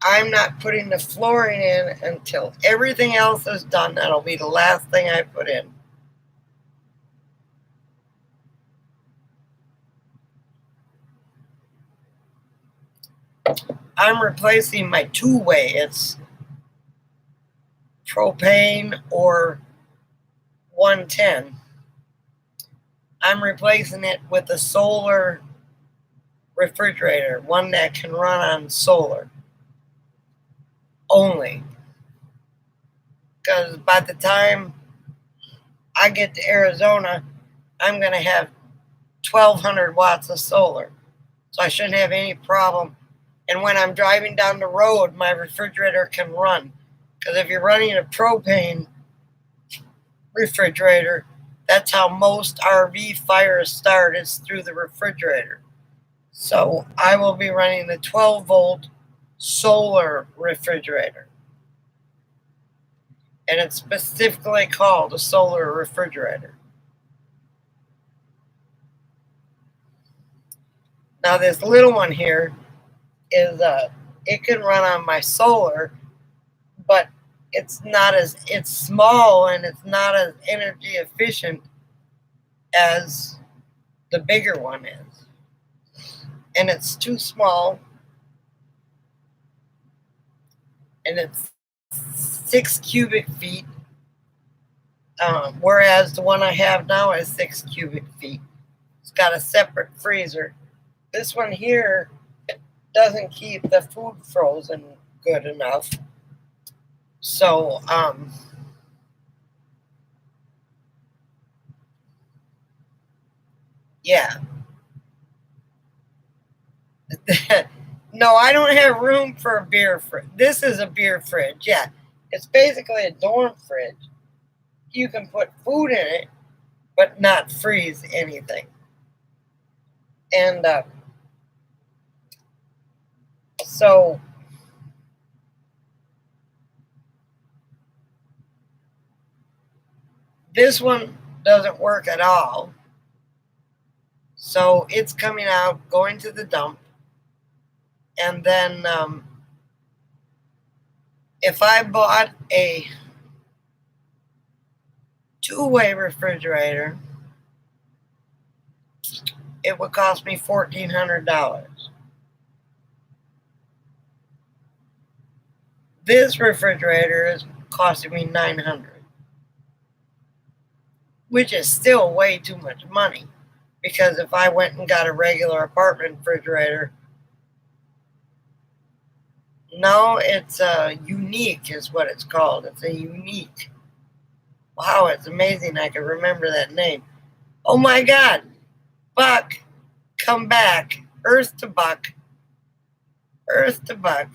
I'm not putting the flooring in until everything else is done. That'll be the last thing I put in. I'm replacing my two-way. It's propane or 110. I'm replacing it with a solar refrigerator, one that can run on solar only. Because by the time I get to Arizona, I'm going to have 1,200 watts of solar. So I shouldn't have any problem. And when I'm driving down the road, my refrigerator can run. Because if you're running a propane refrigerator, that's how most RV fires start, is through the refrigerator. So I will be running the 12-volt solar refrigerator. And it's specifically called a solar refrigerator. Now this little one here is it can run on my solar, but it's small and it's not as energy efficient as the bigger one is. And it's too small, and it's 6 cubic feet, whereas the one I have now is 6 cubic feet. It's got a separate freezer. This one here doesn't keep the food frozen good enough. So, yeah. No, I don't have room for a beer fridge. This is a beer fridge, yeah. It's basically a dorm fridge. You can put food in it, but not freeze anything. And so this one doesn't work at all. So it's coming out, going to the dump. And then if I bought a two-way refrigerator, it would cost me $1,400. This refrigerator is costing me $900, which is still way too much money. Because if I went and got a regular apartment refrigerator, no, it's a unique is what it's called. It's a unique. Wow, it's amazing I can remember that name. Oh my God, Buck, come back. Earth to Buck. Earth to Buck.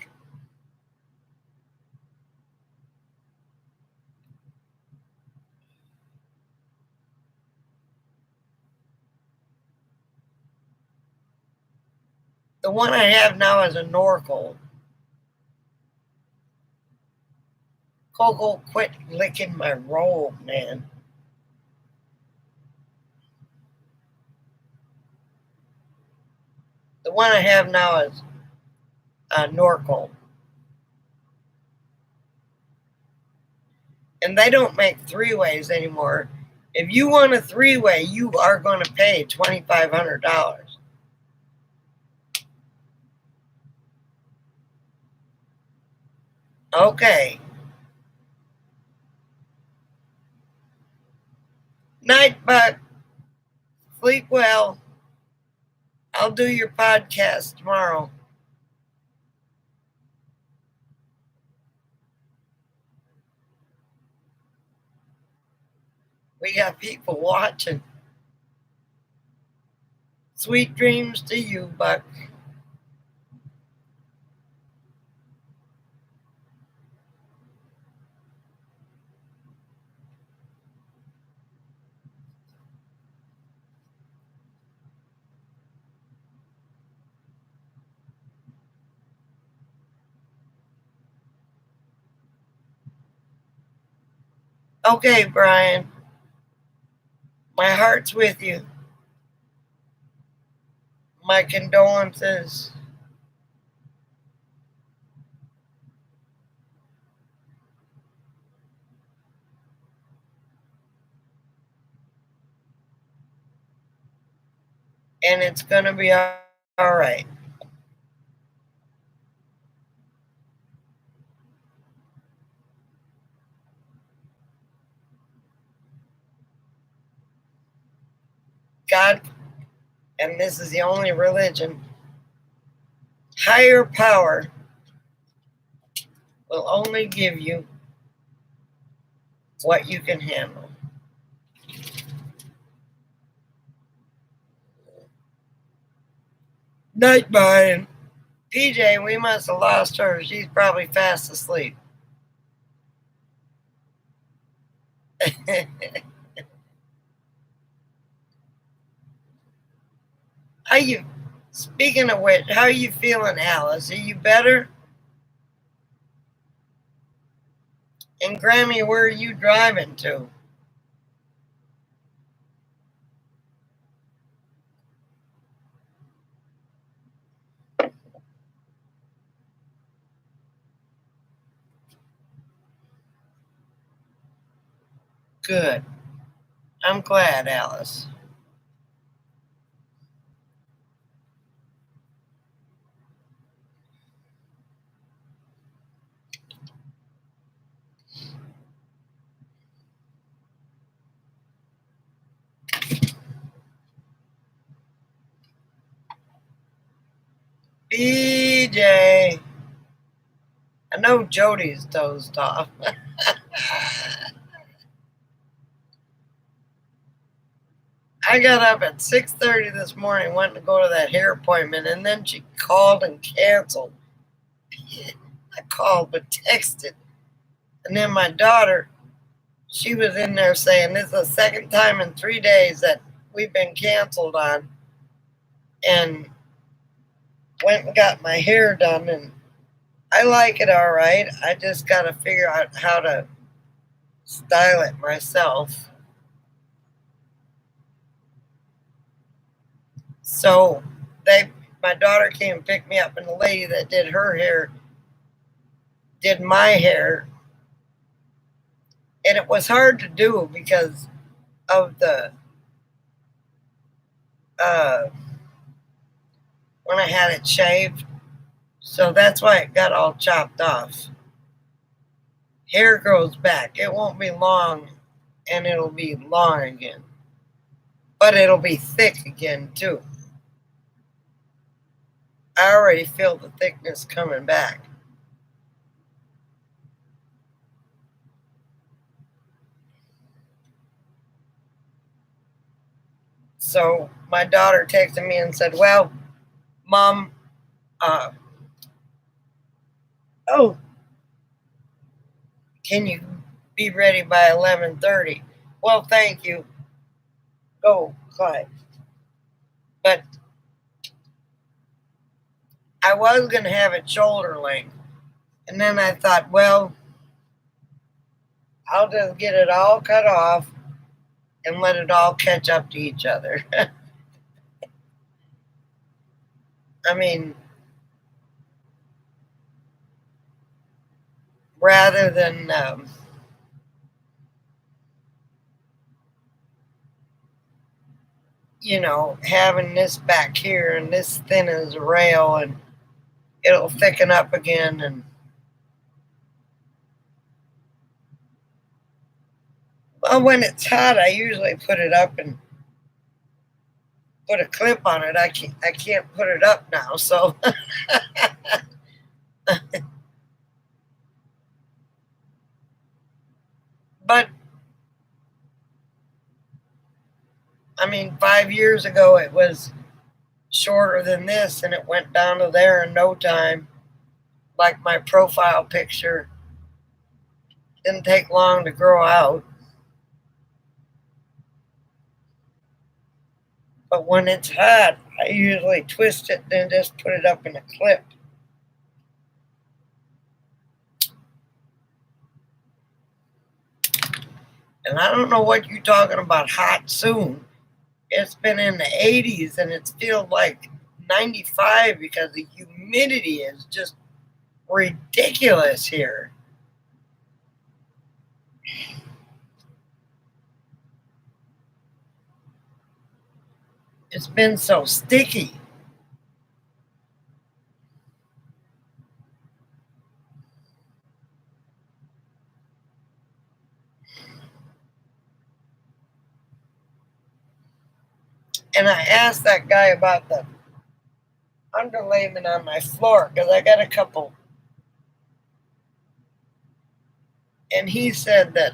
The one I have now is a Norcold. Coco, quit licking my robe, man. The one I have now is a Norcold. And they don't make three-ways anymore. If you want a three-way, you are going to pay $2,500. Okay. Night, Buck. Sleep well. I'll do your podcast tomorrow. We got people watching. Sweet dreams to you, Buck. Okay, Brian, my heart's with you. My condolences. And it's going to be all right. God, and this is the only religion, higher power will only give you what you can handle. Night, Brian. PJ, we must have lost her. She's probably fast asleep. How you? Speaking of which, how are you feeling, Alice? Are you better? And Grammy, where are you driving to? Good. I'm glad, Alice. BJ. I know Jody's dozed off. I got up at 6:30 this morning, went to go to that hair appointment, and then she called and canceled. I called but texted. And then my daughter, she was in there saying this is the second time in 3 days that we've been canceled on, and went and got my hair done, and I like it all right. I just got to figure out how to style it myself. So my daughter came and picked me up, and the lady that did her hair did my hair, and it was hard to do because of the uh, when I had it shaved. So that's why it got all chopped off. Hair grows back. It won't be long, and it'll be long again, but it'll be thick again too. I already feel the thickness coming back. So my daughter texted me and said, "Well, Mom, uh, oh, can you be ready by 11:30?" Well, thank you. Go, Clyde. But I was going to have it shoulder length. And then I thought, well, I'll just get it all cut off and let it all catch up to each other. I mean, rather than, having this back here and this thin as a rail, and it'll thicken up again. And well, when it's hot, I usually put it up and put a clip on it. I can't put it up now. So, but I mean, 5 years ago it was shorter than this, and it went down to there in no time. Like my profile picture didn't take long to grow out. But when it's hot, I usually twist it and just put it up in a clip. And I don't know what you're talking about hot soon. It's been in the 80s and it's feels like 95 because the humidity is just ridiculous here. It's been so sticky. And I asked that guy about the underlayment on my floor because I got a couple. And he said that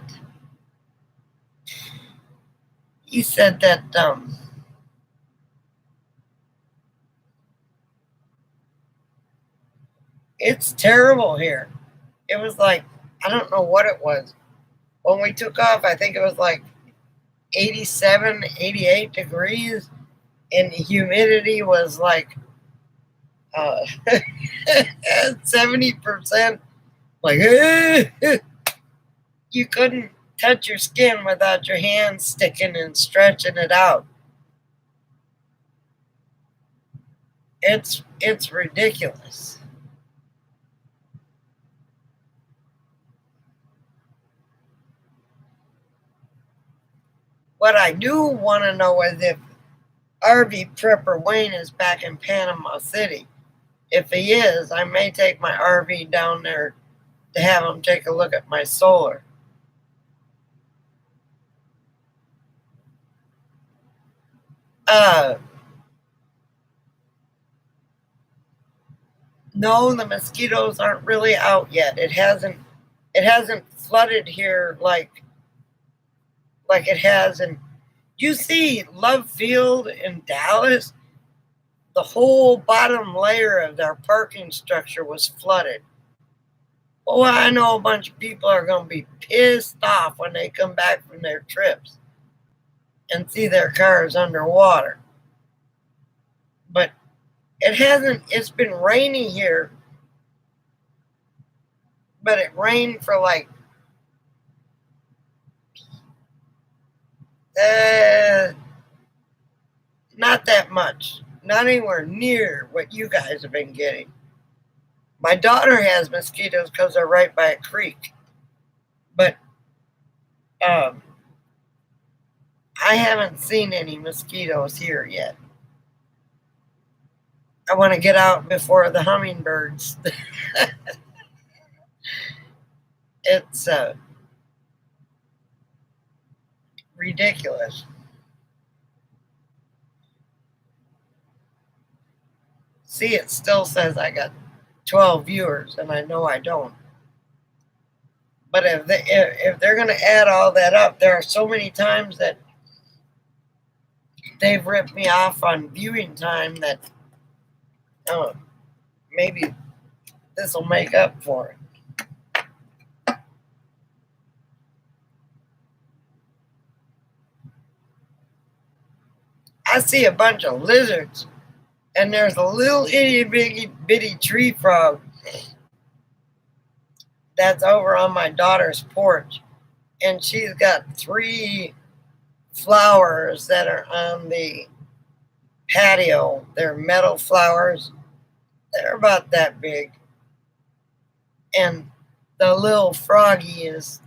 it's terrible here. It was like, I don't know what it was. When we took off, I think it was like 87, 88 degrees, and the humidity was like 70%. Like, you couldn't touch your skin without your hands sticking and stretching it out. It's ridiculous. What I do want to know is if RV Prepper Wayne is back in Panama City. If he is, I may take my RV down there to have him take a look at my solar. Uh, no, the mosquitoes aren't really out yet. It hasn't flooded here like it has in. You see Love Field in Dallas? The whole bottom layer of their parking structure was flooded. Oh, I know a bunch of people are going to be pissed off when they come back from their trips and see their cars underwater. But it's been rainy here, but it rained for like uh, not that much, not anywhere near what you guys have been getting. My daughter has mosquitoes because they're right by a creek, but um, I haven't seen any mosquitoes here yet. I want to get out before the hummingbirds. It's ridiculous. See, it still says I got 12 viewers, and I know I don't. But if they're going to add all that up, there are so many times that they've ripped me off on viewing time that uh, maybe this will make up for it. I see a bunch of lizards, and there's a little itty bitty tree frog that's over on my daughter's porch, and she's got 3 flowers that are on the patio. They're metal flowers. They're about that big, and the little froggy is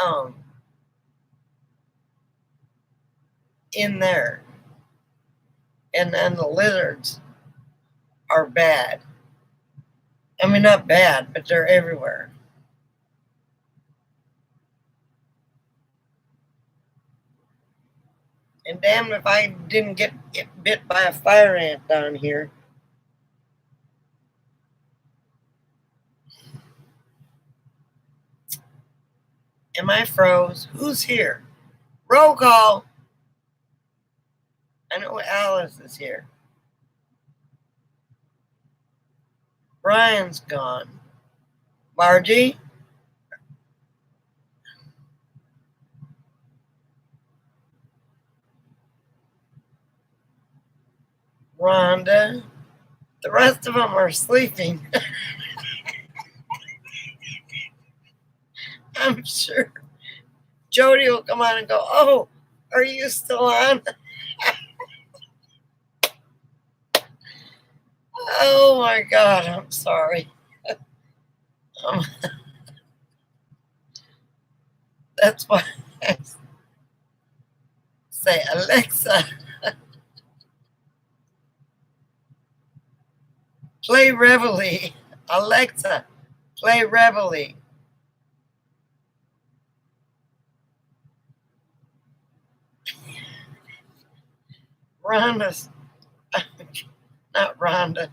um in there, and then the lizards are bad. I mean, not bad, but they're everywhere. And damn if I didn't get bit by a fire ant down here. Am I froze? Who's here? Roll call. I know Alice is here. Brian's gone. Margie? Rhonda? The rest of them are sleeping. I'm sure Jody will come on and go, oh, are you still on? Oh my God, I'm sorry. Um, that's why I say, Alexa, play Reveille. Alexa, play Reveille. Rhonda's, not Rhonda.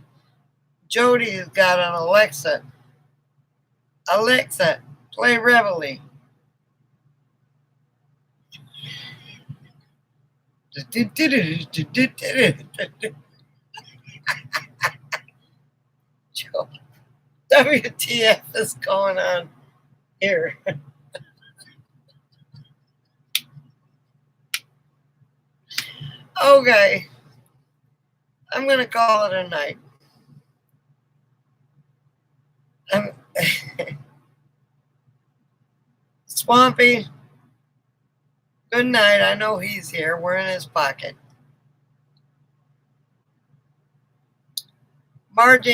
Jody's got an Alexa. Alexa, play Reveille. WTF is going on here? Okay, I'm gonna call it a night. Swampy, good night. I know he's here. We're in his pocket. Margie,